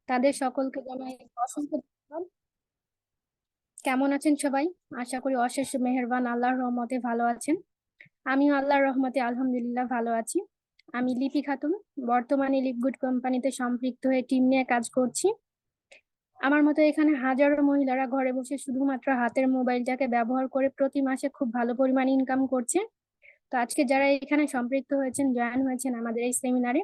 তাদের সকলকে জানাই অসংখ্য ধন্যবাদ। কেমন আছেন সবাই? আশা করি অশেষ মেহেরবান আল্লাহর রহমতে ভালো আছেন। আমিও আল্লাহর রহমতে আলহামদুলিল্লাহ ভালো আছি। আমি লিপি খাতুন, বর্তমানে লিপগুড কোম্পানিতে সম্পৃক্ত হয়ে টিম নিয়ে কাজ করছি। আমার মতো এখানে হাজারো মহিলারা ঘরে বসে শুধুমাত্র হাতের মোবাইলটাকে ব্যবহার করে প্রতি মাসে খুব ভালো পরিমাণ ইনকাম করছে। তো আজকে যারা এখানে সম্পৃক্ত হয়েছেন, জয়েন হয়েছেন আমাদের এই সেমিনারে,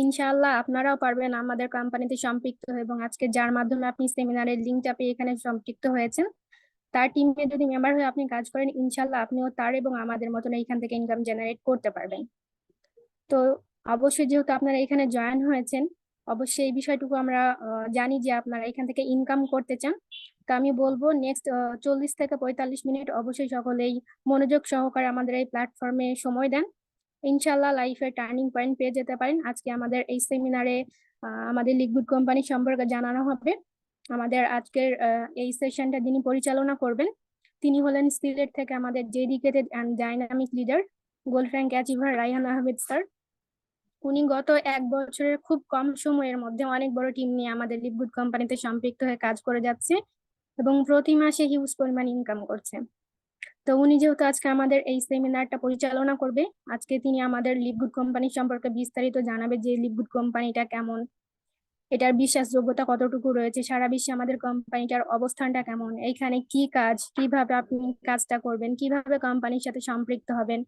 ইনশাআল্লাহ আপনারাও পারবেন আমাদের কোম্পানিতে সম্পৃক্ত হয়ে। এবং আজকে যার মাধ্যমে আপনি সেমিনারের লিঙ্কটা পেয়ে এখানে সম্পৃক্ত হয়েছেন, তার টিমে যদি মেম্বার হয়ে আপনি কাজ করেন, ইনশাআল্লাহ আপনিও তার এবং আমাদের মতন এইখান থেকে ইনকাম জেনারেট করতে পারবেন। তো অবশ্যই যেহেতু আপনারা এখানে জয়েন হয়েছেন, অবশ্যই এই বিষয়টুকু আমরা জানি যে আপনারা এখান থেকে ইনকাম করতে চান। তো আমি বলবো নেক্সট 40 থেকে 45 মিনিট অবশ্যই সকলেই মনোযোগ সহকারে আমাদের এই প্ল্যাটফর্মে সময় দেন। ইনশাল্লাহ লাইফের টার্নিং পয়েন্ট পেয়ে যেতে পারেন। আজকে আমাদের এই সেমিনারে আমাদের লিকুইড কোম্পানি সম্পর্কে জানানো হবে। আমাদের আজকের এই সেশনটা যিনি পরিচালনা করবেন, তিনি হলেন সিলেট থেকে আমাদের dedicated and dynamic leader, gold rank achiever Raihan Ahmed sir. উনি গত 1 বছরের খুব কম সময়ের মধ্যে অনেক বড় টিম নিয়ে আমাদের লিকুইড কোম্পানিতে সম্পৃক্ত হয়ে কাজ করে যাচ্ছে এবং প্রতি মাসে হিউজ পরিমাণ ইনকাম করছে। তো উনি যেহেতু আজকে আমাদের এই সেমিনারটা পরিচালনা করবে, আজকে তিনি আমাদের লিপগুড কোম্পানি সম্পর্কে বিস্তারিত জানাবে যে লিপগুড কোম্পানিটা কেমন, এটার বিশ্বাসযোগ্যতা কতটুকু রয়েছে, সারা বিশ্বে আমাদের কোম্পানিটার অবস্থানটা কেমন, এইখানে কি কাজ, কিভাবে আপনি কাজটা করবেন, কিভাবে কোম্পানির সাথে সম্পৃক্ত হবেন,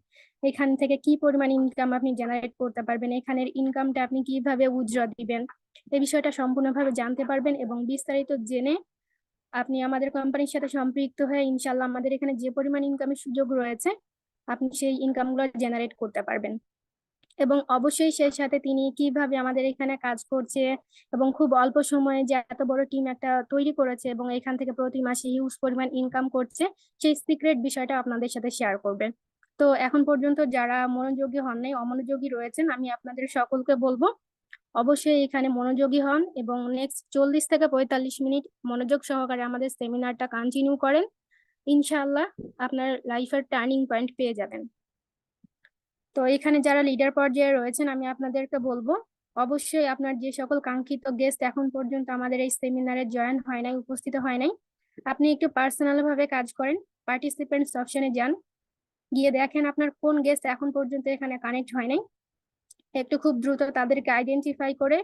এখান থেকে কি পরিমাণ ইনকাম আপনি জেনারেট করতে পারবেন, এখানের ইনকামটা আপনি কিভাবে উইথড্র দিবেন, এই বিষয়টা সম্পূর্ণভাবে জানতে পারবেন। এবং বিস্তারিত জেনে আপনি আমাদের কোম্পানির সাথে সম্পৃক্ত হয়ে ইনশাল্লাহ আমাদের এখানে যে পরিমাণ ইনকামের সুযোগ রয়েছে, আপনি সেই ইনকাম গুলো জেনারেট করতে পারবেন। এবং অবশ্যই সেই সাথে তিনি কিভাবে আমাদের এখানে কাজ করছে এবং খুব অল্প সময়ে যে এত বড় টিম একটা তৈরি করেছে এবং এখান থেকে প্রতি মাসে হিউজ পরিমাণ ইনকাম করছে, সেই সিক্রেট বিষয়টা আপনাদের সাথে শেয়ার করবেন। তো এখন পর্যন্ত যারা মনোযোগী হন নাই, অমনোযোগী রয়েছেন, আমি আপনাদের সকলকে বলবো অবশ্যই এখানে মনোযোগী হন এবং নেক্সট 40 থেকে 45 মিনিট মনোযোগ সহকারে আমাদের সেমিনারটা কন্টিনিউ করেন। ইনশাআল্লাহ আপনার লাইফের টার্নিং পয়েন্ট পেয়ে যাবেন। তো এখানে যারা লিডার পর্যায়ে রয়েছেন, আমি আপনাদেরকে বলবো অবশ্যই আপনার যে সকল কাঙ্ক্ষিত গেস্ট এখন পর্যন্ত আমাদের এই সেমিনারে জয়েন হয় নাই, উপস্থিত হয় নাই, আপনি একটু পার্সোনাল ভাবে কাজ করেন, পার্টিসিপেন্টস অপশনে যান, গিয়ে দেখেন আপনার কোন গেস্ট এখন পর্যন্ত এখানে কানেক্ট হয় নাই। একটু খুব দ্রুত তাদেরকে আইডেন্টিফাই করে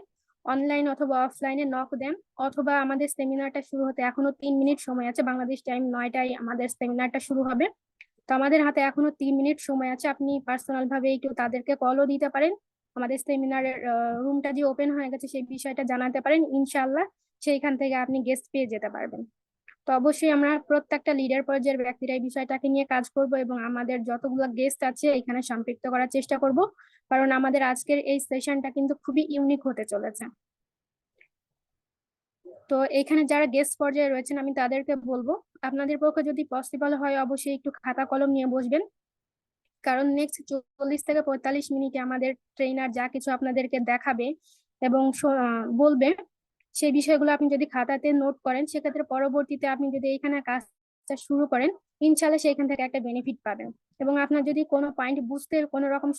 অনলাইন অথবা অফলাইনে নক দেন। অথবা আমাদের সেমিনারটা শুরু হতে এখনো 3 মিনিট সময় আছে, বাংলাদেশ টাইম 9টায় আমাদের সেমিনারটা শুরু হবে। তো আমাদের হাতে এখনো 3 মিনিট সময় আছে, আপনি পার্সোনাল ভাবে একটু তাদেরকে কলও দিতে পারেন, আমাদের সেমিনারের রুমটা যে ওপেন হয়ে গেছে সেই বিষয়টা জানাতে পারেন। ইনশাল্লাহ সেইখান থেকে আপনি গেস্ট পেয়ে যেতে পারবেন। তো অবশ্যই আমরা প্রত্যেকটা লিডার পর্যায়ের ব্যক্তিরা এই বিষয়টাকে নিয়ে কাজ করব এবং আমাদের যতগুলো গেস্ট আছে এখানে সম্পৃক্ত করার চেষ্টা করব, কারণ আমাদের আজকের এই সেশনটা কিন্তু খুবই ইউনিক হতে চলেছে। তো এখানে যারা গেস্ট পর্যায়ে রয়েছেন আমি তাদেরকে বলবো আপনাদের পক্ষে যদি পসিবল হয় অবশ্যই একটু খাতা কলম নিয়ে বসবেন, কারণ নেক্সট 40 থেকে 45 মিনিটে আমাদের ট্রেনার যা কিছু আপনাদেরকে দেখাবে এবং বলবে, সেই বিষয়গুলো আপনি যদি খাতাতে নোট করেন, সেক্ষেত্রে পরবর্তীতে আপনি যদি এখানে কাজটা শুরু করেন, ইনশাল্লাহ সেখান থেকে একটা বেনিফিট পাবেন। এবং আপনার যদি কোনো পয়েন্ট বুঝতে কোনো রকম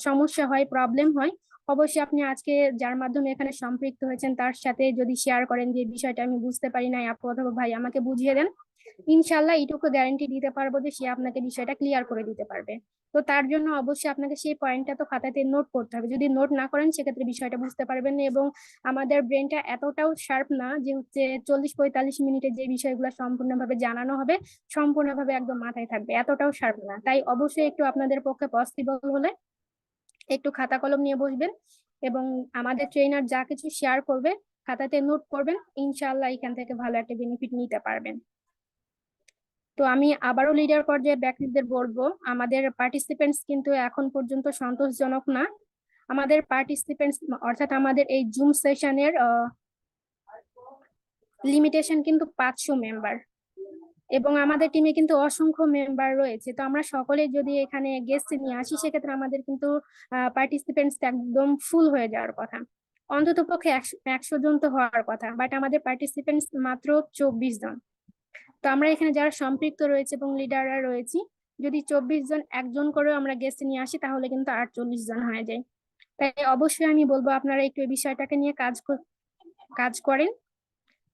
সমস্যা হয়, প্রবলেম হয়, অবশ্যই আপনি আজকে যার মাধ্যমে এখানে সম্পৃক্ত হয়েছেন তার সাথে যদি শেয়ার করেন যে বিষয়টা আমি বুঝতে পারি নাই আপু অথবা ভাই আমাকে বুঝিয়ে দেন, ইনশাল্লাহ এইটুকু গ্যারান্টি দিতে পারবো যে সে আপনাকে বিষয়টা ক্লিয়ার করে দিতে পারবে। তো তার জন্য অবশ্যই আপনাকে সেই পয়েন্টটা তো খাতাতে নোট করতে হবে, যদি নোট না করেন সেক্ষেত্রে বিষয়টা বুঝতে পারবেন না। এবং আমাদের ব্রেনটা এতটাও শার্প না যে হচ্ছে 40 থেকে 45 মিনিটে যে বিষয়গুলো সম্পূর্ণভাবে জানানো হবে সম্পূর্ণভাবে একদম মাথায় থাকবে, এতটাও শার্প না। তাই অবশ্যই একটু আপনাদের পক্ষে পসিবল হলে একটু খাতা কলম নিয়ে বসবেন এবং আমাদের ট্রেনার যা কিছু শেয়ার করবে খাতাতে নোট করবেন, ইনশাআল্লাহ এখান থেকে ভালো একটা বেনিফিট নিতে পারবেন। তো আমি আবারও লিডার পর্যায়ে ব্যক্তিদের বলবো আমাদের পার্টিসিপেন্টস কিন্তু এখন পর্যন্ত সন্তোষজনক না। আমাদের পার্টিসিপেন্টস অর্থাৎ আমাদের এই জুম সেশনের লিমিটেশন কিন্তু 500 মেম্বার এবং আমাদের টিমে কিন্তু অসংখ্য মেম্বার রয়েছে। তো আমরা সকলে যদি এখানে গেস্ট নিয়ে আসি সেক্ষেত্রে আমাদের কিন্তু পার্টিসিপেন্টস একদম ফুল হয়ে যাওয়ার কথা, অন্তত পক্ষে 100 জন তো হওয়ার কথা, বাট আমাদের পার্টিসিপেন্টস মাত্র 24 জন। তো আমরা এখানে যারা সম্পৃক্ত রয়েছে এবং লিডাররা রয়েছি, যদি 24 জন একজন করে আমরা গেস্ট নিয়ে আসি তাহলে কিন্তু 48 জন হয়ে যায়। তাই অবশ্যই আমি বলবো আপনারা একটু এই বিষয়টাকে নিয়ে কাজ করেন।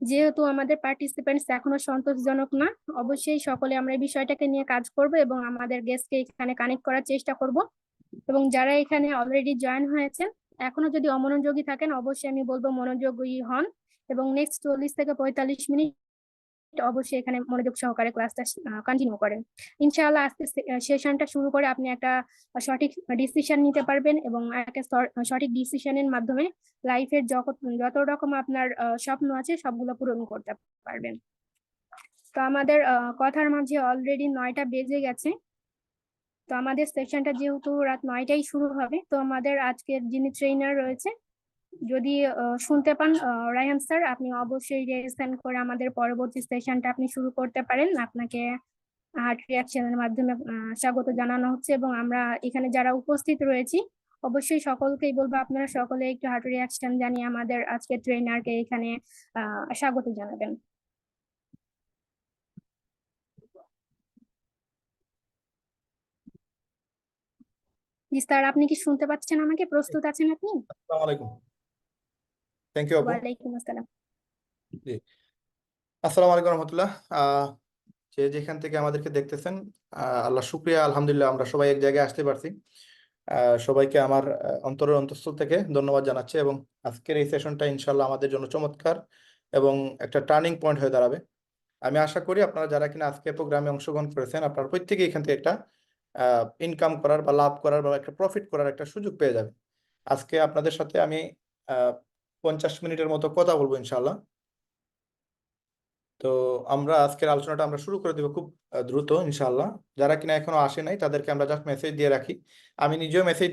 যেহেতু আমাদের পার্টিসিপেন্টস এখনো সন্তোষজনক না, অবশ্যই সকলে আমরা এই বিষয়টাকে নিয়ে কাজ করব এবং আমাদের গেস্টকে এখানে কানেক্ট করার চেষ্টা করব। এবং যারা এখানে অলরেডি জয়েন হয়েছেন, এখনো যদি অমনোযোগী থাকেন, অবশ্যই আমি বলবো মনোযোগী হন এবং নেক্সট 40 থেকে 45 মিনিট অবশ্যই এখানে মনোযোগ সহকারে ক্লাসটা কন্টিনিউ করেন। ইনশাআল্লাহ আজকে সেশনটা শুরু করে আপনি একটা সঠিক ডিসিশন নিতে পারবেন এবং একটা সঠিক ডিসিশনের মাধ্যমে লাইফের যত রকম আপনার স্বপ্ন আছে সবগুলো পূরণ করতে পারবেন। তো আমাদের কথার মাঝে অলরেডি 9টা বেজে গেছে। তো আমাদের সেশনটা যেহেতু রাত 9টায় শুরু হবে, তো আমাদের আজকের যিনি ট্রেনার রয়েছে, যদি শুনতে পান রায়হান স্যার, আপনি অবশ্যই রেজিস্ট্রেশন করে আমাদের পরবর্তী সেশনটা আপনি শুরু করতে পারেন। আপনাকে হার্ট রিয়াকশনের মাধ্যমে স্বাগত জানানো হচ্ছে এবং আমরা এখানে যারা উপস্থিত রয়েছি অবশ্যই সকলকেই বলবো আপনারা সকলে একটু হার্ট রিয়াকশন জানিয়ে আমাদের আজকে ট্রেনারকে এখানে স্বাগত জানাবেন। জি স্যার, আপনি কি শুনতে পাচ্ছেন আমাকে? প্রস্তুত আছেন আপনি? আসসালামু আলাইকুম। থ্যাংক ইউ আপু। ওয়ালাইকুম আসসালাম। জি, আসসালামু আলাইকুম রহমতুল্লাহ। যে যেখান থেকে আমাদেরকে দেখতেছেন, আল্লাহ শুক্রিয়া, আলহামদুলিল্লাহ আমরা সবাই এক জায়গায় আসতে পারছি। সবাইকে আমার অন্তরের অন্তঃস্থল থেকে ধন্যবাদ জানাচ্ছি এবং আজকের এই সেশনটা ইনশাল্লাহ আমাদের জন্য চমৎকার এবং একটা টার্নিং পয়েন্ট হয়ে দাঁড়াবে। আমি আশা করি আপনারা যারা কিনা আজকে প্রোগ্রামে অংশগ্রহণ করেছেন, আপনারা প্রত্যেকেই এখান থেকে একটা ইনকাম করার বা লাভ করার বা একটা প্রফিট করার একটা সুযোগ পেয়ে যাবেন। আজকে আপনাদের সাথে আমি 50 মিনিটের মতো কথা বলবো ইনশাল্লাহ। তো আমরা আজকের আলোচনাটা আমরা শুরু করে দেবো খুব দ্রুত ইনশাল্লাহ। যারা কিনা এখনো আসে নাই তাদেরকে আমরা জাস্ট মেসেজ দিয়ে রাখি। আমি নিজেও মেসেজ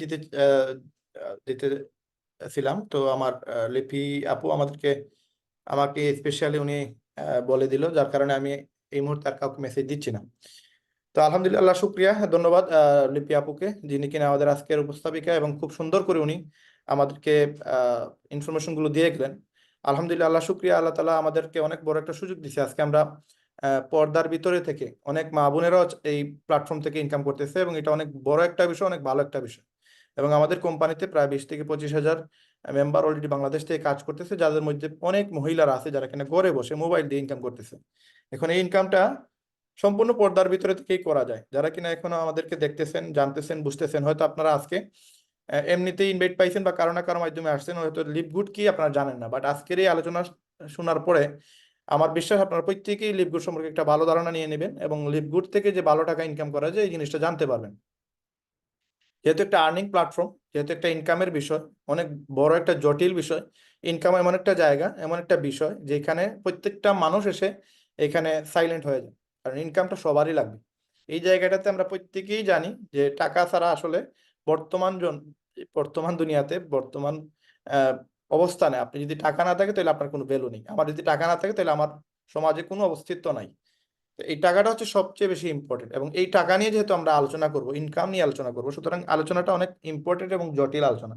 দিতেছিলাম, তো আমার লিপি আপু আমাকে স্পেশালি উনি বলে দিল, যার কারণে আমি এই মুহূর্তে আর কাউকে মেসেজ দিচ্ছি না। তো আলহামদুলিল্লাহ, শুক্রিয়া, ধন্যবাদ লিপি আপুকে, যিনি কিনা আমাদের আজকের উপস্থাপিকা এবং খুব সুন্দর করে উনি আমাদেরকে ইনফরমেশন গুলো দিয়ে গেলেন। আলহামদুলিল্লাহ, আল্লাহ শুক্রিয়া, আল্লাহ তাআলা আমাদেরকে অনেক বড় একটা সুযোগ দিচ্ছে। আজকে আমরা পর্দার ভিতরে থেকে অনেক মা বোনেরাও এই প্ল্যাটফর্ম থেকে ইনকাম করতেছে এবং এটা অনেক বড় একটা বিষয়, অনেক ভালো একটা বিষয়। এবং আমাদের কোম্পানিতে প্রায় 20 থেকে 25 হাজার মেম্বার অলরেডি বাংলাদেশ থেকে কাজ করতেছে, যাদের মধ্যে অনেক মহিলারা আছে যারা কিনা ঘরে বসে মোবাইল দিয়ে ইনকাম করতেছে। এখন এই ইনকামটা সম্পূর্ণ পর্দার ভিতরে থেকেই করা যায়। যারা কিনা এখনো আমাদেরকে দেখতেছেন, জানতেছেন, বুঝতেছেন, হয়তো আপনারা আজকে এমনিতেই ইনভাইট পাইছেন বা কারো না কারো মাধ্যমে আসছেন, হয়তো লিভগুড কি আপনারা জানেন না, বাট আজকের এই আলোচনা শোনার পরে আমার বিশ্বাস আপনারা প্রত্যেকেই লিভগুড সম্পর্কে একটা ভালো ধারণা নিয়ে নেবেন এবং লিভগুড থেকে যে ভালো টাকা ইনকাম করা যায় এই জিনিসটা জানতে পারবেন। যেহেতু একটা আর্নিং প্ল্যাটফর্ম, যেহেতু একটা ইনকামের বিষয়, অনেক বড় একটা জটিল বিষয়। ইনকাম এমন একটা জায়গা, এমন একটা বিষয় যেখানে প্রত্যেকটা মানুষ এসে এখানে সাইলেন্ট হয়ে যায়, কারণ ইনকামটা সবারই লাগবে। এই জায়গাটাতে আমরা প্রত্যেকেই জানি যে টাকা ছাড়া আসলে বর্তমান দুনিয়াতে, বর্তমান আহ অবস্থানে আপনি যদি টাকা না থাকে তাহলে আপনার কোনো ভ্যালু নেই। আমার যদি টাকা না থাকে তাহলে আমার সমাজে কোনো অস্তিত্ব নাই। এই টাকাটা হচ্ছে সবচেয়ে বেশি ইম্পর্টেন্ট এবং এই টাকা নিয়ে যেহেতু আমরা আলোচনা করব, ইনকাম নিয়ে আলোচনা করব, সুতরাং আলোচনাটা অনেক ইম্পর্টেন্ট এবং জটিল আলোচনা।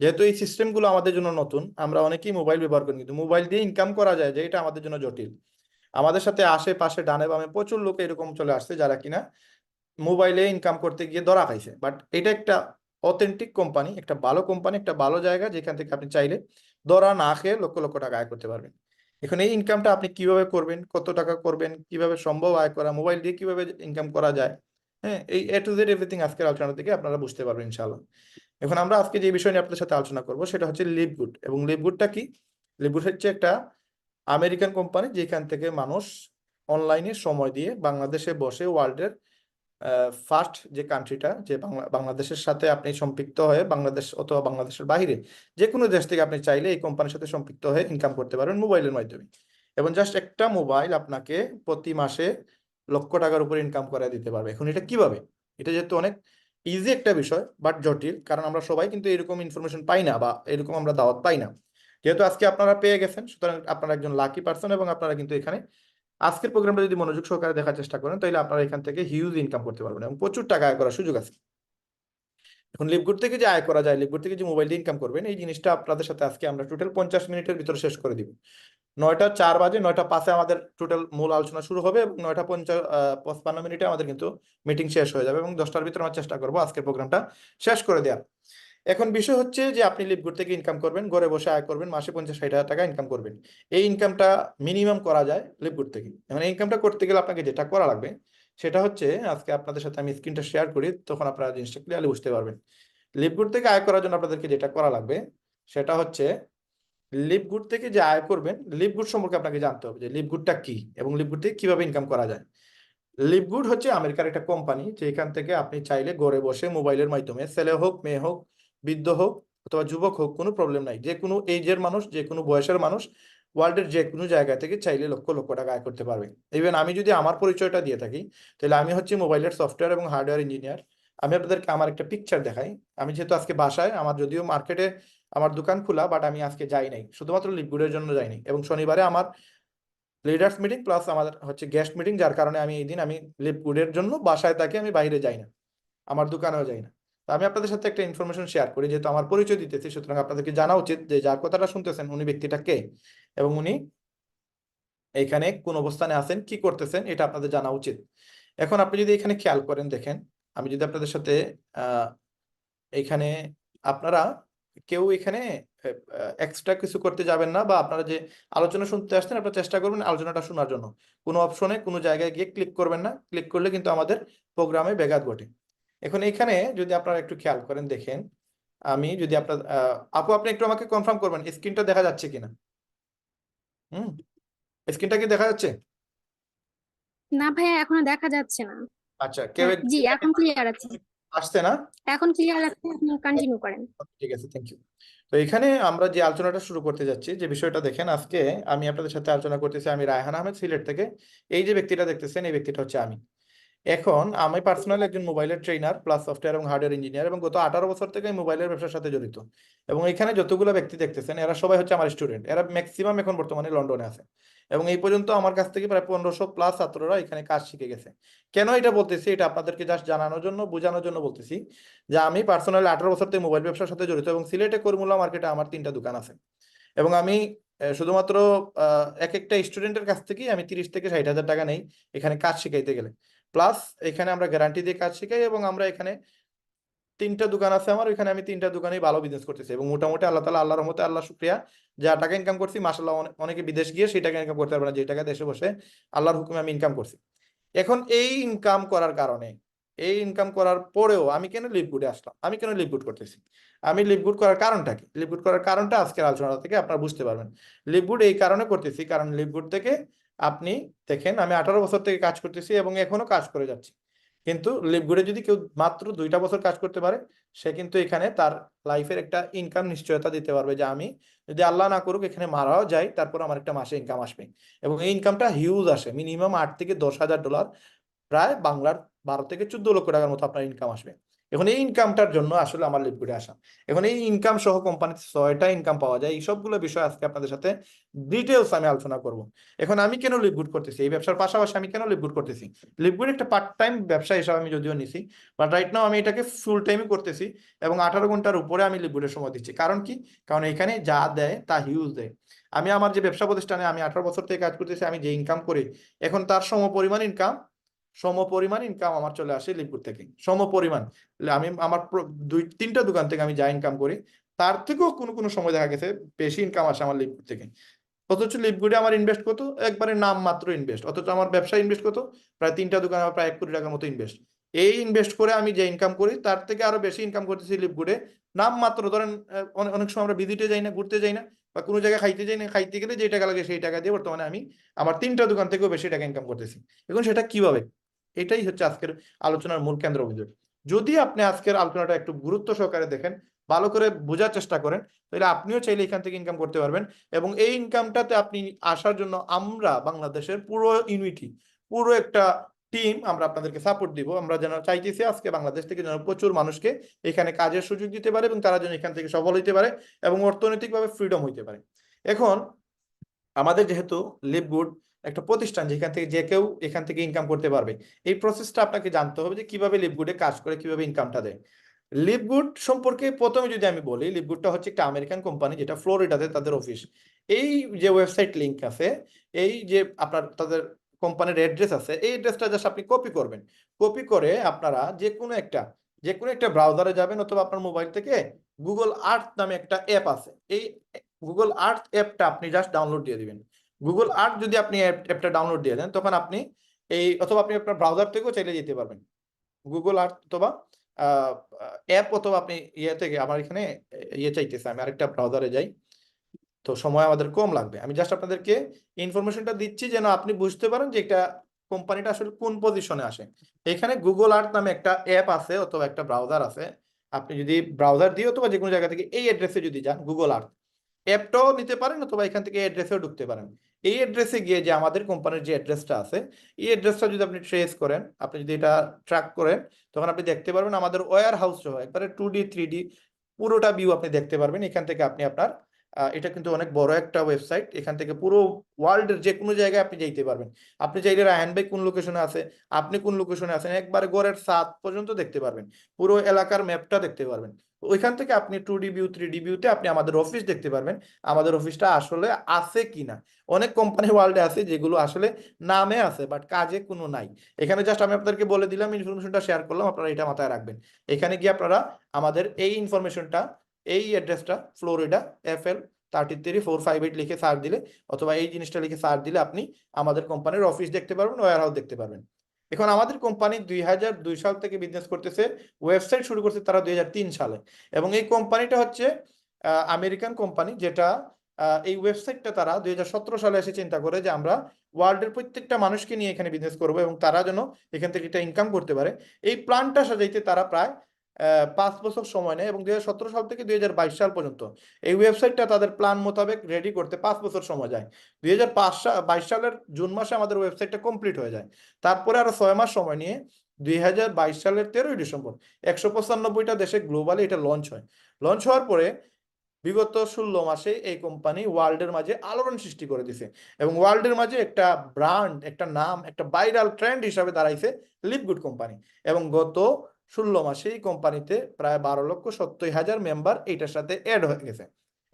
যেহেতু এই সিস্টেমগুলো আমাদের জন্য নতুন, আমরা অনেকেই মোবাইল ব্যবহার করি, কিন্তু মোবাইল দিয়ে ইনকাম করা যায় যে এটা আমাদের জন্য জটিল। আমাদের সাথে আশেপাশে ডানে বামে প্রচুর লোক এরকম চলে আসছে যারা কিনা মোবাইলে ইনকাম করতে গিয়ে ধরা খাইছে। বাট এটা একটা অথেন্টিক কোম্পানি, একটা ভালো কোম্পানি, একটা ভালো জায়গা যেখান থেকে আপনি চাইলে ধরা না খেয়ে লক্ষ লক্ষ টাকা আয় করতে পারবেন। এখন এই ইনকামটা আপনি কিভাবে করবেন, কত টাকা করবেন, কিভাবে সম্ভব আয় করা, মোবাইল দিয়ে কিভাবে ইনকাম করা যায়, হ্যাঁ, এই এ টু জেড এভরিথিং আজকের আলোচনা থেকে আপনারা বুঝতে পারবেন ইনশাআল্লাহ। এখন আমরা আজকে যে বিষয় নিয়ে আপনাদের সাথে আলোচনা করবো সেটা হচ্ছে লিভগুড। এবং লিভগুডটা কি? লিভগুড হচ্ছে একটা আমেরিকান কোম্পানি যেখান থেকে মানুষ অনলাইনে সময় দিয়ে বাংলাদেশে বসে ওয়ার্ল্ডের ফার্স্ট যে কান্ট্রিটা, যে বাংলাদেশের সাথে আপনি সম্পৃক্ত হয়ে, বাংলাদেশ অথবা বাংলাদেশের বাইরে যে কোনো দেশ থেকে আপনি চাইলে এই কোম্পানির সাথে সম্পৃক্ত হয়ে ইনকাম করতে পারবেন মোবাইলের মাধ্যমে। এবং জাস্ট একটা মোবাইল আপনাকে প্রতি মাসে লক্ষ টাকার উপরে ইনকাম করে দিতে পারবে। এখন এটা কিভাবে? এটা যেহেতু অনেক ইজি একটা বিষয় বাট জটিল, কারণ আমরা সবাই কিন্তু এরকম ইনফরমেশন পাই না বা এরকম আমরা দাওয়াত পাই না। যেহেতু আজকে আপনারা পেয়ে গেছেন, সুতরাং আপনারা একজন লাকি পার্সন এবং আপনারা কিন্তু এখানে আজকের প্রোগ্রামটা যদি মনোযোগ সহকারে দেখার চেষ্টা করেন তাহলে আপনারা এখান থেকে হিউজ ইনকাম করতে পারবেন এবং প্রচুর টাকা আয় করার সুযোগ আছে। এখন লিভগুড থেকে যে আয় করা যায়, লিভগুড থেকে যে মোবাইল দিয়ে ইনকাম করবেন, এই জিনিসটা আপনাদের সাথে আজকে আমরা টোটাল 50 মিনিটের ভিতরে শেষ করে দিব। 9টা 4 বাজে, 9টা 5-এ আমাদের টোটাল মূল আলোচনা শুরু হবে এবং 9টা 55 মিনিটে আমাদের কিন্তু মিটিং শেষ হয়ে যাবে এবং 10টার ভিতরে আমরা চেষ্টা করবো আজকের প্রোগ্রামটা শেষ করে দেওয়ার। এখন বিষয় হচ্ছে যে আপনি লিভগুড থেকে ইনকাম করবেন, ঘরে বসে আয় করবেন, মাসে 50-60 হাজার টাকা ইনকাম করবেন। এই ইনকামটা মিনিমাম করা যায় লিভগুড থেকে। এখন এই ইনকামটা করতে গেলে আপনাকে যেটা করা লাগবে সেটা হচ্ছে, আজকে আপনাদের সাথে আমি স্ক্রিনটা শেয়ার করি, তখন আপনারা জিনিসটা ক্লিয়ারলি বুঝতে পারবেন। লিভগুড থেকে আয় করার জন্য আপনাদেরকে যেটা করা লাগবে সেটা হচ্ছে, লিভগুড থেকে যে আয় করবেন, লিভগুড সম্পর্কে আপনাকে জানতে হবে যে লিভগুডটা কি এবং লিভগুড থেকে কিভাবে ইনকাম করা যায়। লিভগুড হচ্ছে আমেরিকার একটা কোম্পানি, যেখান থেকে আপনি চাইলে ঘরে বসে মোবাইলের মাধ্যমে, ছেলে হোক মেয়ে হোক বৃদ্ধ হোক অথবা যুবক হোক, কোনো প্রবলেম নাই, যে কোনো এজের মানুষ, যে কোনো বয়সের মানুষ ওয়ার্ল্ডের যে কোনো জায়গা থেকে চাইলে লক্ষ লক্ষ টাকা আয় করতে পারবে। ইভেন আমি যদি আমার পরিচয়টা দিয়ে থাকি, তাহলে আমি হচ্ছে মোবাইলের সফটওয়্যার এবং হার্ডওয়্যার ইঞ্জিনিয়ার। আমি আপনাদেরকে আমার একটা পিকচার দেখাই। আমি যেহেতু আজকে বাসায়, আমার যদিও মার্কেটে আমার দোকান খোলা, বাট আমি আজকে যাই নাই, শুধুমাত্র লিভগুডের জন্য যাইনি। এবং শনিবারে আমার লিডার্স মিটিং প্লাস আমাদের হচ্ছে গেস্ট মিটিং, যার কারণে আমি এই দিন আমি লিভগুডের জন্য বাসায় থাকি, আমি বাইরে যাই না, আমার দোকানেও যাই না। তো আমি আপনাদের সাথে একটা ইনফরমেশন শেয়ার করি, যেহেতু আমার পরিচয় দিতেছি, সুতরাং আপনাদেরকে জানা উচিত যে যার কথাটা শুনতেছেন উনি ব্যক্তিটা কে এবং উনি এখানে কোন অবস্থানে আছেন, কি করতেছেন, এটা আপনাদের জানা উচিত। এখন আপনি যদি এখানে খেয়াল করেন, দেখেন, আমি যদি আপনাদের সাথে আহ এখানে, আপনারা কেউ এখানে এক্সট্রা কিছু করতে যাবেন না, বা আপনারা যে আলোচনা শুনতে আসছেন আপনারা চেষ্টা করবেন আলোচনাটা শোনার জন্য। কোনো অপশনে কোনো জায়গায় গিয়ে ক্লিক করবেন না, ক্লিক করলে কিন্তু আমাদের প্রোগ্রামে ব্যাঘাত ঘটে। এখন এখানে যদি আপনারা একটু খেয়াল করেন, দেখেন, আমি যদি আপনার আপু আপনি একটু আমাকে কনফার্ম করবেন স্ক্রিনটা দেখা যাচ্ছে কিনা। হুম, স্ক্রিনটা কি দেখা যাচ্ছে? না ভাইয়া, এখনো দেখা যাচ্ছে না। আচ্ছা, কেউ হ্যাঁ জি, এখন ক্লিয়ার আছে। আসছে না? এখন ক্লিয়ার আছে, আপনি কন্টিনিউ করেন। ঠিক আছে, থ্যাংক ইউ। তো এখানে আমরা যে আলোচনাটা শুরু করতে যাচ্ছি, যে বিষয়টা দেখেন, আজকে আমি আপনাদের সাথে আলোচনা করতেছি, আমি রায়হান আহমেদ, সিলেট থেকে। এই যে ব্যক্তিটা দেখতেছেন, এই ব্যক্তিটা হচ্ছে আমি। এখন আমি পার্সোনালি একজন মোবাইলের ট্রেনার প্লাস সফটওয়্যার এবং হার্ডওয়্যার ইঞ্জিনিয়ার, এবং গত 18 বছর থেকে আমি মোবাইলের ব্যবসার সাথে জড়িত। এবং এখানে যতগুলো ব্যক্তি দেখতেছেন এরা সবাই হচ্ছে আমার স্টুডেন্ট, এরা ম্যাক্সিমাম এখন বর্তমানে লন্ডনে আছে। এবং এই পর্যন্ত আমার কাছ থেকে প্রায় 1500+ ছাত্ররা এখানে কাজ শিখে গেছে। কেন এটা বলতেছি, এটা আপনাদেরকে জাস্ট জানানোর জন্য, বোঝানোর জন্য বলতেছি যে আমি পার্সোনালি 18 বছর থেকে মোবাইল ব্যবসার সাথে জড়িত, এবং সিলেটে কর্মুলা মার্কেটে আমার 3টা দোকান আছে। এবং আমি শুধুমাত্র এক একটা স্টুডেন্টের কাছ থেকেই আমি 30 থেকে 60 হাজার টাকা নেই এখানে কাজ শিখাইতে গেলে। প্লাস এখানে আমরা গ্যারান্টি দিয়ে কাজ শিখাই, এবং আমরা এখানে 3টা দোকান আছে আমার, ওইখানে আমি 3টা দোকানেই ভালো বিজনেস করতেছি, এবং মোটামুটি আল্লাহ তাআলা, আল্লাহর রহমতে, আল্লাহ শুকরিয়া, যা টাকা ইনকাম করছি মাশাআল্লাহ, অনেকে বিদেশ গিয়ে সেই টাকা ইনকাম করতে পারবে না, যে টাকা দেশে বসে আল্লাহর হুকুমে আমি ইনকাম করছি। এখন এই ইনকাম করার কারণে, এই ইনকাম করার পরেও আমি কেন লিভগুডে আসলাম, আমি কেন লিভগুড করতেছি, আমি লিভগুড করার কারণটা কি, লিভগুড করার কারণটা আজকের আলোচনা থেকে আপনারা বুঝতে পারবেন। লিভগুড এই কারণে করতেছি, কারণ লিভগুড থেকে আপনি দেখেন, আমি 18 বছর থেকে কাজ করতেছি এবং এখনো কাজ করে যাচ্ছি। কিন্তু লিভগুডে যদি কেউ মাত্র 2টা বছর কাজ করতে পারে, সে কিন্তু এখানে তার লাইফের একটা ইনকাম নিশ্চয়তা দিতে পারবে, যে আমি যদি আল্লাহ না করুক এখানে মারাও যাই, তারপর আমার একটা মাসে ইনকাম আসবে। এবং এই ইনকামটা হিউজ আসে, মিনিমাম 8 থেকে 10 হাজার ডলার, প্রায় বাংলার 12 থেকে 14 লক্ষ টাকার মতো আপনার ইনকাম আসবে। এখন এই ইনকামটার জন্য আসলে আমার লিভগুডে আসা। এখন এই ইনকাম সহ কোম্পানিতে 6টা ইনকাম পাওয়া যায়, এই সবগুলো বিষয় আজকে আপনাদের সাথে ডিটেলস আমি আলোচনা করব। এখন আমি কেন লিভগুড করতেছি, এই ব্যবসার পাশাপাশি আমি কেন লিভগুড করতেছি। লিভগুড একটা পার্ট টাইম ব্যবসা হিসাবে আমি যদিও নিছি, বাট রাইট নাও আমি এটাকে ফুল টাইমই করতেছি, এবং 18 ঘন্টার উপরে আমি লিভগুডের সময় দিচ্ছি। কারণ কি? কারণ এখানে যা দেয় তা হিউজ দেয়। আমি আমার যে ব্যবসা প্রতিষ্ঠানে আমি 18 বছর থেকে কাজ করতেছি, আমি যে ইনকাম করি এখন তার সমপরিমাণ ইনকাম আমার চলে আসে লিভগুড থেকে, সমপরিমাণ। আমি আমার 2-3টা দোকান থেকে আমি যা ইনকাম করি, তার থেকেও কোনো কোনো সময় দেখা গেছে বেশি ইনকাম আসে আমার লিভগুড থেকে। অথচ লিভগুডে আমার ইনভেস্ট কত, একবারে নাম মাত্র ইনভেস্ট, অথচ আমার ব্যবসা ইনভেস্ট কত, প্রায় 3টা দোকানে আমার প্রায় 1 কোটি টাকার মতো ইনভেস্ট। এই ইনভেস্ট করে আমি যে ইনকাম করি তার থেকে আরো বেশি ইনকাম করতেছি লিভগুডে, নাম মাত্র। ধরেন অনেক সময় আমরা ভিজিটে যাই না, ঘুরতে যাই না, বা কোনো জায়গায় খাইতে যাই না, খাইতে গেলে যে টাকা লাগে সেই টাকা দিয়ে বর্তমানে আমি আমার 3টা দোকান থেকেও বেশি টাকা ইনকাম করতেছি। এখন সেটা কিভাবে, এটাই হচ্ছে আজকের আলোচনার মূল কেন্দ্রবিন্দু। যদি আপনি আজকের আলোচনাটা একটু গুরুত্ব সহকারে দেখেন, ভালো করে বোঝার চেষ্টা করেন, তাহলে আপনিও চাইলে এখান থেকে ইনকাম করতে পারবেন। এবং এই ইনকামটাতে আপনি আসার জন্য আমরা বাংলাদেশের পুরো ইউনিটি, পুরো একটা টিম আমরা আপনাদেরকে সাপোর্ট দিব। আমরা যেন চাইতেছি আজকে বাংলাদেশ থেকে যেন প্রচুর মানুষকে এখানে কাজের সুযোগ দিতে পারে, এবং তারা যেন এখান থেকে সফল হইতে পারে এবং অর্থনৈতিকভাবে ফ্রিডম হইতে পারে। এখন আমাদের যেহেতু লিভগুড একটা প্রতিষ্ঠান, যেখান থেকে যে কেউ এখান থেকে ইনকাম করতে পারবে, এই প্রসেসটা আপনাকে জানতে হবে যে কিভাবে লিভগুডে কাজ করে, কিভাবে ইনকামটা দেয়। লিভগুড সম্পর্কে প্রথমে যদি আমি বলি, লিভগুডটা হচ্ছে একটা আমেরিকান কোম্পানি, যেটা ফ্লোরিডাতে তাদের অফিস। এই যে ওয়েবসাইট লিংক আছে, এই যে আপনার তাদের কোম্পানির অ্যাড্রেস আছে, এই অ্যাড্রেসটা জাস্ট আপনি কপি করবেন। কপি করে আপনারা যে কোনো একটা ব্রাউজারে যাবেন, অথবা আপনার মোবাইল থেকে গুগল আর্থ নামে একটা অ্যাপ আছে। এই গুগল আর্থ অ্যাপটা আপনি জাস্ট ডাউনলোড দিয়ে দিবেন। গুগল আর্থ যদি আপনি অ্যাপটা ডাউনলোড দিয়ে দেন, তখন আপনি অথবা আপনি আপনার ব্রাউজার থেকেও চাইলে যেতে পারবেন। গুগল আর্থ অথবা অ্যাপ, অথবা আপনি ইয়ে থেকে, আমার এখানে ইয়ে চাইতেছে, আমি আরেকটা ব্রাউজারে যাই, তো সময় আমাদের কম লাগবে। আমি জাস্ট আপনাদেরকে ইনফরমেশনটা দিচ্ছি যেন আপনি বুঝতে পারেন যে এটা কোম্পানিটা আসলে কোন পজিশনে আসে। এখানে গুগল আর্থ নামে একটা অ্যাপ আছে অথবা একটা ব্রাউজার আছে। আপনি যদি ব্রাউজার দিয়ে অথবা যে কোনো জায়গা থেকে এই অ্যাড্রেসে যদি যান, গুগল আর্থ অ্যাপটাও নিতে পারেন অথবা এখান থেকে অ্যাড্রেসেও ঢুকতে পারেন। এই অ্যাড্রেসে গিয়ে যে আমাদের কোম্পানির যে অ্যাড্রেসটা আছে, এই অ্যাড্রেসটা যদি আপনি ট্রেস করেন, আপনি যদি এটা ট্র্যাক করেন, তখন আপনি দেখতে পারবেন আমাদের ওয়্যার হাউস সহ একবারে 2D 3D পুরোটা ভিউ আপনি দেখতে পারবেন। এখান থেকে আপনি আপনার এটা কিন্তু অনেক বড় একটা ওয়েবসাইট। এখান থেকে পুরো ওয়ার্ল্ডের যে কোনো জায়গায় আপনি যাইতে পারবেন। আপনি চাইলে রায়হান ভাই কোন লোকেশনে আছে, আপনি কোন লোকেশনে আছেন, একবারে গড়ের ছাদ পর্যন্ত দেখতে পারবেন, পুরো এলাকার ম্যাপটা দেখতে পারবেন। ওইখান থেকে আপনি 2D ভিউ 3D ভিউতে আপনি আমাদের অফিস দেখতে পারবেন, আমাদের অফিসটা আসলে আছে কিনা। অনেক কোম্পানি ওয়ার্ল্ডে আছে যেগুলো আসলে নামে আছে বাট কাজে কোনো নাই। এখানে জাস্ট আমি আপনাদেরকে বলে দিলাম, ইনফরমেশনটা শেয়ার করলাম, আপনারা এটা মাথায় রাখবেন। এখানে গিয়ে আপনারা আমাদের এই ইনফরমেশনটা, এই অ্যাড্রেসটা ফ্লোরিডা FL 33458 লিখে সার্চ দিলে, অথবা এই জিনিসটা লিখে সার্চ দিলে আপনি আমাদের কোম্পানির অফিস দেখতে পারবেন, ওয়্যার হাউস দেখতে পারবেন। এখন আমাদের কোম্পানি 2002 সাল থেকে বিজনেস করতেছে। ওয়েবসাইট শুরু করছে তারা 2003 সালে, এবং এই কোম্পানিটা হচ্ছে আমেরিকান কোম্পানি, যেটা এই ওয়েবসাইটটা তারা 2017 সালে এসে চিন্তা করে যে আমরা ওয়ার্ল্ডের প্রত্যেকটা মানুষকে নিয়ে এখানে বিজনেস করবো এবং তারা যেন এখান থেকে একটা ইনকাম করতে পারে। এই প্ল্যানটা সাজাইতে তারা প্রায় 5 বছর সময় নেয়, এবং 2017 সাল থেকে 2022 সাল পর্যন্ত এই ওয়েবসাইটটা তাদের প্ল্যান মোতাবেক রেডি করতে 5 বছর সময় যায়। 2022 সালের জুন মাসে আমাদের ওয়েবসাইটটা কমপ্লিট হয়ে যায়। তারপরে আরো 6 মাস সময় নিয়ে 2022 সালের 13ই ডিসেম্বর 195টা দেশে গ্লোবালি এটা লঞ্চ হয়। লঞ্চ হওয়ার পরে বিগত 16 মাসে এই কোম্পানি ওয়ার্ল্ডের মাঝে আলোড়ন সৃষ্টি করে দিছে, এবং ওয়ার্ল্ডের মাঝে একটা ব্র্যান্ড, একটা নাম, একটা ভাইরাল ট্রেন্ড হিসাবে দাঁড়াইছে লিভগুড কোম্পানি। এবং গত 16 মাসে এই কোম্পানিতে প্রায় 12,70,000 মেম্বার এইটার সাথে অ্যাড হয়ে গেছে।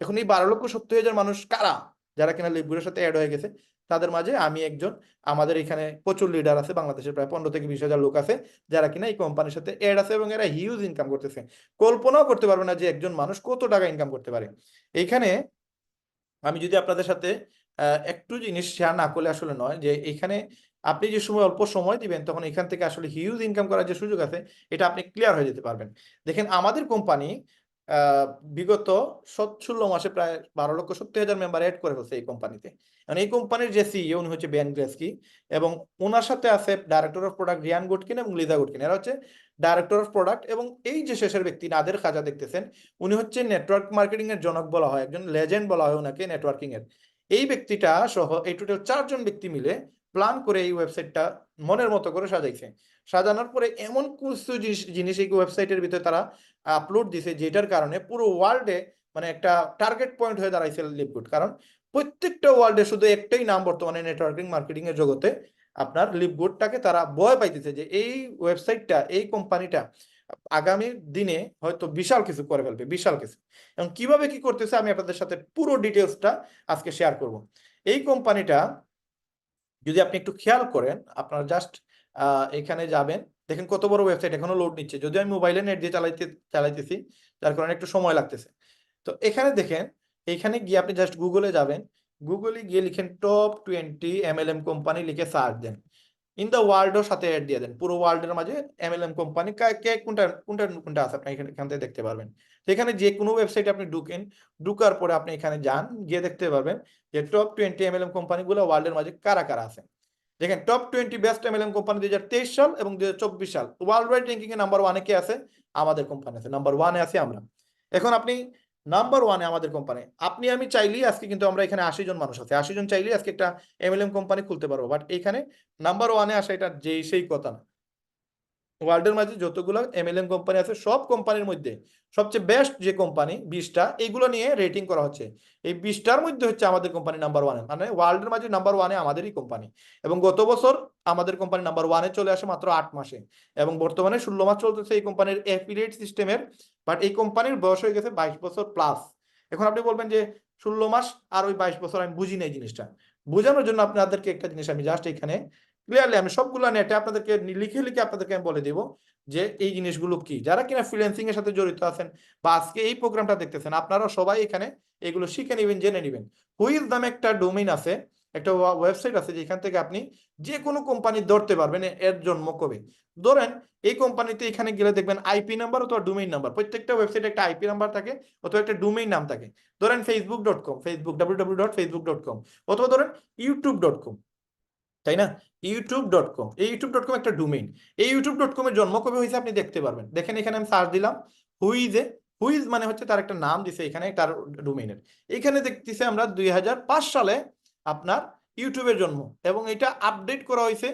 এখন এই 12,70,000 মানুষ কারা, যারা কিনা লিভগুডের সাথে অ্যাড হয়ে গেছে? তাদের মাঝে আমি একজন। আমাদের এখানে প্রচুর লিডার আছে, বাংলাদেশের প্রায় 15 থেকে 20,000 লোক আছে যারা কিনা এই কোম্পানির সাথে অ্যাড আছে, এবং এরা হিউজ ইনকাম করতেছে। কল্পনাও করতে পারবে না যে একজন মানুষ কত টাকা ইনকাম করতে পারে। এইখানে আমি যদি আপনাদের সাথে একটু জিনিস শেয়ার না করলে আসলে নয়, যে এখানে আপনি যে সময় অল্প সময় দিবেন, তখন এখান থেকে আসলে হিউজ ইনকাম করার যে সুযোগ আছে, এটা আপনি ক্লিয়ার হয়ে যেতে পারবেন। দেখেন আমাদের কোম্পানি বিগত 16 মাসে প্রায় 12,70,000 মেম্বার এড করে ফেলছে এই কোম্পানিতে। মানে এই কোম্পানির যে সিইও উনি হচ্ছে বেন গ্রেস্কি, এবং ওনার সাথে আছে ডাইরেক্টর অফ প্রোডাক্ট রিয়ান গুডকিন এবং লিজা গুডকিন। এরা হচ্ছে ডাইরেক্টর অফ প্রোডাক্ট। এবং এই যে শেষের ব্যক্তি নাদের খাজা দেখতেছেন, উনি হচ্ছে নেটওয়ার্ক মার্কেটিং এর জনক বলা হয়, একজন লেজেন্ড বলা হয় ওনাকে নেটওয়ার্কিং এর। এই ব্যক্তিটা সহ এই টোটাল 4 জন ব্যক্তি মিলে প্ল্যান করে এই ওয়েবসাইটটা মনের মতো করে সাজাইছে। সাজানোর পরে এমন কিছু জিনিস এই ওয়েবসাইটের ভিতরে তারা আপলোড দিছে, যেটার কারণে পুরো ওয়ার্ল্ডে মানে একটা টার্গেট পয়েন্ট হয়ে দাঁড়াইছে লিভগুড। কারণ প্রত্যেকটা ওয়ার্ল্ডে শুধু একটাই নাম বর্তমানে নেটওয়ার্কিং মার্কেটিং এর জগতে, আপনার লিভগুডটাকে তারা ভয় পাইতেছে যে এই ওয়েবসাইটটা, এই কোম্পানিটা আগামী দিনে হয়তো বিশাল কিছু করে ফেলবে, বিশাল কিছু। এবং কিভাবে কি করতেছে আমি আপনাদের সাথে পুরো ডিটেলসটা আজকে শেয়ার করব। এই কোম্পানিটা যদি আপনি একটু খেয়াল করেন, আপনারা জাস্ট এখানে যাবেন, দেখেন কত বড় ওয়েবসাইট, এখনো লোড নিচ্ছে, যদিও আমি মোবাইলে নেট দিয়ে চালাইতেছি, যার কারণে একটু সময় লাগতেছে। তো এখানে দেখেন, এখানে গিয়ে আপনি জাস্ট গুগলে যাবেন, গুগলে গিয়ে লিখেন টপ 20 MLM কোম্পানি, লিখে সার্চ দেন। ইন দ্য ওয়ার্ল্ডের সাথে অ্যাড দিয়ে দেন, পুরো ওয়ার্ল্ডের মাঝে MLM কোম্পানি কে কোনটা কোনটা কোনটা আছে আপনি এখান থেকে দেখতে পারবেন। তো এখানে যে কোনো ওয়েবসাইটে আপনি ঢুকেন, ঢুকার পরে আপনি এখানে যান, গিয়ে দেখতে পারবেন যে টপ 20 MLM কোম্পানিগুলো ওয়ার্ল্ডের মাঝে কারা কারা আছে। দেখেন টপ 20 বেস্ট MLM কোম্পানি 2023 সাল এবং 2024 সাল ওয়ার্ল্ড ওয়াইড র্যাঙ্কিং এ নাম্বার 1-এ কে আছে? আমাদের কোম্পানি আছে, নাম্বার 1-এ আছি আমরা। এখন আপনি নাম্বার 1-এ আমাদের কোম্পানি, আপনি আমি চাইলেই আজকে, কিন্তু আমরা এখানে 80 জন মানুষ আছে, 80 জন চাইলেই আজকে একটা MLM কোম্পানি খুলতে পারবো, বাট এখানে নাম্বার 1-এ আসা এটা যেই সেই কথা না। ওয়ার্ল্ডের মাঝে যতগুলো MLM কোম্পানি আছে, সব কোম্পানির মধ্যে সবচেয়ে বেস্ট যে কোম্পানি 20টা, এইগুলো নিয়ে রেটিং করা হচ্ছে। এই 20টার মধ্যে হচ্ছে আমাদের কোম্পানি নাম্বার 1-এ, মানে ওয়ার্ল্ডের মাঝে নাম্বার 1-এ আমাদেরই কোম্পানি। এবং গত বছর আমাদের কোম্পানি নাম্বার 1-এ চলে আসে মাত্র 8 মাসে, এবং বর্তমানে 16 মাস চলতেছে এই কোম্পানির অ্যাফিলিয়েট সিস্টেমের। বাট এই কোম্পানির বয়স হয়ে গেছে 22 বছর প্লাস। এখন আপনি বলবেন যে 16 মাস আর ওই 22 বছর, আমি বুঝি না এই জিনিসটা। বোঝানোর জন্য আপনাদেরকে একটা জিনিস আমি জাস্ট এখানে ক্লিয়ারলি আমি সবগুলো নেটে আপনাদেরকে লিখে লিখে আপনাদেরকে আমি বলে দিব যে এই জিনিসগুলো কি। যারা কিনা ফ্রিল্যান্সিং এর সাথে জড়িত আছেন বা আজকে এই প্রোগ্রামটা দেখতেছেন, আপনারা সবাই এখানে এগুলো শিখে নেবেন, জেনে নেবেন। হুইজ নামে একটা ডোমেইন আছে, একটা ওয়েবসাইট আছে, যেখান থেকে আপনি যে কোনো কোম্পানি ধরতে পারবেন এর জন্ম কবে। ধরেন এই কোম্পানিতে এখানে গেলে দেখবেন আইপি নাম্বার অথবা ডোমেইন নাম্বার, প্রত্যেকটা ওয়েবসাইটে একটা আইপি নাম্বার থাকে অথবা একটা ডোমেইন নাম থাকে। ধরেন facebook.com, ফেসবুক www.facebook.com, অথবা ধরেন youtube.com, তাই না? youtube.com, এই youtube.com একটা ডোমেইন। এই youtube.com এর জন্ম কবে হয়েছে আপনি দেখতে পারবেন। দেখেন এখানে আমি সার্চ দিলাম হুইজে, হুইজ মানে হচ্ছে তার একটা নাম দিছে এখানে তার ডোমেইনের। এখানে দেখতেছি আমরা 2005 সালে আপনার ইউটিউবের জন্ম, এবং এটা আপডেট করা হয়েছে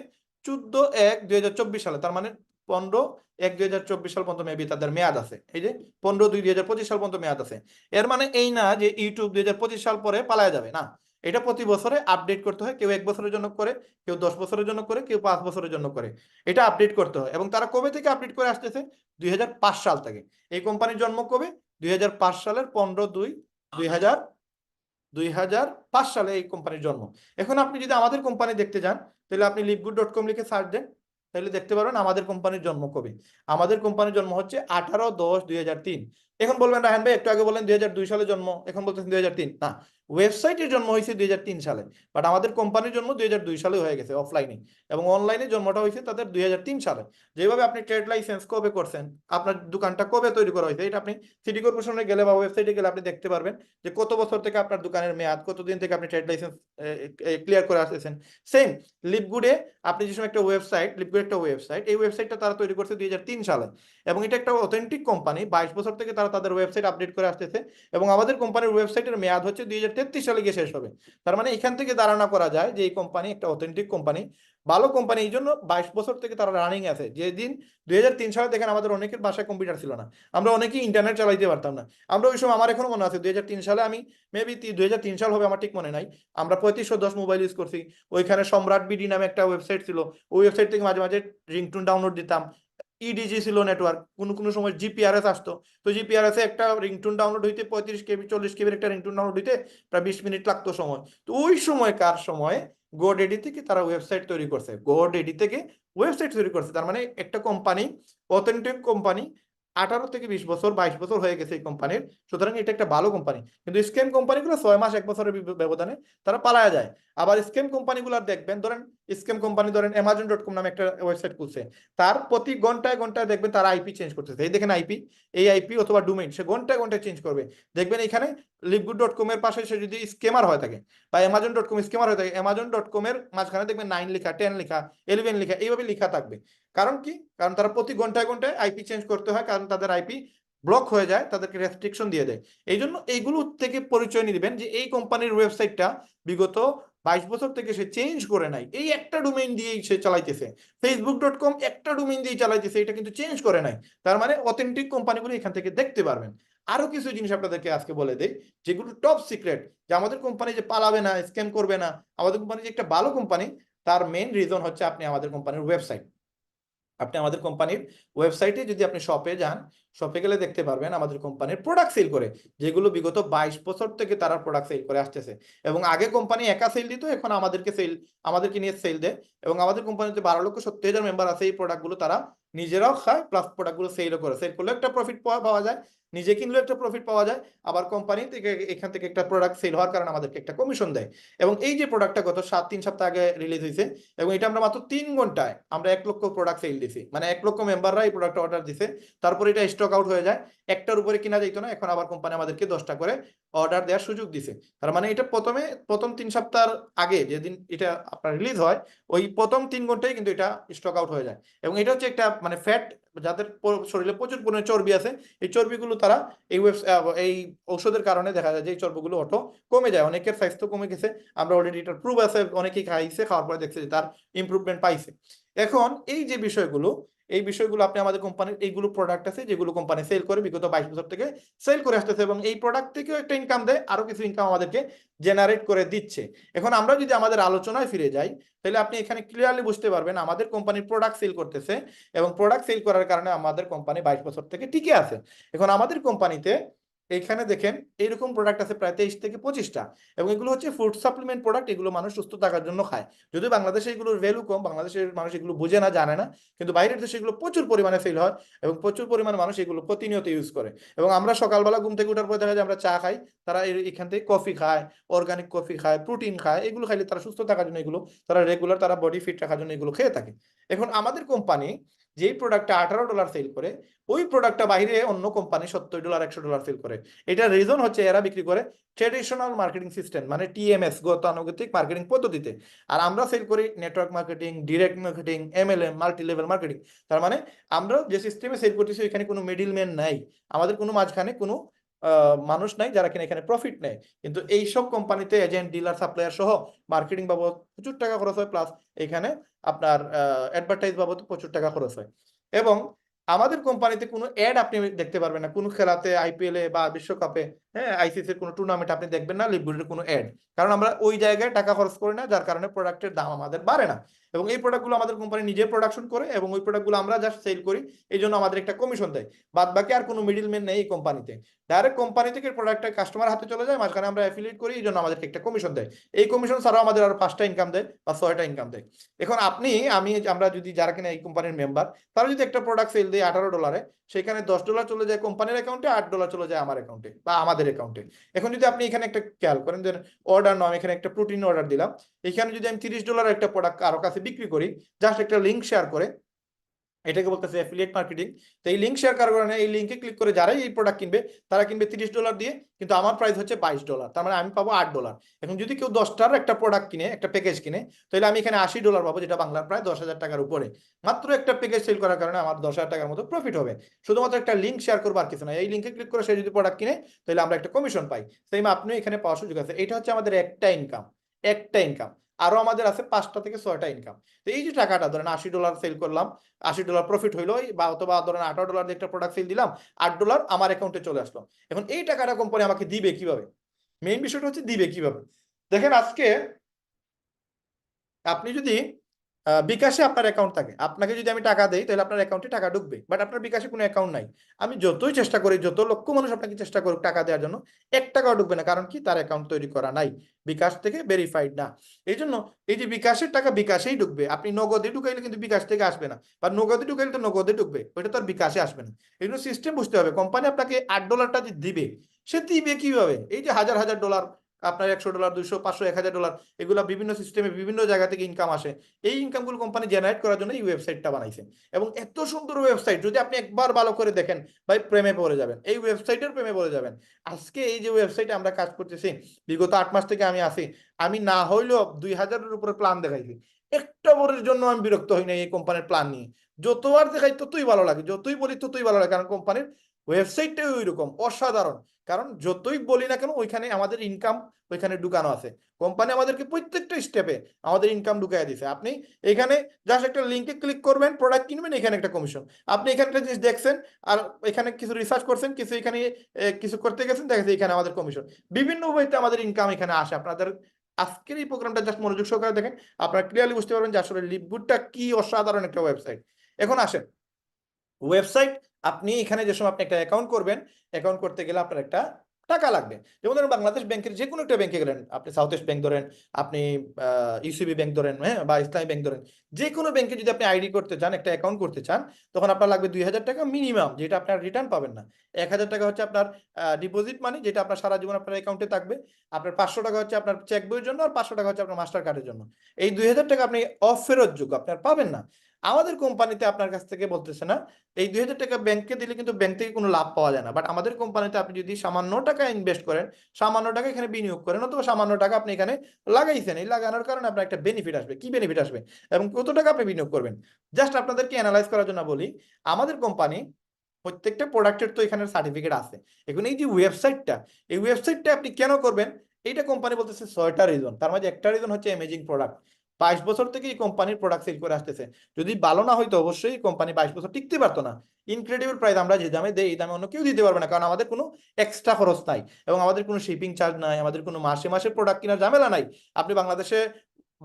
14/1/2024 সালে। তার মানে 15/1/2024 সাল পর্যন্ত মেবি তাদের মেয়াদ আছে। এই যে 15/2/2025 সাল পর্যন্ত মেয়াদ আছে। এর মানে এই না যে ইউটিউব 2025 সাল পরে পালায়া যাবে, না। এটা প্রতি বছরে আপডেট করতে হয়। কেউ 1 বছরের জন্য করে, কেউ 10 বছরের জন্য করে, কেউ 5 বছরের জন্য করে। এটা আপডেট করতে হয়। এবং তারা কবে থেকে আপডেট করে আসতেছে? 2005 সাল থেকে। এই কোম্পানির জন্ম কবে? 2005 সালের 15/2/2005 সালে এই কোম্পানির জন্ম। এখন আপনি যদি আমাদের কোম্পানি দেখতে যান, তাহলে আপনি livegood.com লিখে সার্চ দেন, তাহলে দেখতে পারবেন আমাদের কোম্পানির জন্ম কবে। আমাদের কোম্পানির জন্ম হচ্ছে 18/10/2003। এখন বলবেন রায়হান ভাই একটু আগে বললেন 2002 সালে জন্ম, এখন বলতেছেন 2003। না, ওয়েবসাইটের জন্ম হয়েছে 2003 সালে, বাট আমাদের কোম্পানির জন্ম 2002 সালে হয়ে গেছে অফলাইনে, এবং অনলাইনে জন্মটা হয়েছে তাদের 2003 সালে। যেভাবে আপনি ট্রেড লাইসেন্স কবে করছেন, আপনার দোকানটা কবে তৈরি করা হয়েছে, এটা আপনি সিটি কর্পোরেশনে গেলে বা ওয়েবসাইটে গেলে আপনি দেখতে পারবেন যে কত বছর থেকে আপনার দোকানের মেয়াদ, কতদিন থেকে আপনি ট্রেড লাইসেন্স ক্লিয়ার করে আসতেছেন। সেম লিপগুডে আপনি যে সময় একটা ওয়েবসাইট, লিপগুড একটা ওয়েবসাইট, এই ওয়েবসাইটটা তারা তৈরি করছে 2003 সালে, এবং এটা একটা অথেন্টিক কোম্পানি। 22 বছর থেকে তারা তাদের ওয়েবসাইট আপডেট করে আসতেছে, এবং আমাদের কোম্পানির ওয়েবসাইটের মেয়াদ হচ্ছে 2033 সালে গিয়ে শেষ হবে। তার মানে এখান থেকে ধারণা করা যায় যে এই কোম্পানি একটা অথেন্টিক কোম্পানি, ভালো কোম্পানি। এই জন্য 22 বছর থেকে তারা রানিং আছে। যেদিন 2003 সালে দেখেন আমাদের অনেকের বাসায় কম্পিউটার ছিল না, আমরা অনেকেই ইন্টারনেট চালাইতে পারতাম না। আমরা ওই সময়, আমার এখনো মনে আছে 2003 সালে আমি মেবি 2003 সাল হবে আমার ঠিক মনে নাই, আমরা 3510 মোবাইল ইউজ করছি। ওইখানে সম্রাট বিডি নামে একটা ওয়েবসাইট ছিল, ওই ওয়েবসাইট থেকে মাঝে মাঝে রিংটোন ডাউনলোড দিতাম। ইডিজি ছিল নেটওয়ার্ক, কোনো কোনো সময় জিপিআরএস আসতো, তো জিপিআরএস এ একটা রিংটোন ডাউনলোড হইতে 35 KB 40 KB একটা রিংটোন ডাউনলোড হইতে প্রায় 20 মিনিট লাগতো সময়। তো ওই সময়কার সময়ে গোডেডি থেকে তারা ওয়েবসাইট তৈরি করছে, গোডেডি থেকে ওয়েবসাইট তৈরি করছে। তার মানে একটা কোম্পানি, অথেন্টিক কোম্পানি, 18 থেকে 20 বছর 22 বছর হয়ে গেছে এই কোম্পানির, সুতরাং এটা একটা ভালো কোম্পানি। কিন্তু স্ক্যাম কোম্পানিগুলো 6 মাস 1 বছরের ব্যবধানে তারা পালায়া যায়। আবার স্ক্যাম কোম্পানিগুলো দেখবেন, ধরেন স্ক্যাম কোম্পানি, ধরেন Amazon.com নামে একটা ওয়েবসাইট খুলছে, তার প্রতি ঘন্টায় ঘন্টায় দেখবেন তারা আইপি চেঞ্জ করতেছে। এই দেখেন আইপি, এই আইপি অথবা ডোমেইন সে ঘন্টায় ঘন্টায় চেঞ্জ করবে। দেখবেন এখানে livegood.com এর পাশে সে যদি স্ক্যামার হয়ে থাকে বা Amazon.com স্ক্যামার হয়ে থাকে, Amazon.com এর মাঝখানে দেখবেন 9 লেখা, 10 লেখা, 11 লেখা, এইভাবে লেখা থাকবে। কারণ কি? কারণ তারা প্রতি ঘন্টায় ঘন্টায় আইপি চেঞ্জ করতে হয়, কারণ তাদের আইপি ব্লক হয়ে যায়, তাদেরকে রেস্ট্রিকশন দিয়ে দেয়। এই জন্য এইগুলো থেকে পরিচয় নিবেন যে এই কোম্পানির ওয়েবসাইটটা বিগত 22 বছর থেকে সে চেঞ্জ করে নাই, এই একটা ডোমেইন দিয়েই সে চালাইতেছে। facebook.com একটা ডোমেইন দিয়ে চালাইতেছে, এটা কিন্তু চেঞ্জ করে নাই। তার মানে অথেন্টিক কোম্পানিগুলো এখান থেকে দেখতে পারবেন। আরো কিছু জিনিস আপনাদেরকে আজকে বলে দেই যেগুলো টপ সিক্রেট, যে আমাদের কোম্পানি যে পালাবে না, স্ক্যাম করবে না, আমাদের কোম্পানি যে একটা ভালো কোম্পানি, তার মেইন রিজন হচ্ছে আপনি আমাদের কোম্পানির ওয়েবসাইট। আপনি আমাদের কোম্পানির ওয়েবসাইটে যদি আপনি শপে যান, শপে গেলে দেখতে পারবেন আমাদের কোম্পানির প্রোডাক্ট সেল করে, যেগুলো বিগত 22 বছর থেকে তারা প্রোডাক্ট সেল করে আসতেছে। এবং আগে কোম্পানি একা সেল দিত, এখন আমাদেরকে নিয়ে সেল দেয়। এবং আমাদের কোম্পানিতে 12,70,000 মেম্বার আছে। এই প্রোডাক্টগুলো তারা নিজেরাও খায়, প্লাস প্রোডাক্টগুলো সেলও করে। সেল করলে একটা প্রফিট পাওয়া যায়, নিজে কিনলেও একটা প্রফিট পাওয়া যায়, আবার কোম্পানি থেকে এখান থেকে একটা প্রোডাক্ট সেল হওয়ার কারণে আমাদেরকে একটা কমিশন দেয়। এবং এই যে প্রোডাক্টটা গত 3 সপ্তাহ আগে রিলিজ হয়েছে, এবং এটা আমরা মাত্র 3 ঘন্টায় আমরা 1 লক্ষ প্রোডাক্ট সেল দিছি, মানে 1 লক্ষ মেম্বাররা এই প্রোডাক্ট অর্ডার দিছে। তারপর এটা স্টক আউট হয়ে যায়, একটার উপরে কিনা যেত না, এখন আবার কোম্পানি আমাদেরকে 10টা করে অর্ডার দেওয়ার সুযোগ দিছে। তার মানে এটা প্রথম 3 সপ্তাহ আগে যেদিন এটা আপনার রিলিজ হয়, ওই প্রথম 3 ঘন্টায় কিন্তু এটা স্টক আউট হয়ে যায়। এবং এটা হচ্ছে একটা মানে ফ্যাট, যাদের শরীরে প্রচুর পরিমাণে চর্বি আছে, এই চর্বিগুলো তারা এই ঔষধের কারণে দেখা যায় যে এই চর্বিগুলো অটো কমে যায়। অনেকের স্বাস্থ্য কমে গেছে, আমরা অলরেডি এটার প্রুফ আছে, অনেকেই খাইছে, খাওয়ার পরে দেখছে যে তার ইমপ্রুভমেন্ট পাইছে। এখন এই যে বিষয়গুলো আপনি আমাদের কোম্পানির এইগুলো প্রোডাক্ট আছে যেগুলো কোম্পানি সেল করে বিগত 22 বছর থেকে সেল করে আসতেছে, এবং এই প্রোডাক্ট থেকেও একটা ইনকাম দেয়, আরো কিছু ইনকাম আমাদেরকে জেনারেট করে দিচ্ছে। এখন আমরা যদি আমাদের আলোচনায় ফিরে যাই, তাহলে আপনি এখানে ক্লিয়ারলি বুঝতে পারবেন আমাদের কোম্পানির প্রোডাক্ট সেল করতেছে, এবং প্রোডাক্ট সেল করার কারণে আমাদের কোম্পানি 22 বছর থেকে টিকে আছে। এখন আমাদের কোম্পানিতে এখানে দেখেন এইরকম প্রোডাক্ট আছে প্রায় 23 থেকে 25টা, এবং এগুলো হচ্ছে ফুড সাপ্লিমেন্ট প্রোডাক্ট, এগুলো মানুষ সুস্থ থাকার জন্য খায়। যদিও বাংলাদেশে এগুলোর ভ্যালু কম, বাংলাদেশের মানুষ এগুলো বুঝে না, জানে না, কিন্তু বাইরের দেশে এগুলো প্রচুর পরিমাণে সেল হয় এবং প্রচুর পরিমাণে মানুষ এগুলো প্রতিনিয়ত ইউজ করে। এবং আমরা সকালবেলা ঘুম থেকে উঠার পর দেখা যায় আমরা চা খাই, তারা এখান থেকে কফি খায়, অর্গানিক কফি খায়, প্রোটিন খায়, এগুলো খাইলে তারা সুস্থ থাকার জন্য এগুলো তারা রেগুলার তারা বডি ফিট রাখার জন্য এগুলো খেয়ে থাকে। এখন আমাদের কোম্পানি যেই প্রোডাক্টটা $18 সেল করে, ওই প্রোডাক্টটা বাইরে অন্য কোম্পানি $70 $100 সেল করে। এটার রিজন হচ্ছে এরা বিক্রি করে ট্রেডিশনাল মার্কেটিং সিস্টেম, মানে টিএমএস, গতানুগতিক মার্কেটিং পদ্ধতিতে। আর আমরা সেল করি network marketing, direct marketing, MLM, multi level marketing. তার মানে আমরা যে সিস্টেমে সেল করতেছি এখানে কোনো মিডিলম্যান নাই, আমাদের কোনো মাঝখানে কোনো মানুষ নাই যারা কিনা এখানে প্রফিট নেয়। কিন্তু এইসব কোম্পানিতে এজেন্ট, ডিলার, সাপ্লায়ার সহ মার্কেটিং বাবদ প্রচুর টাকা খরচ হয়, প্লাস এখানে আপনার অ্যাডভার্টাইজ বাবদ প্রচুর টাকা খরচ হয়। এবং আমাদের কোম্পানিতে কোনো অ্যাড আপনি দেখতে পারবেন না, কোনো খেলাতে, আইপিএল এ বা বিশ্বকাপে, হ্যাঁ, আইসিসির কোনো টুর্নামেন্ট আপনি দেখবেন না লিপগুলির কোনো অ্যাড, কারণ আমরা ওই জায়গায় টাকা খরচ করি না, যার কারণে প্রোডাক্টের দাম আমাদের বাড়ে না। এবং এই প্রোডাক্টগুলো আমাদের কোম্পানি নিজে প্রোডাকশন করে এবং ওই প্রোডাক্টগুলো আমরা জাস্ট সেল করি, এই জন্য আমাদের একটা কমিশন দেয়। বাদ বাকি আর কোনো মিডিলম্যান নেই এই কোম্পানিতে, ডাইরেক্ট কোম্পানি থেকে প্রোডাক্টটা কাস্টমার হাতে চলে যায়, মাঝখানে আমরা অ্যাফিলিয়েট করি, এই জন্য আমাদেরকে একটা কমিশন দেয়। এই কমিশন ছাড়াও আমাদের আরো 5টা ইনকাম দেয় বা 6টা ইনকাম দেয়। এখন আমরা যদি যারা কিনা এই কোম্পানির মেম্বার, তারা যদি একটা প্রোডাক্ট সেল দেয় $18, সেখানে $10 চলে যায় কোম্পানির অ্যাকাউন্টে, $8 চলে যায় আমার অ্যাকাউন্টে বা আমাদের অ্যাকাউন্টে। এখন যদি আপনি এখানে একটা খেয়াল করেন যে অর্ডার নয়, এখানে একটা প্রোটিন অর্ডার দিলাম, এখানে যদি আমি $30 একটা প্রোডাক্ট কারো কাছে বিক্রি করি, জাস্ট একটা লিঙ্ক শেয়ার করে, এটাকে বলতেছে অ্যাফিলিয়েট মার্কেটিং। তো এই লিঙ্ক শেয়ার করার কারণে এই লিঙ্কে ক্লিক করে যারাই এই প্রোডাক্ট কিনবে, তারা কিনবে $30 দিয়ে, কিন্তু আমার প্রাইস হচ্ছে $22, তার মানে আমি পাবো $8। এখন যদি কেউ 10টার একটা প্রোডাক্ট কিনে, একটা প্যাকেজ কিনে, তাহলে আমি এখানে $80 পাবো, যেটা বাংলার প্রায় 10,000 টাকার উপরে। মাত্র একটা প্যাকেজ সেল করার কারণে আমার 10,000 টাকার মতো প্রফিট হবে। শুধুমাত্র একটা লিঙ্ক শেয়ার করবো আর কিছু না, এই লিঙ্কে ক্লিক করে সে যদি প্রোডাক্ট কিনে, তাহলে আমরা একটা কমিশন পাই। সেম আপনি এখানে পাওয়ার সুযোগ আছে। এটা হচ্ছে আমাদের একটা ইনকাম, একটা ইনকাম। আরো আমাদের আছে 5টা থেকে 6টা ইনকাম। তো এই যে টাকাটা ধরেন $80 সেল করলাম, $80 প্রফিট হইলো, বা অথবা ধরেন $18 দিয়ে একটা প্রোডাক্ট সেল দিলাম, $8 আমার অ্যাকাউন্টে চলে আসলো। এখন এই টাকাটা কোম্পানি আমাকে দিবে কিভাবে? মেইন বিষয়টা হচ্ছে দিবে কিভাবে। দেখেন আজকে আপনি যদি বিকাশে আপনার অ্যাকাউন্ট থাকে, আপনাকে যদি আমি টাকা দেই, তাহলে আপনার অ্যাকাউন্টে টাকা ঢুকবে, বাট আপনার বিকাশে কোনো অ্যাকাউন্ট নাই। আমি যতই চেষ্টা করি, যত লক্ষ মানুষ আপনাকে চেষ্টা করুক টাকা দেওয়ার জন্য, 1 টাকাও ঢুকবে না। কারণ কি? তার অ্যাকাউন্ট তৈরি করা নাই, বিকাশ থেকে ভেরিফাইড না। এই জন্য এই যে বিকাশের টাকা বিকাশেই ঢুকবে, আপনি নগদে ঢুকাইলে কিন্তু বিকাশ থেকে আসবে না, বা নগদে ঢুকাইলে তো নগদে ঢুকবে, ওইটা তো আর বিকাশে আসবে না। এই জন্য সিস্টেম বুঝতে হবে। কোম্পানি আপনাকে $8টা যে দিবে, সে দিবে কিভাবে? এই যে হাজার হাজার ডলার, আপনার $100, $200, $500, $1000, এগুলো বিভিন্ন সিস্টেমে বিভিন্ন জায়গা থেকে ইনকাম আসে। এই ইনকামগুলো কোম্পানি জেনারেট করার জন্য এই ওয়েবসাইটটা বানাইছে। এবং এত সুন্দর ওয়েবসাইট, যদি আপনি একবার ভালো করে দেখেন, ভাই প্রেমে পড়ে যাবেন, এই ওয়েবসাইটের প্রেমে পড়ে যাবেন। আজকে এই যে ওয়েবসাইটে আমরা কাজ করতেছি, বিগত 8 মাস থেকে আমি আছি, আমি না হইলেও 2000-এর উপরে প্ল্যান দেখাইছি। একটা বরের জন্য আমি বিরক্ত হই না এই কোম্পানির প্ল্যান নিয়ে। যতবার দেখাই ততই ভালো লাগে, যতই বলি ততই ভালো লাগে, কারণ কোম্পানির ওয়েবসাইটটাই ওই রকম অসাধারণ। কারণ যতই বলি না কেন, ওইখানে আমাদের ইনকাম ওইখানে ঢুকানো আছে। কোম্পানি আমাদেরকে প্রত্যেকটা স্টেপে আমাদের ইনকাম ঢুকাই দিছে। আপনি এখানে জাস্ট একটা লিঙ্কে ক্লিক করবেন, প্রোডাক্ট কিনবেন, এখানে একটা কমিশন। আপনি এখানে একটা জিনিস দেখছেন, আর এখানে কিছু রিসার্চ করছেন, কিছু এখানে কিছু করতে গেছেন, দেখেছেন এখানে আমাদের কমিশন। বিভিন্ন ওয়েতে আমাদের ইনকাম এখানে আসে। আপনাদের আজকের এই প্রোগ্রামটা জাস্ট মনোযোগ সহকারে দেখেন, আপনারা ক্লিয়ারলি বুঝতে পারবেন যে আসলে লিপগুডটা কি অসাধারণ একটা ওয়েবসাইট। এখন আসেন ওয়েবসাইট, আপনি এখানে যে সময় আপনি একটা অ্যাকাউন্ট করবেন, অ্যাকাউন্ট করতে গেলে আপনার একটা টাকা লাগবে। যেমন ধরেন বাংলাদেশ ব্যাংকের যে কোনো একটা ব্যাংকে গেলেন, আপনি সাউথ ইস্ট ব্যাংক ধরেন, আপনি ইউসিবি ব্যাংক ধরেন, হ্যাঁ, বা ইসলামী ব্যাংক ধরেন, যে কোনো ব্যাংকে যদি আপনি আইডি করতে চান, একটা অ্যাকাউন্ট করতে চান, তখন আপনার লাগবে 2000 টাকা মিনিমাম, যেটা আপনার রিটার্ন পাবেন না। 1000 টাকা হচ্ছে আপনার ডিপোজিট মানি, যেটা আপনার সারা জীবন আপনার অ্যাকাউন্টে থাকবে। আপনার 500 টাকা হচ্ছে আপনার চেক বইয়ের জন্য, আর 500 টাকা হচ্ছে আপনার মাস্টার কার্ডের জন্য। এই 2000 টাকা আপনি অফ ফেরত যোগ্য, আপনার পাবেন না। আমাদের কোম্পানিতে আপনার কাছ থেকে বলতেছে না, এই 2000 টাকা ব্যাংকে দিলে কিন্তু ব্যাংক থেকে কোনো লাভ পাওয়া যায় না। বাট আমাদের কোম্পানিতে আপনি যদি সামান্য টাকা ইনভেস্ট করেন, সামান্য টাকা এখানে বিনিয়োগ করেন, অথবা সামান্য টাকা আপনি এখানে লাগাইছেন, এই লাগানোর কারণে আপনার একটা বেনিফিট আসবে। কি বেনিফিট আসবে এবং কত টাকা আপনি বিনিয়োগ করবেন, জাস্ট আপনাদেরকে অ্যানালাইজ করার জন্য বলি। আমাদের কোম্পানি প্রত্যেকটা প্রোডাক্টের তো এখানে সার্টিফিকেট আছে। এখন এই যে ওয়েবসাইটটা, এই ওয়েবসাইটটা আপনি কেন করবেন? এইটা কোম্পানি বলতেছে 6টা রিজন। তার মধ্যে একটা রিজন হচ্ছে অ্যামেজিং প্রোডাক্ট। 22 বছর থেকে এই কোম্পানির প্রোডাক্ট সেল করে আসতেছে। যদি ভালো না হয়তো অবশ্যই কোম্পানি 22 বছর টিকতে পারতো না। ইনক্রেডিবল প্রাইস, আমরা যে দামে দেই এই দামে অন্য কেউ দিতে পারবে না, কারণ আমাদের কোনো এক্সট্রা খরচ নাই, এবং আমাদের কোনো শিপিং চার্জ নাই, আমাদের কোনো মাসে মাসে প্রোডাক্ট কেনার ঝামেলা নাই। আপনি বাংলাদেশে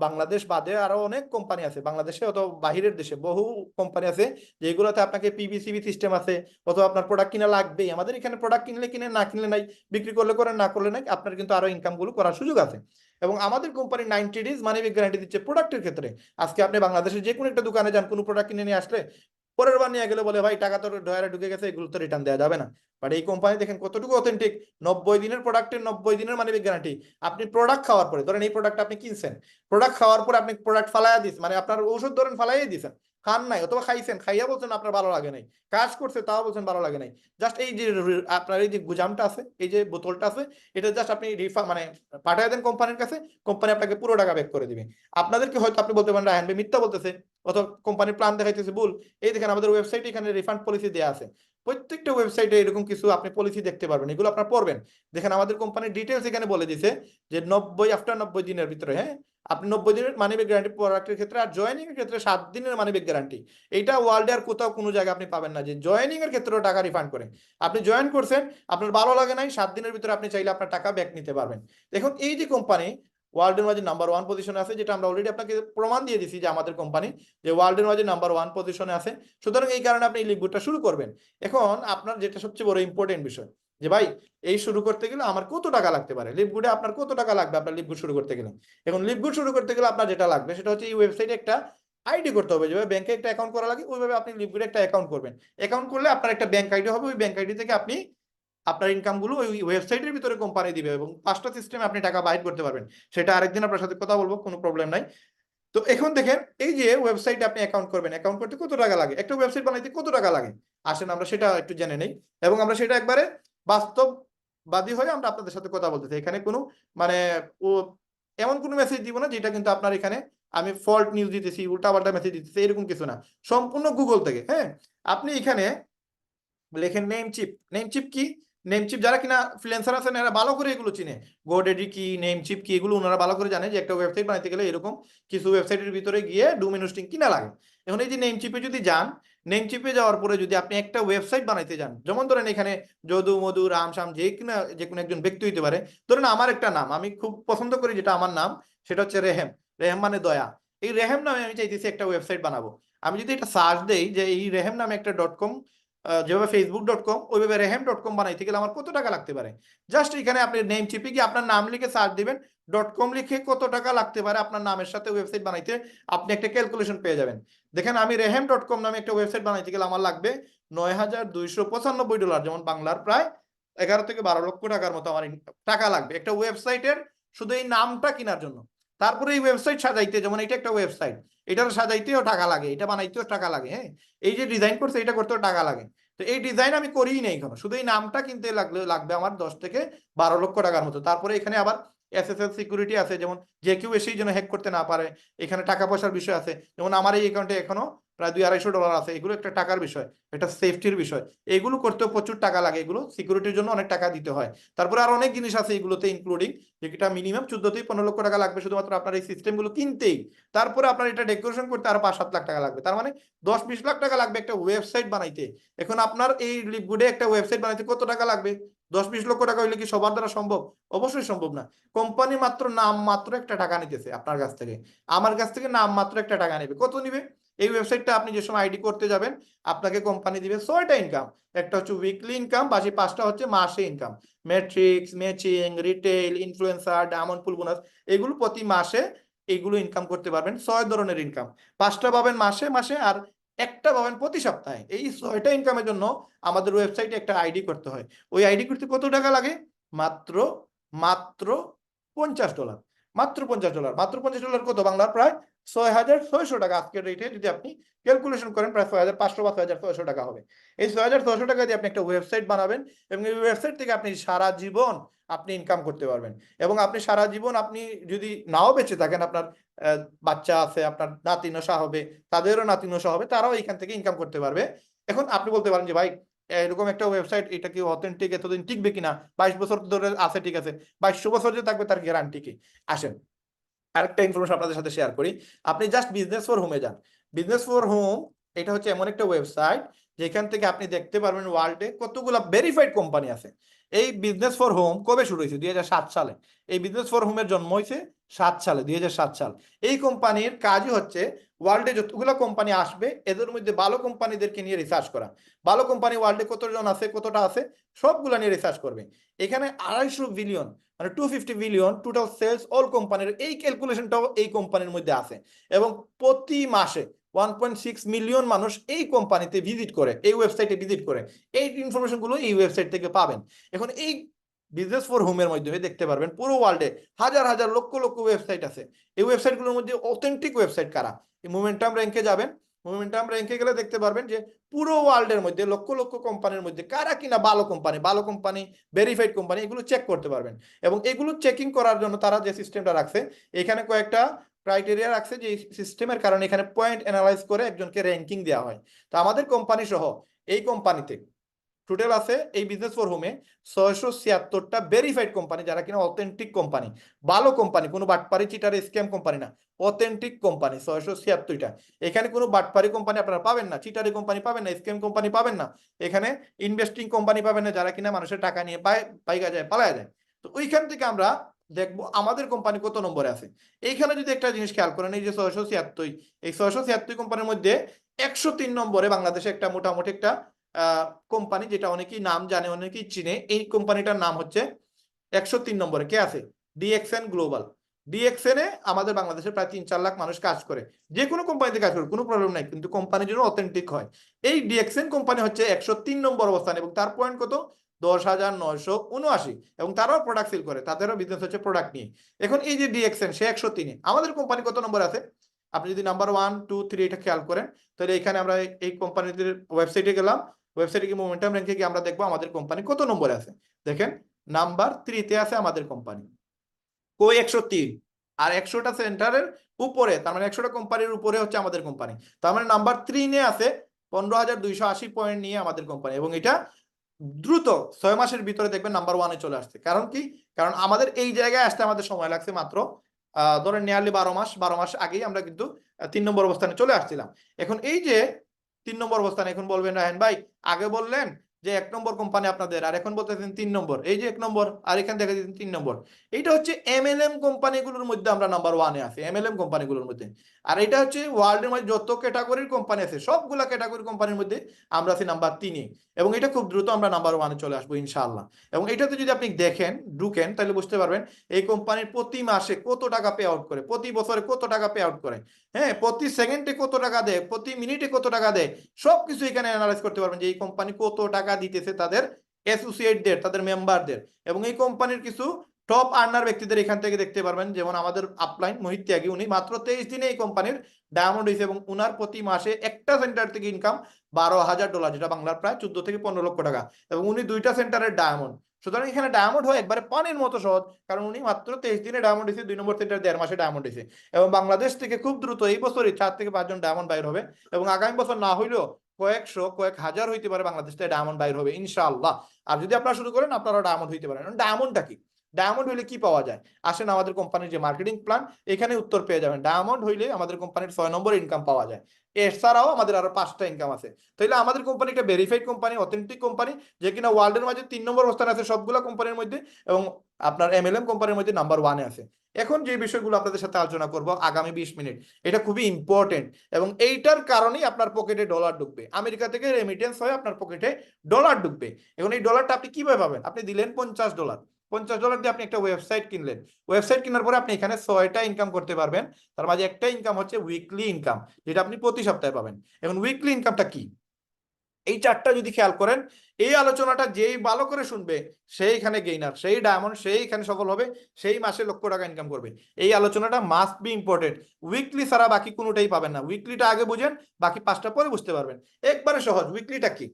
বাংলাদেশ বাদে আরো অনেক কোম্পানি আছে, বাংলাদেশে অথবা বাহিরের দেশে বহু কোম্পানি আছে যেগুলোতে আপনাকে পিবিসিবি সিস্টেম আছে, অথবা আপনার প্রোডাক্ট কিনা লাগবেই। আমাদের এখানে প্রোডাক্ট কিনলে কিনে, না কিনলে নাই, বিক্রি করলে করেন, না করলে নাই, আপনার কিন্তু আরো ইনকাম গুলো করার সুযোগ আছে। এবং আমাদের company 90 days money back guarantee দিচ্ছে প্রোডাক্টের ক্ষেত্রে। আজকে আপনি বাংলাদেশের যে কোনো একটা দোকানে যান, কোনো প্রোডাক্ট কিনে নিয়ে আসলে পরের বার নিয়ে গেলে বলে ভাই টাকা তো ডয়ারে ঢুকে গেছে, এগুলো তো রিটার্ন দেওয়া যাবে না। বাট এই কোম্পানি দেখেন কতটুকু অথেন্টিক, 90 দিনের প্রোডাক্টের 90 দিনের মানি ব্যাক গ্যারান্টি। আপনি প্রোডাক্ট খাওয়ার পরে, ধরেন এই প্রোডাক্ট আপনি কিনছেন, প্রোডাক্ট খাওয়ার পরে আপনি প্রোডাক্ট ফালাইয়া দিস, মানে আপনার ঔষধ ধরেন ফালাইয়া দিয়েছেন, খান নাই অথবা খাইছেন, খাইয়া বলছেন আপনার ভালো লাগে নাই, কাজ করছে তাও বলছেন ভালো লাগে নাই, জাস্ট এই যে আপনার এই যে গুজামটা আছে, এই যে বোতলটা আছে, এটা জাস্ট আপনি মানে পাঠিয়ে দেন কোম্পানির কাছে, কোম্পানি আপনাকে পুরো টাকা ব্যাক করে দিবে। আপনাদেরকে হয়তো আপনি বলতে পারেন রায়হান ভাই মিথ্যা বলতেছে, অথবা কোম্পানির প্ল্যান দেখাইতেছে ভুল। এই দেখেন আমাদের ওয়েবসাইটে এখানে রিফান্ড পলিসি দেওয়া আছে, প্রত্যেকটা ওয়েবসাইটে এরকম কিছু আপনি পলিসি দেখতে পারবেন, এগুলো আপনার পড়বেন। দেখেন আমাদের কোম্পানির ডিটেলস এখানে বলে দিছে যে 90 দিনের ভিতরে, হ্যাঁ, আপনি 90 দিনের মানি ব্যাক গ্যারান্টি প্রোডাক্টের ক্ষেত্রে, আর জয়েনিং এর ক্ষেত্রে 7 দিনের মানি ব্যাক গ্যারান্টি। এইটা ওয়ার্ল্ডে আর কোথাও কোনো জায়গায় আপনি পাবেন না যে জয়েনিং এর ক্ষেত্রেও টাকা রিফান্ড করে। আপনি জয়েন করছেন, আপনার ভালো লাগে নাই, 7 দিনের ভিতরে আপনি চাইলে আপনার টাকা ব্যাক নিতে পারবেন। দেখুন এই যে কোম্পানি ওয়ার্ল্ডের মাঝে নাম্বার 1 পজিশনে আছে, যেটা আমরা অলরেডি আপনাকে প্রমাণ দিয়ে দিছি যে আমাদের কোম্পানি যে ওয়ার্ল্ডের মাঝে নাম্বার 1 পজিশনে আছে। সুতরাং এই কারণে আপনি এই লিগবুটটা শুরু করবেন। এখন আপনার যেটা সবচেয়ে বড় ইম্পর্টেন্ট বিষয় যে ভাই এই শুরু করতে গেলে আমার কত টাকা লাগতে পারে, লিভগুডে আপনার কত টাকা লাগবে আপনার লিভগুড শুরু করতে গেলে। এখন লিভগুড শুরু করতে গেলে আপনার যেটা লাগবে সেটা হচ্ছে এই ওয়েবসাইটে একটা আইডি করতে হবে, যেভাবে ব্যাংকে একটা অ্যাকাউন্ট করা লাগে ওইভাবে আপনি লিভগুডে একটা অ্যাকাউন্ট করবেন। অ্যাকাউন্ট করলে আপনার একটা ব্যাংক আইডি হবে, ওই ব্যাংক আইডি থেকে আপনি আপনার ইনকাম গুলো ওই ওয়েবসাইটের ভিতরে কোম্পানি দিবে, এবং 5টা সিস্টেমে আপনি টাকা বাইর করতে পারবেন। সেটা আরেকদিন আপনার সাথে কথা বলবো, কোনো প্রবলেম নাই। তো এখন দেখেন এই যে ওয়েবসাইটে আপনি অ্যাকাউন্ট করবেন, অ্যাকাউন্ট করতে কত টাকা লাগে, একটা ওয়েবসাইট বানাইতে কত টাকা লাগে, আসেন আমরা সেটা একটু জেনে নেই। এবং আমরা সেটা একবারে বাস্তববাদী হয়ে আমরা আপনাদের সাথে কথা বলতেছি। এখানে কোনো মানে ও এমন কোনো মেসেজ দিব না যেটা কিন্তু আপনার এখানে আমি ফল্ট নিউজ দিতেছি, উল্টাপাল্টা মেসেজ দিতেছি, এরকম কিছু না, সম্পূর্ণ গুগল থেকে। হ্যাঁ, আপনি এখানে লেখেন নেমচিপ। নেমচিপ কি? নেমচিপ যারা কিনা ফ্রিল্যান্সার আছেন এরা ভালো করে এগুলো চিনে, গোডেডি কি, নেমচিপ কি, এগুলো ওনারা ভালো করে জানে যে একটা ওয়েবসাইট বানাইতে গেলে এরকম কিছু ওয়েবসাইটের ভিতরে গিয়ে ডোমেইন হোস্টিং কিনা লাগে। এখন এই যে নেমচিপে যদি যান, নেমচিপে যাওয়ার পরে যদি আপনি একটা ওয়েবসাইট বানাইতে যান, যেমন ধরেন এখানে যদু মধু রাম শাম যে কোনো একজন ব্যক্তি হইতে পারে। ধরেন আমার একটা নাম আমি খুব পছন্দ করি, যেটা আমার নাম, সেটা হচ্ছে রেহেম। রেহেম মানে দয়া। এই রেহেম নামে আমি চাইতেছি একটা ওয়েবসাইট বানাবো। আমি যদি এটা সার্চ দেই যে এই রেহেম নামে একটা .com, যেভাবে facebook.com ওইভাবে rehem.com বানাইতে গেলে আমার কত টাকা লাগতে পারে, জাস্ট এখানে আপনি নেম চিপে গিয়ে আপনার নাম লিখে সার্চ দিবেন, .com লিখে কত টাকা লাগতে পারে আপনার নামের সাথে ওয়েবসাইট বানাইতে, আপনি একটা ক্যালকুলেশন পেয়ে যাবেন। দেখেন আমি rehem.com নামে একটা ওয়েবসাইট বানাইতে গেলে আমার লাগবে $9,295, যেমন বাংলার প্রায় 11 থেকে 12 লক্ষ টাকার মতো আমার টাকা লাগবে একটা ওয়েবসাইটের শুধু এই নামটা কেনার জন্য। তারপরে এই ওয়েবসাইট সাজাইতে, যেমন এটা একটা ওয়েবসাইট, এটার সাজাইতেও টাকা লাগে, এটা বানাইতেও টাকা লাগে, হ্যাঁ, এই যে ডিজাইন করছে এটা করতেও টাকা লাগে। তো এই ডিজাইন আমি করিই নেই এখনো, শুধু এই নামটা কিনতে লাগবে আমার 10 থেকে 12 লক্ষ টাকার মতো। তারপরে এখানে আবার এসএসএল সিকিউরিটি আছে, যেমন যে কেউ এসেই যেন হ্যাক করতে না পারে। এখানে টাকা পয়সার বিষয় আছে, যেমন আমার এই অ্যাকাউন্টে এখনো প্রায় $200-250 আছে, এগুলো একটা টাকার বিষয়, এটা সেফটির বিষয়। এগুলো করতেও প্রচুর টাকা লাগে, এগুলো সিকিউরিটির জন্য অনেক টাকা দিতে হয়। তারপরে আর অনেক জিনিস আছে এগুলোতে ইনক্লুডিং, যেটা মিনিমাম 14 থেকে 15 লক্ষ টাকা লাগবে শুধুমাত্র আপনার এই সিস্টেমগুলো কিনতেই। তারপরে আপনার এটা ডেকোরেশন করতে আরো 5-7 লাখ টাকা লাগবে, তার মানে 10-20 লাখ টাকা লাগবে একটা ওয়েবসাইট বানাইতে। এখন আপনার এই লিভগুডে একটা ওয়েবসাইট বানাইতে কত টাকা লাগবে? 10-20 লক্ষ টাকা হইলে কি সবার দ্বারা সম্ভব? অবশ্যই সম্ভব না। কোম্পানি মাত্র নাম মাত্র একটা টাকা নিতেছে আপনার কাছ থেকে, আমার কাছ থেকে নাম মাত্র একটা টাকা নেবে। কত নিবে? এই ওয়েবসাইটটা আপনি যে সময় আইডি করতে যাবেন আপনাকে কোম্পানি দিবে 6টা ইনকাম। একটা হচ্ছে উইকলি ইনকাম, বাকি 5টা হচ্ছে মাসে income. Matrix, matching, retail, influencer, diamond pool bonus, এগুলো প্রতি মাসে এইগুলো ইনকাম করতে পারবেন। 6 ধরনের ইনকাম, 5টা পাবেন মাসে মাসে, আর একটা পাবেন প্রতি সপ্তাহে। এই 6টা ইনকামের জন্য আমাদের ওয়েবসাইটে একটা আইডি করতে হয়। ওই আইডি করতে কত টাকা লাগে? মাত্র মাত্র $50। মাত্র $50। মাত্র $50 কত বাংলার? প্রায় 6,600 টাকা আজকের রেটে যদি আপনি ক্যালকুলেশন করেন, প্রায় 6,500 বা 6,600 টাকা হবে। এই 6,600 টাকা দিয়ে আপনি একটা ওয়েবসাইট বানাবেন, এবং এই ওয়েবসাইট থেকে আপনি সারা জীবন আপনি ইনকাম করতে পারবেন। এবং আপনি সারা জীবন, আপনি যদি নাও বেঁচে থাকেন, আপনার বাচ্চা আছে, আপনার নাতি নশা হবে, তাদেরও নাতি নশা হবে, তারাও এখান থেকে ইনকাম করতে পারবে। এখন আপনি বলতে পারেন যে ভাই এরকম একটা ওয়েবসাইট, এটা কি অথেন্টিক, এতদিন টিকবে কিনা? 22 বছর ধরে আছে, ঠিক আছে, 2200 বছর যে থাকবে তার গ্যারান্টি কি? আসেন আরেকটা ইনফরমেশন আপনাদের সাথে শেয়ার করি। আপনি জাস্ট বিজনেস ফর হোমে যান। বিজনেস ফর হোম এটা হচ্ছে এমন একটা ওয়েবসাইট যেখান থেকে আপনি দেখতে পারবেন ওয়ার্ল্ডে কতগুলা ভেরিফাইড কোম্পানি আছে। এই বিজনেস ফর হোম কবে শুরু হয়েছে? 2007 সালে। এই বিজনেস ফর হোমের জন্ম হয়েছে 7 সালে, 2007 সাল। এই কোম্পানির কাজই হচ্ছে ওয়ার্ল্ডে যতগুলো কোম্পানি আসবে এদের মধ্যে ভালো কোম্পানিদেরকে নিয়ে রিসার্চ করা। ভালো কোম্পানি ওয়ার্ল্ডে কতজন আছে, কতটা আছে, সবগুলা নিয়ে রিসার্চ করবে। এখানে 250 বিলিয়ন মানে 250 বিলিয়ন টোটাল সেলস অল কোম্পানির, এই ক্যালকুলেশনটাও এই কোম্পানির মধ্যে আছে। এবং প্রতি মাসে 1.6 মিলিয়ন মানুষ এই কোম্পানিতে ভিজিট করে, এই ওয়েবসাইটে ভিজিট করে। এই ইনফরমেশনগুলো এই ওয়েবসাইট থেকে পাবেন। এখন এই বিজনেস ফর হোমের মাধ্যমে দেখতে পারবেন পুরো ওয়ার্ল্ডে হাজার হাজার লক্ষ লক্ষ ওয়েবসাইট আছে। এই ওয়েবসাইটগুলোর মধ্যে অথেন্টিক ওয়েবসাইট কারা? এই মোমেন্টাম র্যাঙ্কে যাবেন, মোমেন্টাম র্যাঙ্কে গেলে দেখতে পারবেন যে পুরো ওয়ার্ল্ডের মধ্যে লক্ষ লক্ষ কোম্পানির মধ্যে কারা কিনা ভালো কোম্পানি ভেরিফাইড কোম্পানি, এগুলো চেক করতে পারবেন। এবং এগুলো চেকিং করার জন্য তারা যে সিস্টেমটা রাখছে, এখানে কয়েকটা ক্রাইটেরিয়া রাখছে যে সিস্টেমের কারণে এখানে পয়েন্ট অ্যানালাইজ করে একজনকে র্যাঙ্কিং দেওয়া হয়। তো আমাদের কোম্পানি সহ এই কোম্পানিতে টোটাল আছে এই বিজনেস ফর হোমে 676টা ভেরিফাইড কোম্পানি, যারা কিনা অথেন্টিক কোম্পানি, ভালো কোম্পানি, কোনো বাটপারি চিটার স্ক্যাম কোম্পানি না, অথেন্টিক কোম্পানি 676টা। এখানে কোনো বাটপারি কোম্পানি আপনারা পাবেন না, চিটারি কোম্পানি পাবেন না, স্ক্যাম কোম্পানি পাবেন না, এখানে ইনভেস্টিং কোম্পানি পাবেন না, যারা কিনা মানুষের টাকা নিয়ে পাইগা যায়, পালায়া যায়। তো ওইখান থেকে আমরা দেখবো আমাদের কোম্পানি কত নম্বরে আছে। এইখানে যদি একটা জিনিস খেয়াল করেন, এই যে 676, এই 676 কোম্পানির মধ্যে 103 নম্বরে বাংলাদেশে একটা মোটামুটি একটা কোম্পানি, যেটা অনেকেই নাম জানে, অনেকেই চিনে। এই কোম্পানিটার নাম হচ্ছে 103 নম্বরে কে আছে? DXN global. ডিএক্সএন-এ আমাদের বাংলাদেশে প্রায় 3-4 লাখ মানুষ কাজ করে। যে কোনো কোম্পানিতে কাজ করে, কোনো প্রবলেম নাই, কিন্তু কোম্পানি যেন অথেন্টিক হয়। এই ডিএক্সএন কোম্পানি হচ্ছে 103 নম্বর অবস্থান, এবং তার পয়েন্ট কত? 10,979। এবং তারাও প্রোডাক্ট সেল করে, তাদেরও বিজনেস হচ্ছে প্রোডাক্ট নিয়ে। এখন এই যে ডিএক্সএন, সে 103-এ। আমাদের কোম্পানি কত নম্বর আছে? আপনি যদি নাম্বার 1, 2, 3 এটা খেয়াল করেন, তাহলে এখানে আমরা এই কোম্পানিদের ওয়েবসাইটে গেলাম। ওয়েবসাইটে গিয়ে মোমেন্টাম র্যাঙ্কে গিয়ে আমরা দেখবো আমাদের কোম্পানি কত নম্বরে আছে। দেখেন নাম্বার 3-তে আছে আমাদের কোম্পানি, কই 103। আর 100টা সেন্টারের উপরে, তার মানে 100টা কোম্পানির উপরে হচ্ছে আমাদের কোম্পানি। তার মানে নাম্বার 3 এ আছে 15,280 পয়েন্ট নিয়ে আমাদের কোম্পানি। এবং এটা দ্রুত 6 মাসের ভিতরে দেখবেন নাম্বার 1-এ চলে আসছে। কারণ কি? কারণ আমাদের এই জায়গায় আসতে আমাদের সময় লাগছে মাত্র ধরেন নিয়ারলি 12 মাস আগেই আমরা কিন্তু 3 নম্বর অবস্থানে চলে আসছিলাম। এখন এই যে 3 নম্বর অবস্থানে, এখন বলবেন রায়হান ভাই আগে বললেন যে 1 নম্বর কোম্পানি আপনাদের, আর এখন বলতেছেন 3 নম্বর। এই যে 1 নম্বর, আর এখানে দেখা দিচ্ছেন 3 নম্বর। এইটা হচ্ছে এমএলএম কোম্পানিগুলোর মধ্যে আমরা নাম্বার 1-এ আছি, এমএলএম কোম্পানিগুলোর মধ্যে। আর এটা হচ্ছে ওয়ার্ল্ডের মধ্যে যত ক্যাটাগরির কোম্পানি আছে সবগুলা ক্যাটাগরি কোম্পানির মধ্যে আমরা আছি নাম্বার 3-এ। এবং এটা খুব দ্রুত আমরা নাম্বার 1-এ চলে আসবো ইনশাআল্লাহ। এবং এটাতে যদি আপনি দেখেন, ঢুকেন, তাহলে বুঝতে পারবেন এই কোম্পানির প্রতি মাসে কত টাকা পে আউট করে, প্রতি বছরে কত টাকা পে আউট করে, হ্যাঁ, প্রতি সেকেন্ডে কত টাকা দেয়, প্রতি মিনিটে কত টাকা দেয়, সবকিছু এখানে অ্যানালাইজ করতে পারবেন যে এই কোম্পানি কত টাকা দিতেছে তাদের অ্যাসোসিয়েটদের, তাদের মেম্বারদের। এবং এই কোম্পানির কিছু টপ আর্নার ব্যক্তিদের এখান থেকে দেখতে পারবেন। যেমন আমাদের আপলাইন মোহিত ত্যাগী, উনি মাত্র 23 দিনে এই কোম্পানির ডায়মন্ড হয়েছে, এবং উনার প্রতি মাসে একটা সেন্টার থেকে ইনকাম $12,000, যেটা বাংলার প্রায় 14 থেকে 15 লক্ষ টাকা। এবং উনি 2টা সেন্টারের ডায়মন্ড। সুতরাং এখানে ডায়মন্ড হয় একবারে পানির মতো সহজ, কারণ উনি মাত্র 23 দিনে ডায়মন্ড হয়েছে, 2 নম্বর সেন্টার 1.5 মাসে ডায়মন্ড হয়েছে। এবং বাংলাদেশ থেকে খুব দ্রুত এই বছরই 4 থেকে 5 জন ডায়মন্ড বাইর হবে। এবং আগামী বছর না হইলেও কয়েকশো, কয়েক হাজার হইতে পারে বাংলাদেশ থেকে ডায়মন্ড বাইর হবে ইনশাআল্লাহ। আর যদি আপনারা শুরু করেন, আপনারা ডায়মন্ড হইতে পারেন। ডায়মন্ডটা কি? ডায়মন্ড হইলে কি পাওয়া যায়? আসেন আমাদের কোম্পানির যে মার্কেটিং প্ল্যান, এখানে উত্তর পেয়ে যাবেন। ডায়মন্ড হইলে আমাদের কোম্পানির 6 নম্বর ইনকাম পাওয়া যায়। এছাড়াও আমাদের আরো 5টা ইনকাম আছে। তাইলে আমাদের কোম্পানি একটা ভেরিফাইড কোম্পানি, অথেন্টিক কোম্পানি, যে কিনা ওয়ার্ল্ডের মাঝে 3 নম্বর অবস্থানে আছে সবগুলা কোম্পানির মধ্যে, এবং আপনার এমএলএম কোম্পানির মধ্যে নাম্বার 1-এ আছে। এখন যে বিষয়গুলো আপনাদের সাথে আলোচনা করব আগামী 20 মিনিট, এটা খুবই ইম্পর্টেন্ট। এবং এইটার কারণেই আপনার পকেটে ডলার ঢুকবে, আমেরিকা থেকে রেমিটেন্স হয়ে আপনার পকেটে ডলার ঢুকবে। এখন এই ডলারটা আপনি কিভাবে পাবেন? আপনি দিলেন $50, $50 দিয়ে আপনি একটা ওয়েবসাইট কিনলেন। ওয়েবসাইট কেনার পরে আপনি এখানে 6টা ইনকাম করতে পারবেন। তার মাঝে একটা ইনকাম হচ্ছে উইকলি ইনকাম, যেটা আপনি প্রতি সপ্তাহে পাবেন। এখন উইকলি ইনকামটা কি? এই 4টা যদি খেয়াল করেন, এই আলোচনাটা যেই ভালো করে শুনবে সেইখানে গেইনার, সেই ডায়মন্ড, সেইখানে সফল হবে, সেই মাসে লক্ষ টাকা ইনকাম করবে। এই আলোচনাটা মাস্ট বি ইম্পর্টেন্ট। উইকলি ছাড়া বাকি কোনোটাই পাবেন না। উইকলিটা আগে বুঝেন, বাকি 5টা পরে বুঝতে পারবেন। একবারে সহজ। উইকলিটা কি?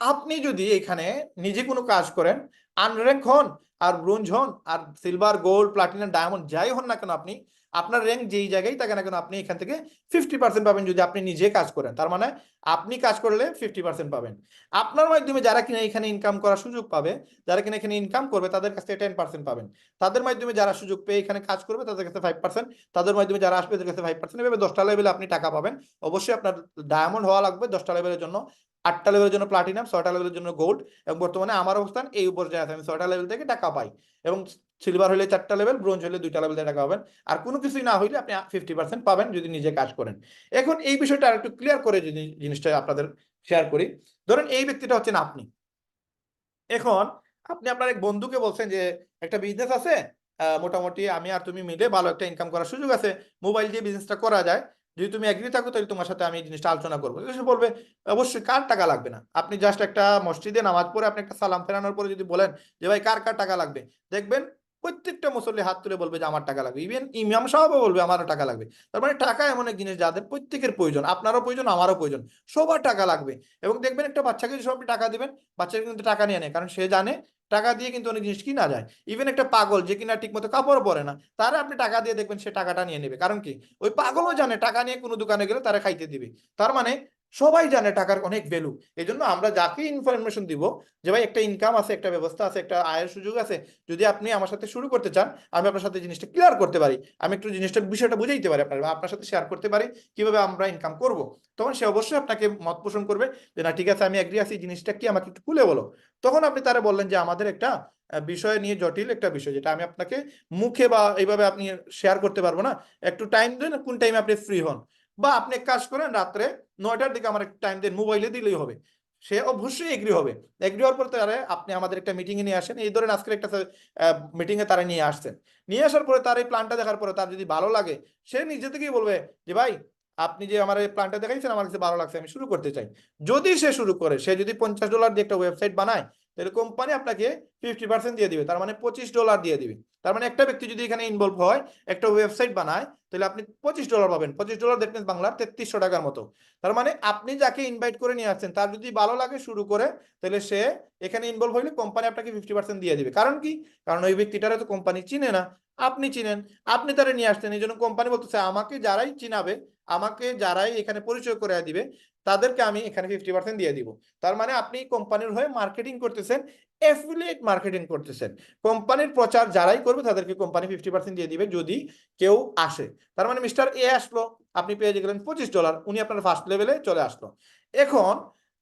আপনি যদি এখানে নিজে কোনো কাজ করেন, আনর্যাঙ্ক হন আর ব্রোঞ্জ হন আর সিলভার, গোল্ড, প্লাটিনাম, ডায়মন্ড যাই হন না কেন, আপনি আপনার র্যাঙ্ক যেই জায়গায় থাকে না কেন, আপনি এখান থেকে 50% পাবেন যদি আপনি নিজে কাজ করেন। তার মানে আপনি কাজ করলে 50% পাবেন। আপনার মাধ্যমে যারা কিনা এখানে ইনকাম করার সুযোগ পাবে, যারা কিনা এখানে ইনকাম করবে, তাদের কাছে 10% পাবেন। তাদের মাধ্যমে যারা সুযোগ পেয়ে এখানে কাজ করবে, তাদের কাছে 5%, তাদের মাধ্যমে যারা আসবে তাদের কাছে 5%। এভাবে 10টা লেভেলে আপনি টাকা পাবেন। অবশ্যই আপনার ডায়মন্ড হওয়া লাগবে 10টা লেভেলের জন্য। 8টা লেভেলের জন্য প্লাটিনাম, 6টা লেভেলের জন্য গোল্ড, এবং বর্তমানে আমার অবস্থান এই পর্যায়ে আছে, আমি 6টা লেভেল থেকে টাকা পাই। এবং সিলভার হলে 4টা লেভেল, ব্রোঞ্জ হলে 2টা লেভেল থেকে টাকা পাবেন। আর কোনো কিছুই না হইলে আপনি 50% পাবেন যদি নিজে কাজ করেন। এখন এই বিষয়টা আর একটু ক্লিয়ার করে যদি জিনিসটা আপনাদের শেয়ার করি, ধরেন এই ব্যক্তিটা হচ্ছেন আপনি। এখন আপনি আপনার এক বন্ধুকে বলছেন যে একটা বিজনেস আছে, মোটামুটি আমি আর তুমি মিলে ভালো একটা ইনকাম করার সুযোগ আছে, মোবাইল দিয়ে বিজনেসটা করা যায়, যদি তুমি এগ্রি থাকো তাহলে তোমার সাথে আমি এই জিনিসটা আলোচনা করবো। সে বলবে অবশ্যই, কার টাকা লাগবে না? আপনি জাস্ট একটা মসজিদে নামাজ পড়ে আপনি একটা সালাম ফেরানোর পরে যদি বলেন যে ভাই কার কার টাকা লাগবে, দেখবেন প্রত্যেকটা মুসল্লি হাত তুলে বলবে যে আমার টাকা লাগবে, ইভেন ইমাম সাহেবও বলবে আমারও টাকা লাগবে। তার মানে টাকা এমন এক জিনিস যাদের প্রত্যেকের প্রয়োজন, আপনারও প্রয়োজন, আমারও প্রয়োজন, সবার টাকা লাগবে। এবং দেখবেন একটা বাচ্চাকে যদি আপনি টাকা দিবেন, বাচ্চাকে কিন্তু টাকা নিয়ে নেয়, কারণ সে জানে টাকা দিয়ে কিন্তু অনেক জিনিস কিনা যায়। ইভেন একটা পাগল যে কিনা ঠিক মতো কাপড় পরে না, তারা আপনি টাকা দিয়ে দেখবেন সে টাকাটা নিয়ে নেবে, কারণ কি ওই পাগলও জানে টাকা নিয়ে কোনো দোকানে গেলে তারা খাইতে দিবে। তার মানে সবাই জানে টাকার অনেক ভ্যালু। এই জন্য আমরা যাকে ইনফরমেশন দিব যে ভাই একটা ইনকাম আছে, একটা ব্যবস্থা আছে, একটা আয়ের সুযোগ আছে, যদি আপনি আমার সাথে শুরু করতে চান, আমি আপনার সাথে জিনিসটা ক্লিয়ার করতে পারি, আমি একটু জিনিসটা বিষয়টা বুঝাইতে পারি আপনার, বা আপনার সাথে শেয়ার করতে পারি কিভাবে আমরা ইনকাম করব, তখন সে অবশ্যই আপনাকে মত পোষণ করবে যে না ঠিক আছে আমি এগ্রি আছি, জিনিসটা কি আমাকে একটু খুলে বলো। তখন আপনি তারা বললেন যে আমাদের একটা বিষয় নিয়ে জটিল একটা বিষয়, যেটা আমি আপনাকে মুখে বা এইভাবে আপনি শেয়ার করতে পারবো না, একটু টাইম দেন, কোন টাইমে আপনি ফ্রি হন, বা আপনি এক কাজ করেন রাত্রে 9টার দিকে আমার একটু টাইম দেন, মোবাইলে দিলেই হবে। সে অবশ্যই এগ্রি হবে। এগ্রি হওয়ার পর তারা আপনি আমাদের একটা মিটিং এ নিয়ে আসেন, এই ধরেন আজকের একটা মিটিং এ তারা নিয়ে আসছেন, নিয়ে আসার পরে তার এই প্ল্যানটা দেখার পরে তার যদি ভালো লাগে, সে নিজে থেকেই বলবে যে ভাই আপনি যে আমার এই প্ল্যানটা দেখাইছেন আমার কাছে ভালো লাগছে, আমি শুরু করতে চাই। যদি সে শুরু করে, সে যদি $50 দিয়ে একটা ওয়েবসাইট বানায়, তাহলে কোম্পানি আপনাকে 50% দিয়ে দিবে, তার মানে $25 দিয়ে দিবে। তার মানে একটা ব্যক্তি যদি এখানে ইনভলভ হয়, একটা ওয়েবসাইট বানায়, তাহলে আপনি $25 পাবেন। $25 দ্যাট মিন্স বাংলার 3300 টাকার মতো। তার মানে আপনি যাকে ইনভাইট করে নিয়ে আসছেন, তার যদি ভালো লাগে শুরু করে, তাহলে সে এখানে ইনভলভ হইলে কোম্পানি আপনাকে 50% দিয়ে দিবে। কারণ কি? কারণ ওই ব্যক্তিটারে তো কোম্পানি চিনে না, আপনি চিনেন, আপনি তারা নিয়ে আসছেন, এই জন্য কোম্পানি বলতেছে আমাকে যারাই চিনাবে, আমাকে যারাই এখানে পরিচয় করে দিবে, তাদেরকে আমি এখানে 50% দিয়ে দিব। তার মানে আপনি কোম্পানির হয়ে মার্কেটিং করতেছেন, অ্যাফিলিয়েট মার্কেটিং করতেছেন। কোম্পানির প্রচার যারাই করবে তাদেরকে কোম্পানি 50% দিয়ে দিবে যদি কেউ আসে। তার মানে মিস্টার এ আসলো, আপনি পেয়ে গেলেন $25, উনি আপনার ফার্স্ট লেভেলে চলে আসলো। এখন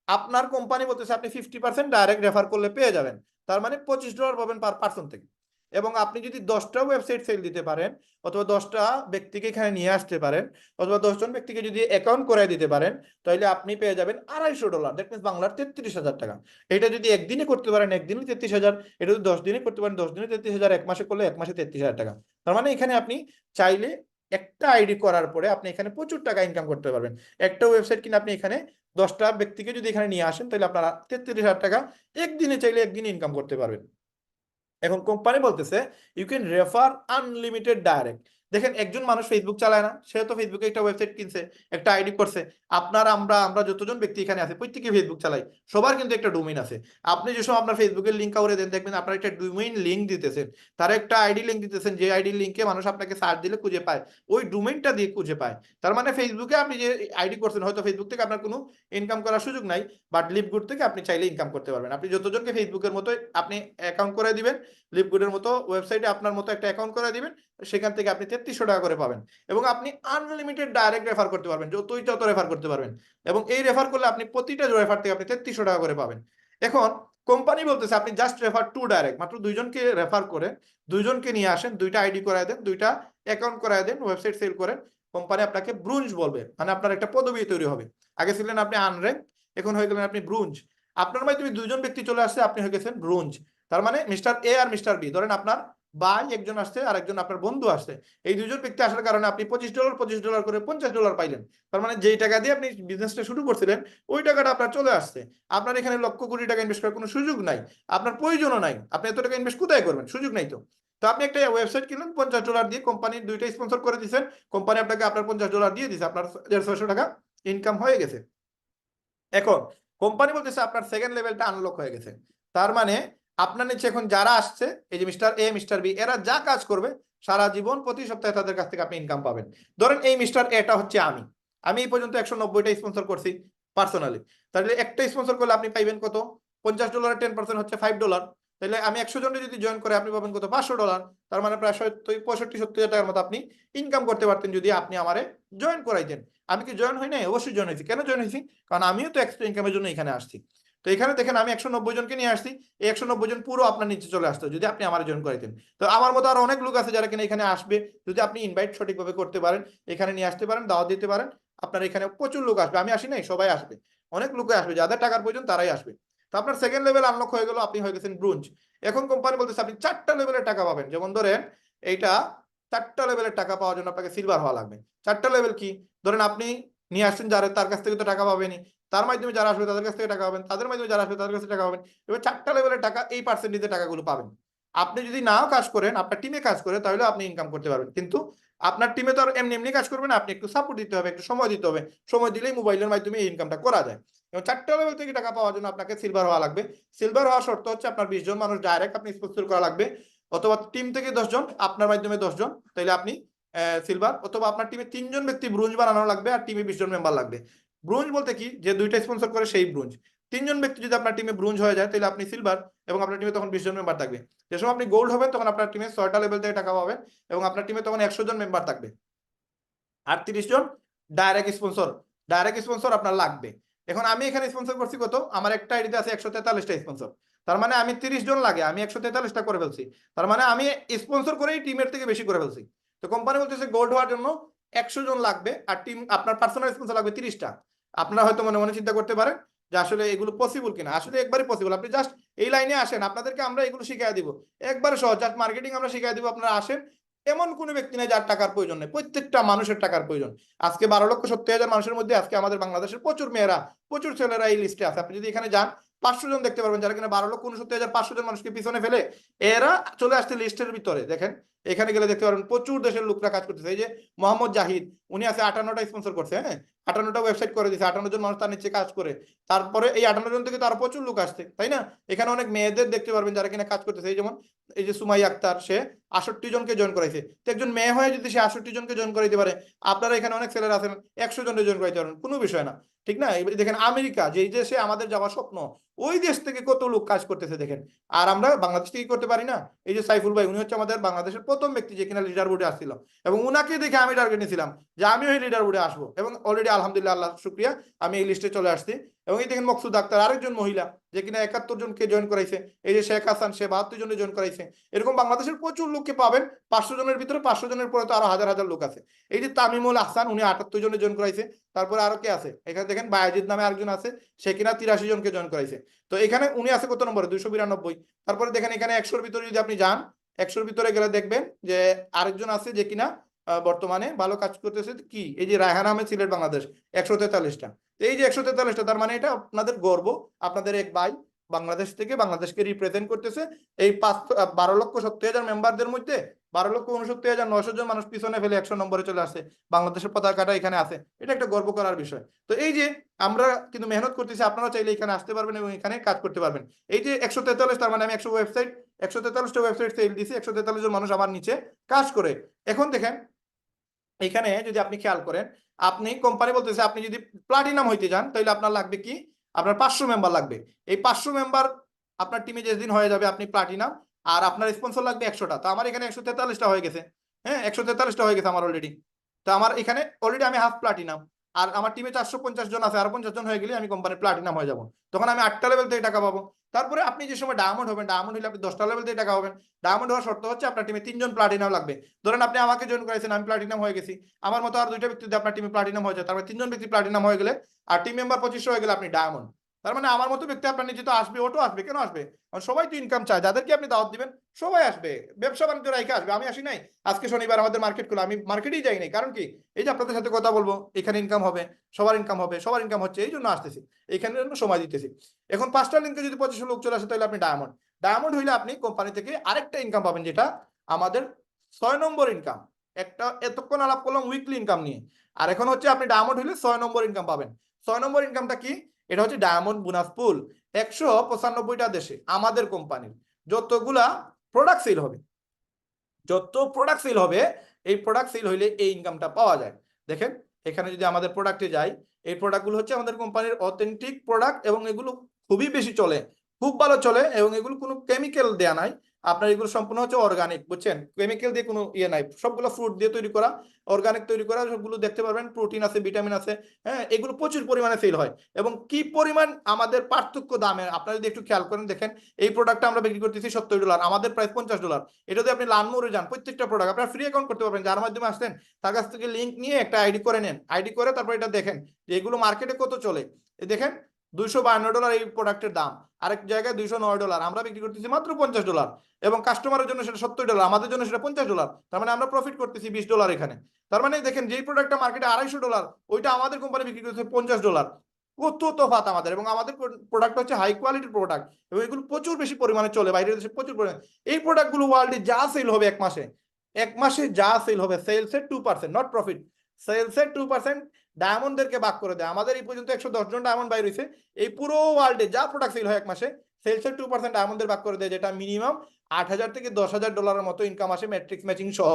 আপনার কোম্পানি বলতেছে আপনি 50% ডাইরেক্ট রেফার করলে পেয়ে যাবেন, তার মানে $25 পাবেন পার পার্সন থেকে। এবং আপনি যদি 10টা ওয়েবসাইট সেল দিতে পারেন, অথবা 10টা ব্যক্তিকে এখানে নিয়ে আসতে পারেন, অথবা 10 জন ব্যক্তিকে যদি অ্যাকাউন্ট করে দিতে পারেন, তাহলে আপনি পেয়ে যাবেন $250, দ্যাট মিনস বাংলার 33,000 টাকা। এটা যদি একদিনে করতে পারেন, একদিনে 33,000, এটা যদি 10 দিনে করতে পারেন, 10 দিনে 33,000, এক মাসে করলে এক মাসে 33,000 টাকা। তার মানে এখানে আপনি চাইলে একটা আইডি করার পরে আপনি এখানে প্রচুর টাকা ইনকাম করতে পারবেন। একটা ওয়েবসাইট কিনে আপনি এখানে 10টা ব্যক্তিকে যদি এখানে নিয়ে আসেন, তাহলে আপনারা 33,000 টাকা একদিনে চাইলে একদিনে ইনকাম করতে পারবেন। এখন কোম্পানি বলতেছে you can refer unlimited direct. দেখেন একজন মানুষ ফেসবুক চালায় না, সে তো ফেসবুকে একটা ওয়েবসাইট কিনছে, একটা আইডি করছে। আপনার আমরা যতজন ব্যক্তি এখানে আছে প্রত্যেকে ফেসবুক চালাই, সবার কিন্তু একটা ডোমেইন আছে। আপনি যে সময় আপনার ফেসবুকের লিঙ্ক কাউরে দেন, দেখবেন আপনার একটা ডোমেইন লিঙ্ক দিতেছেন, তার একটা আইডি লিঙ্ক দিতেছেন, যে আইডি লিঙ্কে মানুষ আপনাকে সার্চ দিলে খুঁজে পায়, ওই ডোমেইনটা দিয়ে খুঁজে পায়। তার মানে ফেসবুকে আপনি যে আইডি করছেন, হয়তো ফেসবুক থেকে আপনার কোনো ইনকাম করার সুযোগ নাই, বাট লিভগুড থেকে আপনি চাইলে ইনকাম করতে পারবেন। আপনি যতজনকে ফেসবুকের মতো আপনি অ্যাকাউন্ট করে দিবেন, লিভগুডের মতো ওয়েবসাইটে আপনার মতো একটা অ্যাকাউন্ট করে দিবেন, সেখান থেকে আপনি 3300 টাকা করে পাবেন। এবং আপনি আনলিমিটেড ডাইরেক্ট রেফার করতে পারবেন, যতই তত রেফার করতে পারবেন। এবং এই রেফার করলে আপনি প্রতিটা রেফার থেকে আপনি 3300 টাকা করে পাবেন। এখন কোম্পানি বলতেছে আপনি জাস্ট রেফার টু ডাইরেক্ট, মাত্র দুইজনকে রেফার করে, দুইজনকে নিয়ে আসেন, দুইটা আইডি করায় দেন, দুইটা অ্যাকাউন্ট করায় দেন, ওয়েবসাইট সেল করেন, কোম্পানি আপনাকে ব্রুঞ্জ বলবে, মানে আপনার একটা পদবি তৈরি হবে। আগে ছিলেন আপনি আনর্যাঙ্ক, এখন হয়ে গেলেন আপনি ব্রুঞ্জ। আপনার মাধ্যমে দুইজন ব্যক্তি চলে আসছে, আপনি হয়ে গেছেন ব্রুঞ্জ। তার মানে মিস্টার এ আর মিস্টার বি, ধরেন আপনার ভাই একজন আসছে আর একজন আপনার বন্ধু আসছে, এই দুজন ব্যক্তি আসার কারণে আপনি $25 করে $50 পাইলেন। তার মানে যেই টাকা দিয়ে আপনি বিজনেসটা শুরু করছিলেন, ওই টাকাটা আপনার চলে আসছে। আপনার এখানে লক্ষ কোটি টাকা ইনভেস্ট করার কোনো সুযোগ নাই, আপনার প্রয়োজনও নাই, আপনি এত টাকা ইনভেস্ট কোথায় করবেন, সুযোগ নাই। তো তো আপনি একটা ওয়েবসাইট কিনলেন $50 দিয়ে, কোম্পানির দুইটা স্পন্সর করে দিচ্ছেন, কোম্পানি আপনাকে আপনার $50 দিয়ে দিচ্ছে, আপনার 150 টাকা ইনকাম হয়ে গেছে। এখন কোম্পানি বলতেছে আপনার সেকেন্ড লেভেলটা আনলক হয়ে গেছে। তার মানে আপনার নিচে এখন যারা আসছে, এই যে মিস্টার এ মিস্টার বি, এরা যা কাজ করবে সারা জীবন প্রতি সপ্তাহে তাদের কাছ থেকে আপনি ইনকাম পাবেন। ধরেন এই মিস্টার এটা হচ্ছে আমি এই পর্যন্ত 190টা স্পন্সর করছি পার্সোনালি, তাহলে একটা স্পন্সর করলে আপনি পাইবেন কত? $50, 10% হচ্ছে $5। তাহলে আমি 100 জনের যদি জয়েন করে আপনি পাবেন কত, $500। তার মানে প্রায় 65-70 হাজার টাকার মতো আপনি ইনকাম করতে পারতেন যদি আপনি আমারে জয়েন করাইতেন। আমি কি জয়েন হই নাই? অবশ্যই জয়েন হয়েছি। কেন জয়েন হয়েছি? কারণ আমিও তো এক্সট্রা ইনকামের জন্য এখানে আসছি। তো এখানে দেখেন আমি 190 জনকে নিয়ে আসছি, এই 190 জন পুরো আপনার নিচে চলে আসতো যদি আপনি আমার জয়েন করাইতেন। তো আমার মতো আরো অনেক লোক আছে যারা কিনা এখানে আসবে, যদি আপনি ইনভাইট সঠিকভাবে করতে পারেন, এখানে নিয়ে আসতে পারেন, দাওয়াত দিতে পারেন, আপনার এখানে প্রচুর লোক আসবে। আমি আসি নাই, সবাই আসবে, অনেক লোক আসবে, যাদের টাকার প্রয়োজন তারাই আসবে। তো আপনার সেকেন্ড লেভেল আনলক হয়ে গেল, আপনি হয়ে গেছেন ব্রোঞ্জ। এখন কোম্পানি বলতেছে আপনি 4টা লেভেলের টাকা পাবেন। যেমন ধরেন এইটা 4টা লেভেলের টাকা পাওয়ার জন্য আপনাকে সিলভার হওয়া লাগবে। 4টা লেভেল কি? ধরেন আপনি নিয়ে আসছেন যারা, তার কাছ থেকে তো টাকা পাবেনই, তার মাধ্যমে যারা আসবে তাদের কাছ থেকে টাকা পাবেন, তাদের মাধ্যমে যারা আসবে তাদের কাছে টাকা পাবেন। এবার 4টা লেভেলের টাকা এই পার্সেন্টেজে টাকাগুলো পাবেন। আপনি যদি নাও কাজ করেন, আপনার টিমে কাজ করে, তাহলে আপনি ইনকাম করতে পারবেন। কিন্তু আপনার টিমে তো আর এমনি এমনি কাজ করবে না, আপনি একটু সাপোর্ট দিতে হবে, একটু সময় দিতে হবে। সময় দিলেই মোবাইলের মাধ্যমে এই ইনকামটা করা যায়। এবং 4টা লেভেল থেকে টাকা পাওয়ার জন্য আপনাকে সিলভার হওয়া লাগবে। সিলভার হওয়ার শর্ত হচ্ছে আপনার 20 জন মানুষ ডাইরেক্ট আপনি স্পন্সর করা লাগবে, অথবা টিম থেকে 10 জন, আপনার মাধ্যমে 10 জন, তাহলে আপনি সিলভার। অথবা আপনার টিমে 3 জন ব্যক্তি ব্রোঞ্জ বানানো লাগবে, আর টিমে 20 জন মেম্বার লাগবে। ব্রোঞ্জ বলতে কি, যে 2টা স্পন্সর করে সেই ব্রোঞ্জ। 3 জন ব্যক্তি যদি আপনার টিমে ব্রোঞ্জ হয়ে যায় তাহলে আপনি সিলভার, এবং আপনার টিমে তখন 20 জন মেম্বার থাকবে। যে সময় আপনি গোল্ড হবেন তখন আপনার টিমে 6টা লেভেল থেকে টাকা পাবেন, এবং আপনার টিমে তখন 100 জন মেম্বার থাকবে, আর 30 জন ডাইরেক্ট স্পন্সর। ডাইরেক্ট স্পন্সর আপনার লাগবে। এখন আমি এখানে স্পন্সর করছি কত, আমার একটা আইডিতে আছে 143টা স্পন্সর। তার মানে আমি 30 জন লাগে, আমি 143টা করে ফেলছি। তার মানে আমি স্পন্সর করেই টিমের থেকে বেশি করে ফেলছি। তো কোম্পানি বলতেছে গোল্ড হওয়ার জন্য 100 জন লাগবে, আর টিম আপনার পার্সোনাল স্পন্সর লাগবে 30টা। আপনারা হয়তো মনে মনে চিন্তা করতে পারেন যে আসলে এগুলো পসিবল কিনা। আসলে একবারই পসিবল। আপনি জাস্ট এই লাইনে আসেন, আপনাদেরকে আমরা এগুলো শিখিয়ে দিব, একবারে সহজ। জাস্ট মার্কেটিং আমরা শিখিয়ে দিব, আপনারা আসেন। এমন কোনো ব্যক্তি নেই যার টাকার প্রয়োজন নেই, প্রত্যেকটা মানুষের টাকার প্রয়োজন। আজকে 12,70,000 মানুষের মধ্যে আজকে আমাদের বাংলাদেশের প্রচুর মেয়েরা, প্রচুর ছেলেরা এই লিস্টে আছে। আপনি যদি এখানে যান 500 জন দেখতে পারবেন যারা কিনা 12,69,500 জন মানুষকে পিছনে ফেলে এরা চলে আসছে লিস্টের ভিতরে। দেখেন এখানে গেলে দেখতে পারবেন প্রচুর দেশের লোকরা কাজ করতেছে। এই যে মোহাম্মদ জাহিদ, উনি আছে 58টা স্পন্সর করছে, হ্যাঁ 58টা ওয়েবসাইট করে দিয়েছে, 58 জন মানুষ তার নিচে কাজ করে। তারপরে এই 58 জন থেকে তো আরো প্রচুর লোক আসছে, তাই না? এখানে অনেক মেয়েদের দেখতে পারবেন যারা কিনা কাজ করতেছে। এই যেমন এই যে সুমাইয়া আক্তার, সে 68 জনকে জয়েন করাইছে। তো একজন মেয়ে হয়ে যদি সে 68 জনকে জয়েন করাইতে পারে, আপনারা এখানে অনেক ছেলেরা আছেন 100 জনের জয়েন করাইতে পারেন, কোনো বিষয় না, ঠিক না? এবার দেখেন আমেরিকা, যেই দেশে আমাদের যাওয়ার স্বপ্ন, ওই দেশ থেকে কত লোক কাজ করতেছে দেখেন। আর আমরা বাংলাদেশ থেকে করতে পারি না? এই যে সাইফুল ভাই, উনি হচ্ছে আমাদের বাংলাদেশের প্রথম ব্যক্তি যে কিনা লিডার বোর্ডে আসছিল, এবং উনাকে দেখে আমি টার্গেট নিয়েছিলাম যে আমিও এই লিডার বোর্ডে আসবো, এবং অলরেডি আলহামদুলিল্লাহ, আল্লাহ শুকরিয়া, আমি এই লিস্টে চলে আসছি। এবং এই দেখেন মকসুদ আক্তার, আরেকজন মহিলা যে কিনা 71 জনকে জয়েন করাইছে। এই যে শেখ হাসান, সে 72 জনে জয়েন করাইছে। এরকম বাংলাদেশের প্রচুর লোককে পাবেন। 500 জনের ভিতরে, 500 জনের পরে তো আরো হাজার হাজার লোক আছে। এই যে তামিমুল আহসান, উনি 78 জনে জয়েন করাইছে। তারপরে আরো কে আছে এখানে দেখেন, বায়াজিদ নামে আরেকজন আছে, সে কিনা 83 জনকে জয়েন করাইছে। তো এখানে উনি আছে কত নম্বরে, 292। তারপরে দেখেন এখানে 100-র ভিতরে যদি আপনি যান, 100-র ভিতরে গেলে দেখবেন যে আরেকজন আছে যে কিনা বর্তমানে ভালো কাজ করতেছে, কি এই যে রায়হান আহমেদ, সিলেট বাংলাদেশ, 143টা। এই যে 143টা, তার মানে এটা আপনাদের গর্ব, আপনাদের এক ভাই বাংলাদেশ থেকে বাংলাদেশকে রিপ্রেজেন্ট করতেছে। এই 12,70,000 মেম্বারদের মধ্যে 12,69,900 জন মানুষ পিছনে ফেলে 100 নম্বরে চলে আসছে, বাংলাদেশের পতাকাটা এখানে আছে। এটা একটা গর্ব করার বিষয়। তো এই যে আমরা কিন্তু মেহনত করতেছি, আপনারা চাইলে এখানে আসতে পারবেন এবং এখানে কাজ করতে পারবেন। এই যে 143, তার মানে আমি 143টা ওয়েবসাইট সেল দিছি, 143 জন মানুষ আমার নিচে কাজ করে। এখন দেখেন এখানে যদি আপনি খেয়াল করেন, আপনি কোম্পানি বলতেছে আপনি যদি প্লাটিনাম হইতে যান তাহলে আপনার লাগবে কি, আপনার 500 মেম্বার লাগবে। এই 500 মেম্বার আপনার টিমে যেদিন হয়ে যাবে আপনি প্লাটিনাম, আর আপনার স্পন্সর লাগবে 100টা। তো আমার এখানে 143টা হয়ে গেছে, হ্যাঁ 143টা হয়ে গেছে আমার অলরেডি। তো আমার এখানে অলরেডি আমি হাফ প্লাটিনাম, আর আমার টিমে 450 জন আছে, আর 50 জন হয়ে গেলে আমি কোম্পানির প্লাটিনাম হয়ে যাবো। তখন আমি 8টা লেভেল থেকে টাকা পাবো। তারপরে আপনি যে সময় ডায়মন্ড হবেন, ডায়মন্ড হলে আপনি 10টা লেভেল থেকে টাকা পাবেন। ডায়মন্ড হওয়ার শর্ত হচ্ছে আপনার টিমে 3 জন প্লাটিনাম লাগবে। ধরেন আপনি আমাকে জয়েন করেছেন, আমি প্লাটিনাম হয়ে গেছি, আমার মতো আর 2টা ব্যক্তি যদি আপনার টিমে প্লাটিনাম হয়ে যায়, তারপরে 3 জন ব্যক্তি প্লাটিনাম হয়ে গেলে, আর টিম মেম্বার 2500 হয়ে গেলে আপনি ডায়মন্ড। তার মানে আমার মতো ব্যক্তি আপনার নিচে তো আসবে, ওটো আসবে, কেন আসবে? কারণ সবাই তো ইনকাম চায়, যাদেরকে আপনি দাওয়াত দিবেন সবাই আসবে, ব্যবসা বাণিজ্য রাইখে আসবে। আমি আসি নাই, আজকে শনিবার আমাদের মার্কেট খুলে, আমি মার্কেটেই যাই নাই। কারণ কি, এই যে আপনাদের সাথে কথা বলবো, এখানে ইনকাম হবে, সবার ইনকাম হবে, সবার ইনকাম হচ্ছে, এই জন্য আসতেছি, এইখানে জন্য সময় দিতেছি। এখন 5টা লিঙ্কে যদি 2500 লোক চলে আসে তাহলে আপনি ডায়মন্ড। ডায়মন্ড হইলে আপনি কোম্পানি থেকে আরেকটা ইনকাম পাবেন, যেটা আমাদের 6 নম্বর ইনকাম। একটা এতক্ষণ আলাপ করলাম উইকলি ইনকাম নিয়ে, আর এখন হচ্ছে আপনি ডায়মন্ড হইলে 6 নম্বর ইনকাম পাবেন। 6 নম্বর ইনকামটা কি? এটা হচ্ছে ডায়মন্ড বোনাস পুল। 195টা দেশে আমাদের কোম্পানির যতগুলা প্রোডাক্ট সেল হবে, যত প্রোডাক্ট সেল হবে, এই প্রোডাক্ট সেল হইলে এই ইনকামটা পাওয়া যায়। দেখেন এখানে যদি আমাদের প্রোডাক্টে যাই, এই প্রোডাক্টগুলো হচ্ছে আমাদের কোম্পানির অথেন্টিক প্রোডাক্ট, এবং এগুলো খুবই বেশি চলে। খুব ভালো চলে, এবং এগুলো কোনো কেমিক্যাল দেয়া নাই, আপনার এগুলো সম্পূর্ণ হচ্ছে অর্গানিক, বুঝছেন, কেমিক্যাল দিয়ে কোনো ইয়ে নাই, সবগুলো ফ্রুট দিয়ে তৈরি করা, অর্গানিক তৈরি করা, সবগুলো দেখতে পারবেন প্রোটিন আছে, ভিটামিন আছে। হ্যাঁ, এগুলো প্রচুর পরিমাণে সেল হয়, এবং কি পরিমাণ আমাদের পার্থক্য দামে আপনারা যদি একটু খেয়াল করেন দেখেন, এই প্রোডাক্টটা আমরা বিক্রি করতেছি $70, আমাদের প্রাইস $50। এটা যদি আপনি লানমোরে যান, প্রত্যেকটা প্রোডাক্ট আপনারা ফ্রি অ্যাকাউন্ট করতে পারবেন, যার মাধ্যমে আসছেন তার কাছ থেকে লিঙ্ক নিয়ে একটা আইডি করে নেন, আইডি করে তারপর এটা দেখেন যে এগুলো মার্কেটে কত চলে। দেখেন $252 এই প্রোডাক্টের দাম, আরেক জায়গায় $209, আমরা বিক্রি করতেছি মাত্র $50, এবং কাস্টমারের জন্য সেটা $70, আমাদের জন্য সেটা $50। তার মানে আমরা প্রফিট করতেছি $20 এখানে। তার মানে দেখেন যেই প্রোডাক্টটা মার্কেটে $250, ওইটা আমাদের কোম্পানি বিক্রি করতেছে $50। কত তফাৎ আমাদের, এবং আমাদের প্রোডাক্ট হচ্ছে হাই কোয়ালিটির প্রোডাক্ট, এবং এগুলো প্রচুর বেশি পরিমাণে চলে, বাইরের দেশে প্রচুর পরিমাণে। এই প্রোডাক্টগুলো ওয়ার্ল্ডে যা সেল হবে এক মাসে যা সেল হবে, সেলসের 2%, নট প্রফিট, সেলসের 2% ডায়মন্ডদেরকে ভাগ করে দেয়। আমাদের এই পর্যন্ত 110 জন ডায়মন্ড বাইর হয়েছে, এই পুরো ওয়ার্ল্ডে যা প্রোডাক্ট সেল হয় এক মাসে, সেলসের 2% ডায়মন্ডদের ভাগ করে দেয়, যেটা মিনিমাম $8,000 থেকে $10,000 মতো ইনকাম আসে ম্যাট্রিক্স ম্যাচিং সহ।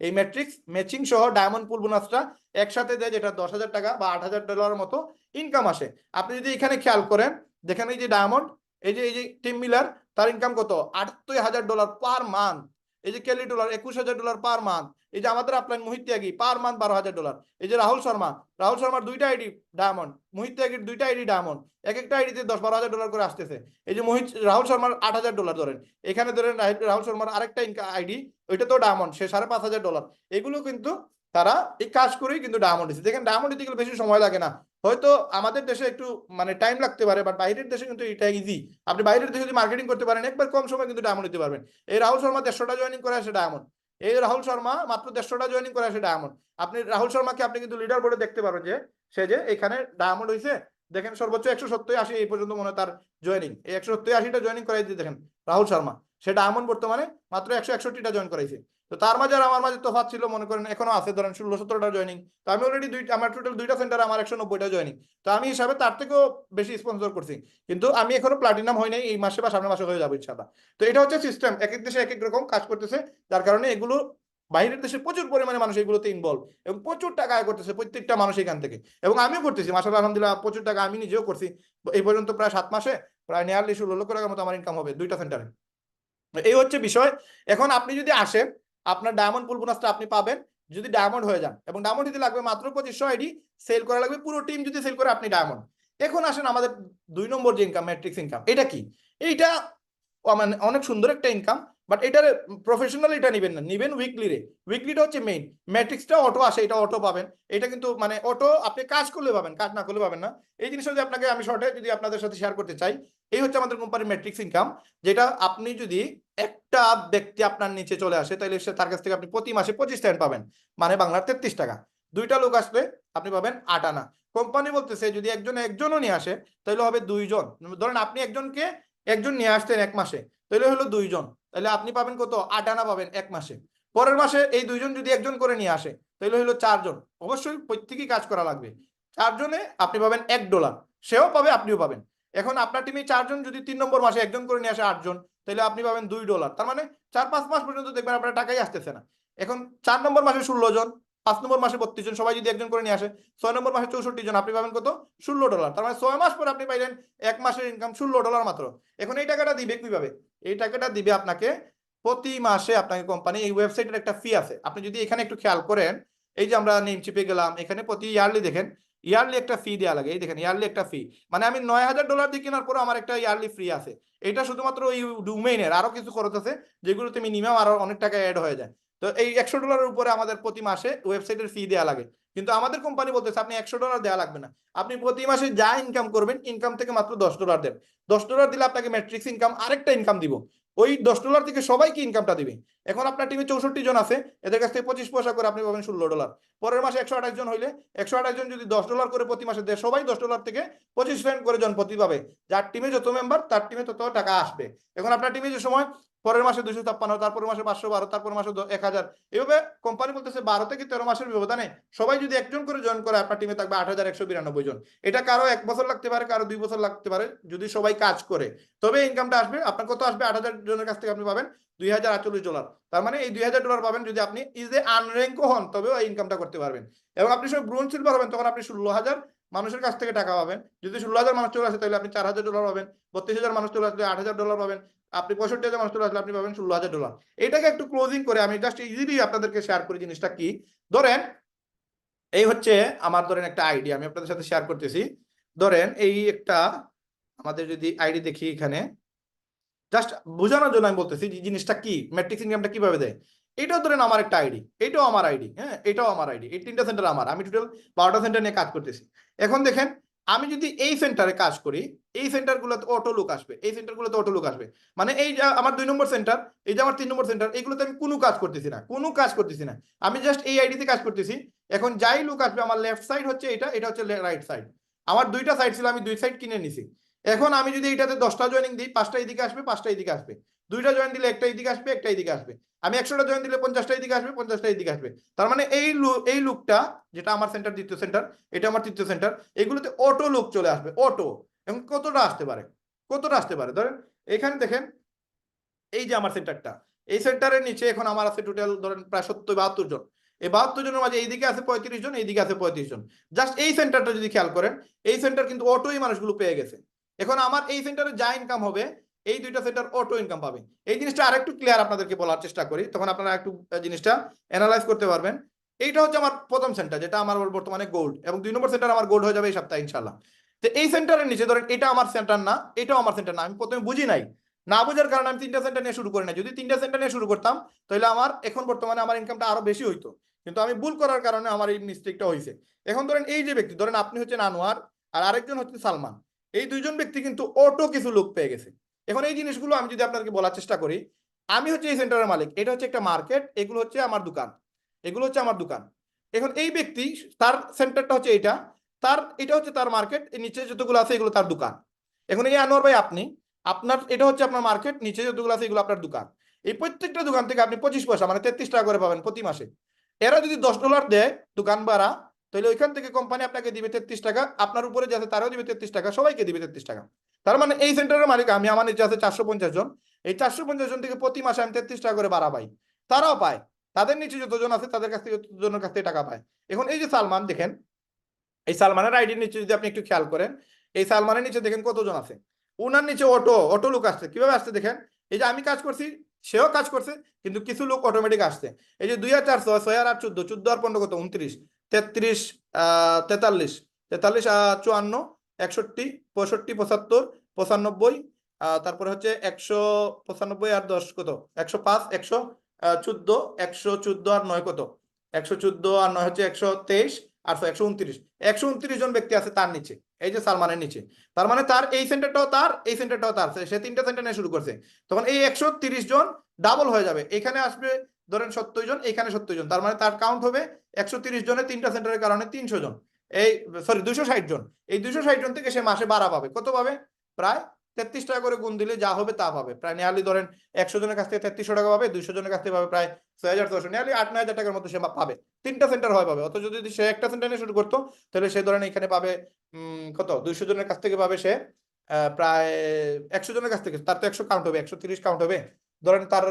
এই ম্যাট্রিক্স ম্যাচিং সহ ডায়মন্ড পুল বোনাসটা একসাথে দেয়, যেটা $10,000 বা $8,000 মতো ইনকাম আসে। আপনি যদি এখানে খেয়াল করেন দেখেন, এই যে ডায়মন্ড, এই যে টিম মিলার, তার ইনকাম কত, $78,000 পার মান্থ। এই যে কেলি ডলার, $21,000 পার মান্থ। এই যে আমাদের আপলাইন মোহিত ত্যাগী, পার মান্থ $12,000। এই যে রাহুল শর্মার 2টা আইডি ডায়মন্ড, মোহিত ত্যাগীর 2টা আইডি ডায়মন্ড, এক একটা আইডিতে $10-12,000 করে আসতেছে। এই যে রাহুল শর্মার $8,000 ধরেন, এখানে ধরেন রাহুল শর্মার আরেকটা আইডি, ওইটা তো ডায়মন্ড, সে $5,500। এগুলো কিন্তু তারা এই কাজ করেই কিন্তু ডায়মন্ড দিচ্ছে। দেখেন ডায়মন্ড দিতে গেলে বেশি সময় লাগে না, হয়তো আমাদের দেশে একটু মানে টাইম লাগতে পারে, বাট বাইরের দেশে কিন্তু এটা ইজি। আপনি বাইরের দেশে যদি মার্কেটিং করতে পারেন, একবার কম সময় কিন্তু ডায়মন্ড দিতে পারবেন। এই রাহুল শর্মা 150টা জয়েনিং করে আসে ডায়মন্ড, এই রাহুল শর্মা মাত্র 150টা জয়েনিং করে আসে ডায়মন্ড। আপনি রাহুল শর্মাকে আপনি কিন্তু লিডার বোর্ডে দেখতে পারবেন যে সে যে এখানে ডায়মন্ড হয়েছে, দেখেন সর্বোচ্চ 170-80 এই পর্যন্ত মনে হয় তার জয়েনিং, এই 170-80টা জয়েনিং করাই দিয়ে দেখেন রাহুল শর্মা, সে ডায়মন্ড বর্তমানে মাত্র 161টা জয়েন করাইছে। তো তার মাঝে আর আমার মাঝে তফাৎ ছিল, মনে করেন এখনো আছে ধরেন 16-17টা জয়েনিং। তো আমি অলরেডি আমার টোটাল 2টা সেন্টারে আমার 190টা জয়েনিং। তো আমি হিসাবে তার থেকেও বেশি স্পন্সর করছি, কিন্তু আমি এখনো প্লাটিনাম হয় নাই, এই মাসে বা সামনের মাসে হয়ে যাবো ইনশাআল্লাহ। তো এটা হচ্ছে সিস্টেম, এক এক দেশে এক এক রকম কাজ করতেছে, যার কারণে এগুলো বাইরের দেশে প্রচুর পরিমাণে মানুষ এগুলোতে ইনভলভ, এবং প্রচুর টাকা আয় করতেছে প্রত্যেকটা মানুষ এখান থেকে। এবং আমিও করতেছি মাশাআল্লাহ, আলহামদুলিল্লাহ, প্রচুর টাকা আমি নিজেও করছি। এই পর্যন্ত প্রায় 7 মাসে প্রায় নিয়ারলি 16 লক্ষ টাকার মতো আমার ইনকাম হবে 2টা সেন্টারে। এই হচ্ছে বিষয়। এখন আপনি যদি আসেন, আপনার ডায়মন্ড পুল বোনাসটা আপনি পাবেন যদি ডায়মন্ড হয়ে যান, এবং ডায়মন্ড দিতে লাগবে মাত্র 2500 আইডি, সেল করা লাগবে পুরো টিম যদি সেল করে আপনি ডায়মন্ড। এখন আসেন আমাদের 2 নম্বর যে ইনকাম, ম্যাট্রিক্স ইনকাম, এটা কি? এইটা মানে অনেক সুন্দর একটা ইনকাম, বাট এটার প্রফেশনাল এটা নিবেন না, নিবেন উইকলি রে। উইকলিটা হচ্ছে মেইন, ম্যাট্রিক্সটা অটো আসে, এটা অটো পাবেন। এটা কিন্তু মানে অটো আপনি কাজ করলে পাবেন, কাজ না করলে পাবেন না। এই জিনিসটা যদি আপনাকে আমি শর্টে যদি আপনাদের সাথে শেয়ার করতে চাই, এই হচ্ছে আমাদের কোম্পানির ম্যাট্রিক্স ইনকাম, যেটা আপনি যদি একটা ব্যক্তি আপনার নিচে চলে আসে, তাহলে তার কাছ থেকে আপনি প্রতি মাসে 25 সেন্ট পাবেন, মানে বাংলার 33 টাকা। 2টা লোক আসলে আপনি পাবেন 8 আনা। কোম্পানি বলতেছে যদি একজনও নিয়ে আসে, তাহলে হবে 2 জন। ধরেন আপনি একজন নিয়ে আসতেন এক মাসে, তাহলে হলো 2 জন, তাহলে আপনি পাবেন কত, 8 আনা পাবেন এক মাসে। পরের মাসে এই 2 জন যদি একজন করে নিয়ে আসে, তাহলে হলো 4 জন। অবশ্যই প্রত্যেকেই কাজ করা লাগবে। 4 জনে আপনি পাবেন $1, সেও পাবে আপনিও পাবেন। এখন আপনার টিমে 4 জন যদি 3 নম্বর মাসে একজন করে নিয়ে আসে 8 জন, তাহলে আপনি পাবেন $2। তার মানে 4-5 মাস পর্যন্ত দেখবেন আপনার টাকাই আসতেছে না। এখন 4 নম্বর মাসে 16 জন, 5 নম্বর মাসে 32 জন, সবাই যদি একজন করে নিয়ে আসে, 6 নম্বর মাসে 64 জন, আপনি পাবেন কত, $16। তার মানে 6 মাস পরে আপনি পাইলেন এক মাসের ইনকাম $16 মাত্র। এখন এই টাকাটা দিবে কিভাবে? এই টাকাটা দিবে আপনাকে প্রতি মাসে, আপনাকে কোম্পানি, এই ওয়েবসাইটের একটা ফি আছে। আপনি যদি এখানে একটু খেয়াল করেন, এই যে আমরা নেম চিপে গেলাম, এখানে প্রতি ইয়ারলি দেখেন, ইয়ারলি একটা ফি দেওয়া লাগে, এই দেখেন ইয়ারলি একটা ফি, মানে আমি $9,000 দিয়ে কেনার পর আমার একটা ইয়ারলি ফ্রি আছে। এটা শুধুমাত্র এই ডোমেইনের, আরো কিছু খরচ আছে যেগুলোতে মিনিমাম আরো অনেক টাকা অ্যাড হয়ে যায়। তো এই $100 উপরে আমাদের প্রতি মাসে ওয়েবসাইটের ফি দেওয়া লাগে, কিন্তু আমাদের কোম্পানি বলতেছে আপনি $100 দেওয়া লাগবে না, আপনি প্রতি মাসে যা ইনকাম করবেন ইনকাম থেকে মাত্র $10 দেন। $10 দিলে আপনাকে ম্যাট্রিক্স ইনকাম আরেকটা ইনকাম দিব, ওই $10 থেকে সবাইকে ইনকামটা দিবে। এখন আপনার টিমে 64 জন আছে, এদের কাছ থেকে 25 পয়সা করে আপনি পাবেন $16। পরের মাসে 128 জন হইলে 128 জন যদি $10 করে প্রতি মাসে দেয়, সবাই $10 থেকে 25 সেন্ট করে জন প্রতি পাবে। যার টিমে যত মেম্বার তার টিমে তত টাকা আসবে। এখন আপনার টিমে যে সময় পরের মাসে 256, তারপরের মাসে 512, তারপর মাসে 1000, এইভাবে কোম্পানি বলতেছে 12 থেকে 13 মাসের ব্যবধানে সবাই যদি একজন করে জয়েন করে, আপনার টিমে থাকবে 8192 জন। এটা কারো 1 বছর লাগতে পারে, কারো 2 বছর লাগতে পারে, যদি সবাই কাজ করে তবে ইনকামটা আসবে। আপনার কত আসবে? 8000 জনের কাছ থেকে আপনি পাবেন $2048। তার মানে এই $2000 পাবেন যদি আপনি ইজ এ আনর্যাঙ্ক হন, তবেও এই ইনকামটা করতে পারবেন। এবং আপনি সব ব্রোঞ্জ সিলভার হবেন, তখন আপনি মানুষের কাছ থেকে টাকা পাবেন। যদি 16,000 মানুষ চলে আসে তাহলে আপনি $4,000 পাবেন। 32,000 মানুষ চলে আসলে $8,000 পাবেন। আপনি 65,000 মানুষ চলে আসলে আপনি পাবেন $16,000। এটাকে একটু ক্লোজিং করে আমি জাস্ট ইজিলি আপনাদেরকে শেয়ার করি জিনিসটা কি। ধরেন এই হচ্ছে আমার ধরেন একটা আইডি আমি আপনাদের সাথে শেয়ার করতেছি। ধরেন এই একটা আমাদের যদি আইডি দেখি এখানে, জাস্ট বোঝানোর জন্য আমি বলতেছি যে জিনিসটা কি, ম্যাট্রিক্স ইনকামটা কিভাবে দেয়। এটাও ধরেন আমার একটা আইডি, এটাও আমার আইডি, হ্যাঁ এটাও আমার আইডি। এই 3টা সেন্টার আমার, আমি টোটাল 12টা সেন্টার নিয়ে কাজ করতেছি। এখন দেখেন আমি যদি এই সেন্টারে কাজ করি, এই সেন্টারগুলোতে অটো লুক আসবে, এই সেন্টারগুলোতে অটো লুক আসবে। মানে এই যে আমার 2 নম্বর সেন্টার, এই যে আমার 3 নম্বর সেন্টার, এগুলোতে আমি কোনো কাজ করতেছি না, কোনো কাজ করতেছি না, আমি জাস্ট এই আইডিতে কাজ করতেছি। এখন যাই লুক আসবে, আমার লেফট সাইড হচ্ছে এটা, এটা হচ্ছে রাইট সাইড। আমার 2টা সাইড ছিল, আমি 2 সাইড কিনে নিছি। এখন আমি যদি এটাতে 10টা জয়েনিং দিই, 5টা এদিকে আসবে, 5টা এদিকে আসবে। 2টা জয়েন দিলে একটা এদিকে আসবে, একটা এদিকে আসবে। আমি 100টা জয়েন দিলে 50টা এদিকে আসবে, 50টা এদিকে আসবে। তার মানে এই লুকটা, যেটা আমার সেন্টার দ্বিতীয় সেন্টার, এটা আমার তৃতীয় সেন্টার, এগুলোতে অটো লুক চলে আসবে, অটো। এবং কতটা আসতে পারে, কতটা আসতে পারে ধরেন এখানে দেখেন, এই যে আমার সেন্টারটা, এই সেন্টারের নিচে এখন আমার আছে টোটাল ধরেন প্রায় 70-72 জন। এই 72 জনের মাঝে এইদিকে আছে 35 জন, এইদিকে আছে 35 জন। জাস্ট এই সেন্টারটা যদি খেয়াল করেন, এই সেন্টার কিন্তু অটোই মানুষগুলো পেয়ে গেছে। এখন আমার এই সেন্টারে যা ইনকাম হবে, এই 2টা সেন্টার অটো ইনকাম পাবে। এই জিনিসটা আরেকটু ক্লিয়ার আপনাদেরকে বলার চেষ্টা করি, তখন আপনারা একটু জিনিসটা অ্যানালাইজ করতে পারবেন। এইটা হচ্ছে আমার প্রথম সেন্টার, যেটা আমার বর্তমানে গোল্ড, এবং 2 নম্বর সেন্টার আমার গোল্ড হয়ে যাবে এই সপ্তাহে ইনশাল্লাহ। তো এই সেন্টারের নিচে ধরেন এটা আমার সেন্টার না, এটাও আমার সেন্টার না, আমি প্রথমে বুঝি নাই, না বোঝার কারণে আমি 3টা সেন্টার নিয়ে শুরু করি না। যদি 3টা সেন্টার নিয়ে শুরু করতাম তাহলে আমার এখন বর্তমানে আমার ইনকামটা আরো বেশি হইতো, কিন্তু আমি ভুল করার কারণে আমার এই মিস্টেকটা হয়েছে। এখন ধরেন এই যে ব্যক্তি, ধরেন আপনি হচ্ছেন আনোয়ার আর আরেকজন হচ্ছে সালমান, এই 2জন ব্যক্তি কিন্তু অটো কিছু লোক পেয়ে গেছে। এখন এই জিনিসগুলো আমি যদি আপনাকে বলার চেষ্টা করি, আমি হচ্ছে এই সেন্টারের মালিক, এটা হচ্ছে একটা মার্কেট, এগুলো হচ্ছে আমার দোকান, এগুলো হচ্ছে আমার দোকান। এখন এই ব্যক্তি, তার সেন্টারটা হচ্ছে এটা, তার এটা হচ্ছে তার মার্কেট, এই নিচে যতগুলো আছে এগুলো তার দোকান। এখন এই আনোয়ার ভাই আপনি, আপনার এটা হচ্ছে আপনার মার্কেট, নিচে যতগুলো আছে এগুলো আপনার দোকান। এই প্রত্যেকটা দোকান থেকে আপনি 25 পয়সা মানে 33 টাকা করে পাবেন প্রতি মাসে। এরা যদি $10 দেয় দোকান ভাড়া, তাহলে ওইখান থেকে কোম্পানি আপনাকে দিবে 33 টাকা, আপনার উপরে যাতে তারাও দিবে 33 টাকা, সবাইকে দিবে 33 টাকা। তার মানে এই সেন্টারের মালিক আমি, আমার নিচে আছে 450 জন, এই 450 জন থেকে প্রতি মাসে আমি 33 টাকা করে ভাড়া পাই, তারাও পায়, তাদের নিচে যতজন আছে তাদের কাছ থেকে যতজনের কাছ থেকে টাকা পায়। এখন এই যে সালমান দেখেন, এই সালমানের আইডির নিচে যদি আপনি একটু খেয়াল করেন, এই সালমানের নিচে দেখেন কতজন আছে, ওনার নিচে অটো অটো লোক আসছে। কিভাবে আসছে দেখেন, এই যে আমি কাজ করছি, সেও কাজ করছে, কিন্তু কিছু লোক অটোমেটিক আসছে। এই যে 2 আর 4 6, 6 আর 8 14, 14 আর 15 কত 29, 33 43, 43 54, 61, 65, 75, 95, তারপরে হচ্ছে 195 আর 10 কত 105, 114, 114 আর 9 কত 114 আর 9 হচ্ছে 123, আর 129, 129 জন ব্যক্তি আছে তার নিচে, এই যে সালমানের নিচে। তার মানে তার এই সেন্টারটাও তার, এই সেন্টারটাও তার, সে 3টা সেন্টার নিয়ে শুরু করছে। তখন এই 130 জন ডাবল হয়ে যাবে, এখানে আসবে ধরেন 70 জন, এখানে 70 জন, তার মানে তার কাউন্ট হবে 130 জনের 3টা সেন্টারের কারণে 300 জন, এই সরি 260 জন। এই 260 জন থেকে সে মাসে ভাড়া পাবে, কত পাবে, প্রায় 33 টাকা করে গুণ দিলে যা হবে তা পাবে, প্রায় নিয়ারলি ধরেন 100 জনের কাছ থেকে 3300 টাকা পাবে, 200 জনের কাছ থেকে পাবে প্রায় 6,600, নিয়ারলি 8-9 হাজার টাকার মতো সে পাবে। 3টা সেন্টার হয় পাবে। অথচ যদি সে একটা সেন্টার নিয়ে শুরু করতো, তাহলে সে ধরেন এখানে পাবে কত 200 জনের কাছ থেকে পাবে সে প্রায় 100 জনের কাছ থেকে, তার তো 100 কাউন্ট হবে, 130 কাউন্ট হবে, ধরেন তার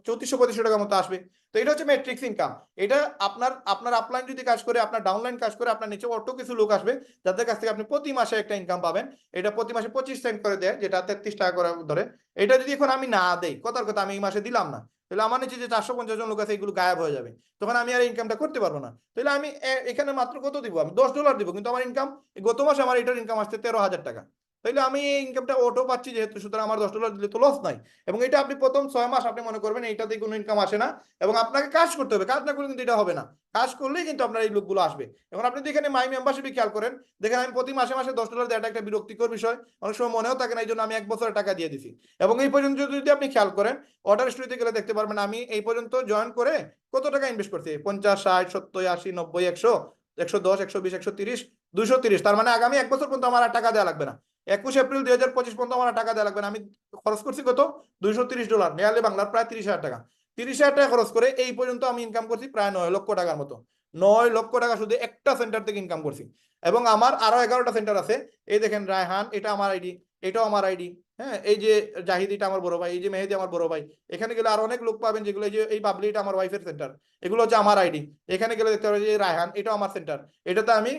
3400-2500 টাকার মতো আসবে। তো এটা হচ্ছে ম্যাট্রিক্স ইনকাম। এটা আপনার আপনার আপলাইন যদি কাজ করে, আপনার ডাউনলাইন কাজ করে, আপনার নিচে অটো কিছু লোক আসবে যাদের কাছ থেকে আপনি প্রতি মাসে একটা ইনকাম পাবেন। এটা প্রতি মাসে 25 সেন্ট করে দেয়, যেটা 33 টাকা করে ধরে। এটা যদি এখন আমি না দেই, কথার কথা আমি এই মাসে দিলাম না, তাহলে আমার নিচে যে 450 জন লোক আছে এগুলো গায়েব হয়ে যাবে, তখন আমি আর ইনকামটা করতে পারবো না। তাহলে আমি এখানে মাত্র কত দিব, আমি $10 দিব, কিন্তু আমার ইনকাম গত মাসে আমার এটার ইনকাম আসছে 13,000 টাকা। তাহলে আমি এই ইনকামটা অটো পাচ্ছি যেহেতু, সুতরাং আমার $10 দিলে তো লস নাই। এবং এটা আপনি প্রথম 6 মাস আপনি মনে করবেন এইটাতে কোনো ইনকাম আসে না, এবং আপনাকে কাজ করতে হবে, কাজ না করলে কিন্তু এটা হবে না, কাজ করলেই কিন্তু আপনার এই লোকগুলো আসবে। এখন আপনি যদি এখানে মাই মেম্বারশিপে খেয়াল করেন, দেখেন আমি প্রতি মাসে মাসে $10 দেওয়াটা একটা বিরক্তিকর বিষয়, অনেক সময় মনেও থাকে না, এই জন্য আমি 1 বছরের টাকা দিয়ে দিছি। এবং এই পর্যন্ত যদি আপনি খেয়াল করেন, অর্ডার স্টোরিতে গেলে দেখতে পারবেন আমি এই পর্যন্ত জয়েন করে কত টাকা ইনভেস্ট করছি, 50, 60, 70, 80, 90, 100, 110, 120, 130, 230। তার মানে আগামী 1 বছর পর্যন্ত আমার আর টাকা দেওয়া লাগবে না। 21 এপ্রিল 2025 পর্যন্ত আমার টাকা দেওয়া লাগবে না। আমি খরচ করছি কত, $230, নিয়ারলি বাংলার প্রায় 30,000 টাকা। 30,000 টাকা খরচ করে এই পর্যন্ত আমি ইনকাম করছি প্রায় 9 লক্ষ টাকার মতো। 9 লক্ষ টাকা শুধু একটা সেন্টার থেকে ইনকাম করছি। এবং আমার আরো 11টা সেন্টার আছে, এই দেখেন রায়হান, এটা আমার আইডি, এটাও আমার আইডি। হ্যাঁ, এই যে জাহিদিটা আমার বড় ভাই, এই যে মেহেদি আমার বড় ভাই। এখানে গেলে আর অনেক লোক পাবেন যেগুলো, এই যে এই বাবলিটা আমার ওয়াইফের সেন্টার, এগুলো হচ্ছে আমার আইডি। এখানে গেলে দেখতে পাবেন যে রায়হান, এটাও আমার সেন্টার। এটাতে আমি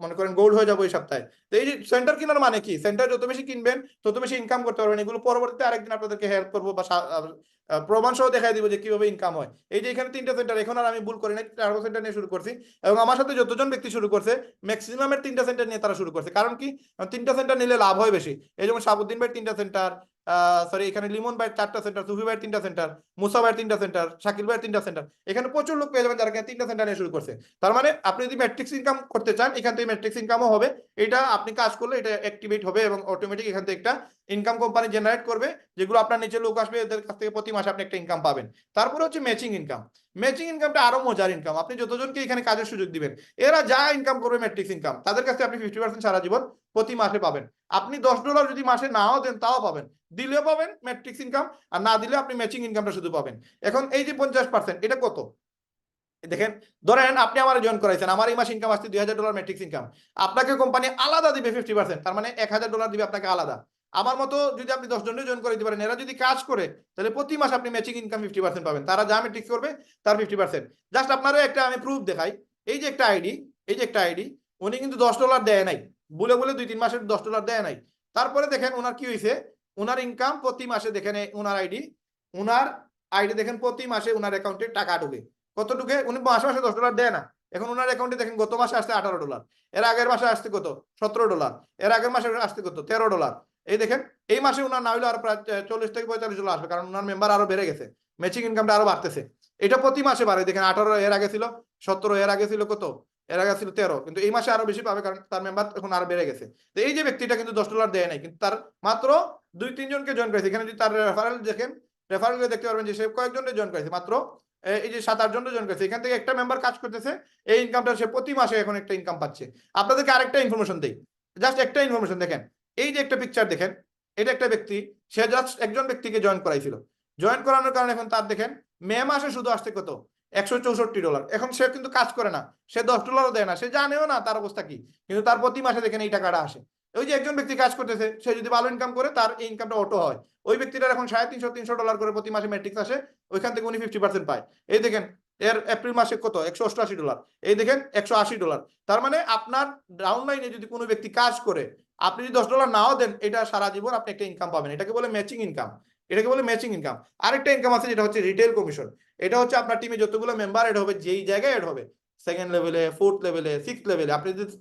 মনে করেন গোল্ড হয়ে যাবো এই সপ্তাহে। তো এই যে সেন্টার কেনার মানে কি, সেন্টার যত বেশি কিনবেন তত বেশি ইনকাম করতে পারবেন। এগুলো পরবর্তীতে আরেকদিন আপনাদেরকে হেল্প করবো বা প্রমাণ সহ দেখাই দিব যে কিভাবে ইনকাম হয়। এই যে এখানে 3টা সেন্টার, এখন আর আমি ভুল করি না, 4 সেন্টার নিয়ে শুরু করছি। এবং আমার সাথে যতজন ব্যক্তি শুরু করছে ম্যাক্সিমামের 3টা সেন্টার নিয়ে তারা শুরু করছে। কারণ কি, 3টা সেন্টার নিলে লাভ হয় বেশি। এই যেমন শাহাবুদ্দিন ভাই 3টা সেন্টার, সরি এখানে লিমন ভাই 4টা সেন্টার, সুফি ভাই 3টা সেন্টার, মুসা ভাই 3টা সেন্টার, শাকিল ভাই 3টা সেন্টার। এখানে প্রচুর লোক পেয়ে যাবেন যারা 3টা সেন্টার নিয়ে শুরু করছে। তার মানে আপনি যদি ম্যাট্রিক্স ইনকাম করতে চান, এখান থেকে ম্যাট্রিক্স ইনকামও হবে। এটা আপনি কাজ করলে এটা অ্যাক্টিভেট হবে এবং অটোমেটিক এখান থেকে একটা ইনকাম কোম্পানি জেনারেট করবে, যেগুলো আপনার নিচে লোক আসবে, এদের কাছ থেকে প্রতি মাসে আপনি একটা ইনকাম পাবেন। তারপরে হচ্ছে ম্যাচিং ইনকাম। ম্যাচিং ইনকামটা আরো মজার ইনকাম। আপনি যতজনকে এখানে কাজের সুযোগ দিবেন, এরা যা ইনকাম করবে ম্যাট্রিক্স ইনকাম, তাদের কাছে আপনি 50% সারা জীবন প্রতি মাসে পাবেন। আপনি $10 যদি মাসে নাও দেন তাও পাবেন, দিলেও পাবেন ম্যাট্রিক্স ইনকাম, আর না দিলে আপনি ম্যাচিং ইনকামটা শুধু পাবেন। এখন এই যে 50%, এটা কত দেখেন, ধরেন আপনি আমার জয়েন করাইছেন, আমার এই মাস ইনকাম আসছে $2000 ম্যাট্রিক্স ইনকাম, আপনাকে কোম্পানি আলাদা দিবে 50%, তার মানে $1000 দিবে আপনাকে আলাদা। আমার মতো যদি আপনি 10 জনের জয়েন করে দিতে পারেন, এরা যদি কাজ করে তাহলে প্রতি মাসে আপনি ম্যাচিং ইনকাম 50% পাবেন। তারা যা ম্যাট্রিক্স করবে তার 50%। জাস্ট আপনারও একটা আমি প্রুফ দেখাই। এই যে একটা আইডি, এই যে একটা আইডি, উনি কিন্তু $10 দেয় নাই, বলে বলে 2-3 মাসের $10 দেয় নাই। তারপরে দেখেন ওনার কি হয়েছে, ওনার ইনকাম প্রতি মাসে দেখেন, ওনার আইডি দেখেন প্রতি মাসে ওনার অ্যাকাউন্টে টাকা ঢুকে। কত ঢুকে, উনি মাসে মাসে $10 দেয় না। এখন ওনার অ্যাকাউন্টে দেখেন গত মাসে আসছে $18, এর আগের মাসে আসছে কত $17, এর আগের মাসে আসছে কত $13। এই দেখেন এই মাসে ওনার না হলে আরো প্রায় 40 থেকে $45 আসবে, কারণ ওনার মেম্বার আরো বেড়ে গেছে, ম্যাচিং ইনকামটা আরো বাড়তেছে। এটা প্রতি মাসে বাড়ে। দেখেন 18, এর আগে ছিল 17, এর আগে ছিল কত, এর আগে ছিল 13, কিন্তু এই মাসে আরো বেশি পাবে কারণ তার মেম্বার এখন আরো বেড়ে গেছে। তো এই যে ব্যক্তিটা কিন্তু $10 দেয় নাই, কিন্তু তার মাত্র 2-3 জনকে জয়েন করেছে। এখানে যদি তার রেফারেল দেখেন, রেফারেল দেখতে পারবেন যে সে কয়েকজনের জয়েন করেছে, মাত্র এই যে 7-8 জন জয়েন করেছে। এখান থেকে একটা মেম্বার কাজ করতেছে, এই ইনকামটা সে প্রতি মাসে এখন একটা ইনকাম পাচ্ছে। আপনাদেরকে আরেকটা ইনফরমেশন দেই, জাস্ট একটা ইনফরমেশন দেখেন। এই যে একটা পিকচার দেখেন, এটা একটা ব্যক্তি, সে জাস্ট একজন ব্যক্তিকে জয়েন করাইছিল। জয়েন করানোর কারণে এখন তার দেখেন মে মাসে শুধু আসছে কত $164। এখন সে কিন্তু কাজ করে না, সে $10 দেয় না, সে জানেও না তার অবস্থা কি, কিন্তু তার প্রতি মাসে দেখেন এই টাকাটা আসে। ওই যে একজন ব্যক্তি কাজ করতেছে, সে যদি ভালো ইনকাম করে তার এই ইনকামটা অটো হয়। ওই ব্যক্তিটার এখন $350-300 করে প্রতি মাসে ম্যাট্রিক্স আসে, ওইখান থেকে উনি 50% পায়। এই দেখেন এর এপ্রিল মাসে কত $188, এই দেখেন $180। তার মানে আপনার ডাউনলাইনে যদি কোনো ব্যক্তি কাজ করে, আপনি যদি $10 নাও দেন, এটা সারা জীবন আপনি একটা ইনকাম পাবেন। এটাকে বলে ম্যাচিং ইনকাম, এটাকে বলে ম্যাচিং ইনকাম। আরেকটা ইনকাম আছে যেটা হচ্ছে রিটেল কমিশন। এটা হচ্ছে আপনার টিমে যতগুলো মেম্বার এড হবে, যেই জায়গায় এড হবে, 2nd লেভেলে, 4th লেভেলে, 6th লেভেলে, আপনি যদি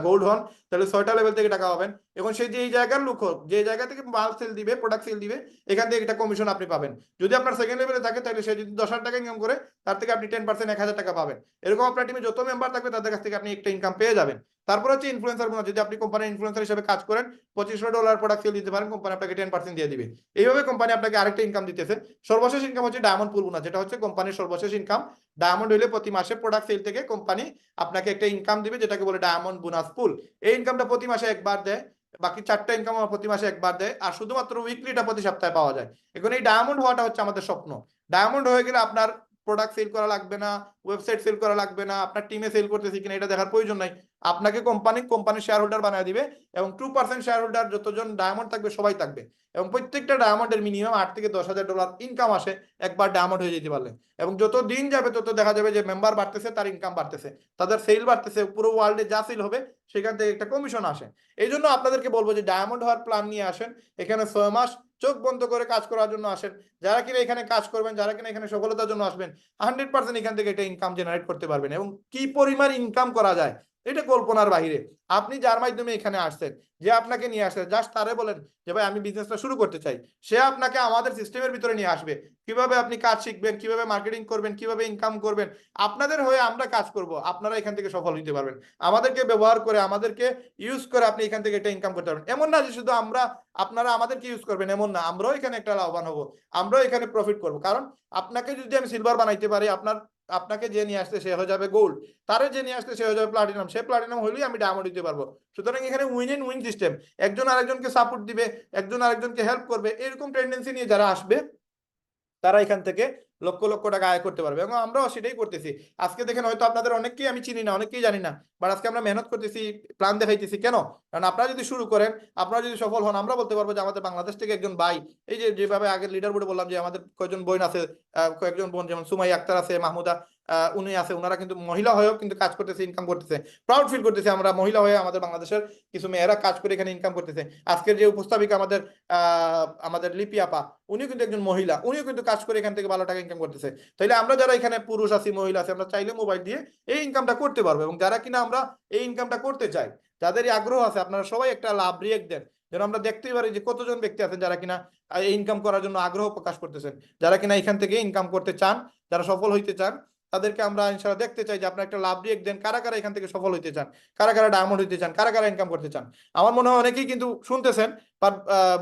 গোল্ড হন তাহলে 6টা লেভেল থেকে টাকা পাবেন। এখন সেই যে এই জায়গার লোক হোক, যে জায়গা থেকে মাল সেল দিবে, প্রোডাক্ট সেল দিবে, এখান থেকে একটা কমিশন আপনি পাবেন। যদি আপনার 2nd লেভেলে থাকে তাহলে সে যদি 10,000 টাকা ইনকাম করে, তার থেকে আপনি 10% 1,000 টাকা পাবেন। এরকম আপনার টিমে যত মেম্বার থাকবে তাদের কাছ থেকে আপনি একটা ইনকাম পেয়ে যাবেন। তারপর হচ্ছে ইনফ্লুয়েন্সার গুলো, যদি আপনি কোম্পানির ইনফ্লুয়েন্সার হিসেবে কাজ করেন, $2500 প্রোডাক্ট সেল দিতে পারেন, কোম্পানি আপনাকে 10% দিয়ে দিবে। এইভাবে কোম্পানি আপনাকে আরেকটা ইনকাম দিতেছে। সর্বশেষ ইনকাম হচ্ছে ডায়মন্ড পুল বোনাস, যেটা হচ্ছে কোম্পানির সর্বশেষ ইনকাম। ডায়মন্ড হইলে প্রতি মাসে প্রোডাক্ট সেল থেকে কোম্পানি আপনাকে একটা ইনকাম দিবে, যেটাকে বলে ডায়মন্ড বোনাস পুল। এই ইনকামটা প্রতি মাসে একবার দেয়, বাকি 4টা ইনকাম প্রতি মাসে একবার দেয়, আর শুধুমাত্র উইকলিটা প্রতি সপ্তাহে পাওয়া যায়। এখন এই ডায়মন্ড হওয়াটা হচ্ছে আমাদের স্বপ্ন। ডায়মন্ড হয়ে গেলে আপনার প্রোডাক্ট সেল করা লাগবে না, ওয়েবসাইট সেল করা লাগবে না, আপনার টিমে সেল করতেছি কিনা এটা দেখার প্রয়োজন নাই। আপনাকে কোম্পানির শেয়ার হোল্ডার বানিয়ে দিবে, এবং 2% শেয়ার হোল্ডার যতজন ডায়মন্ড থাকবে সবাই থাকবে। এবং প্রত্যেকটা ডায়মন্ডের মিনিমাম $8,000 থেকে $10,000 ইনকাম আসে একবার ডায়মন্ড হয়ে যেতে পারলে। এবং যত দিন যাবে তত দেখা যাবে যে মেম্বার বাড়তেছে, তার ইনকাম বাড়তেছে, তাদের সেল বাড়তেছে, পুরো ওয়ার্ল্ডে যা সেল হবে সেখান থেকে একটা কমিশন আসে। এই জন্য আপনাদেরকে বলবো যে ডায়মন্ড হওয়ার প্ল্যান নিয়ে আসেন, এখানে 6 মাস চোখ বন্ধ করে কাজ করার জন্য আসেন। যারা কিনা এখানে কাজ করবেন, যারা কিনা এখানে সফলতার জন্য আসবেন, 100% এখান থেকে এটা ইনকাম জেনারেট করতে পারবেন। এবং কি পরিমাণ ইনকাম করা যায় এটা কল্পনার বাহিরে। আপনি যার মাধ্যমে এখানে আসছেন, যে আপনাকে নিয়ে আসছে, জাস্ট তারে বলেন যে ভাই আমি বিজনেসটা শুরু করতে চাই, সে আপনাকে আমাদের সিস্টেমের ভিতরে নিয়ে আসবে। কিভাবে আপনি কাজ শিখবেন, কিভাবে মার্কেটিং করবেন, কিভাবে ইনকাম করবেন, আপনাদের হয়ে আমরা কাজ করব, আপনারা এখান থেকে সফল হতে পারবেন। আমাদেরকে ব্যবহার করে, আমাদেরকে ইউজ করে আপনি এখান থেকে একটা ইনকাম করতে পারবেন। এমন না যে শুধু আপনারা আমাদেরকে ইউজ করবেন, এমন না, আমরাও এখানে একটা লাভবান হবো, আমরাও এখানে প্রফিট করব। কারণ আপনাকে যদি আমি সিলভার বানাইতে পারি, আপনাকে যে নিয়ে আসতে সে হয়ে যাবে গোল্ড, তারে যে নিয়ে আসতে সে হয়ে যাবে প্লাটিনাম, সে প্লাটিনাম হলেই আমি ডায়মন্ড দিতে পারবো। সুতরাং এখানে উইন এন্ড উইন সিস্টেম, একজন আরেকজনকে সাপোর্ট দিবে, একজন আরেকজনকে হেল্প করবে, এরকম টেন্ডেন্সি নিয়ে যারা আসবে তারা এখান থেকে লক্ষ লক্ষ টাকা আয় করতে পারবে, এবং আমরাও সেটাই করতেছি। আজকে দেখেন হয়তো আপনাদের অনেককেই আমি চিনি না, অনেকেই জানি না, বাট আজকে আমরা মেহনত করতেছি, প্ল্যান দেখাইতেছি। কেন? কারণ আপনারা যদি শুরু করেন, আপনারা যদি সফল হন, আমরা বলতে পারবো যে আমাদের বাংলাদেশ থেকে একজন ভাই, এই যে যেভাবে আগের লিডার বোর্ডে বললাম যে আমাদের কয়েকজন বোন আছে, কয়েকজন বোন যেমন সুমাই আক্তার আছে, মাহমুদা উনি আছে, ওনারা কিন্তু মহিলা হয়েও কিন্তু কাজ করতেছে, ইনকাম করতেছে। প্রাউড ফিল করতেছে আমরা মহিলা হয়ে, আমাদের বাংলাদেশের কিছু মেয়েরা কাজ করে এখানে ইনকাম করতেছে। আজকের যে উপস্থাপিকা আমাদের আমাদের লিপি আপা, উনিও কিন্তু একজন মহিলা, উনিও কিন্তু কাজ করে এখান থেকে ভালো টাকা ইনকাম করতেছে। তাইলে আমরা যারা এখানে পুরুষ আছি, মহিলা আছি, আমরা চাইলে মোবাইল দিয়ে এই ইনকামটা করতে পারবো। এবং যারা কিনা আমরা এই ইনকামটা করতে চাই, যাদের এই আগ্রহ আছে, আপনারা সবাই একটা লাভ রিয়েক্ট দেন, যেন আমরা দেখতেই পারি যে কতজন ব্যক্তি আছেন যারা কিনা এই ইনকাম করার জন্য আগ্রহ প্রকাশ করতেছেন, যারা কিনা এখান থেকে ইনকাম করতে চান, যারা সফল হইতে চান। তাদেরকে আমরা ইনশাআল্লাহ দেখতে চাই যে আপনারা একটা লাভ রিয়েক্ট দেন, কারা কারা এখান থেকে সফল হইতে চান, কারা কারা ডায়মন্ড হইতে চান, কারা কারা ইনকাম করতে চান। আমার মনে হয় অনেকেই কিন্তু শুনতেছেন, বাট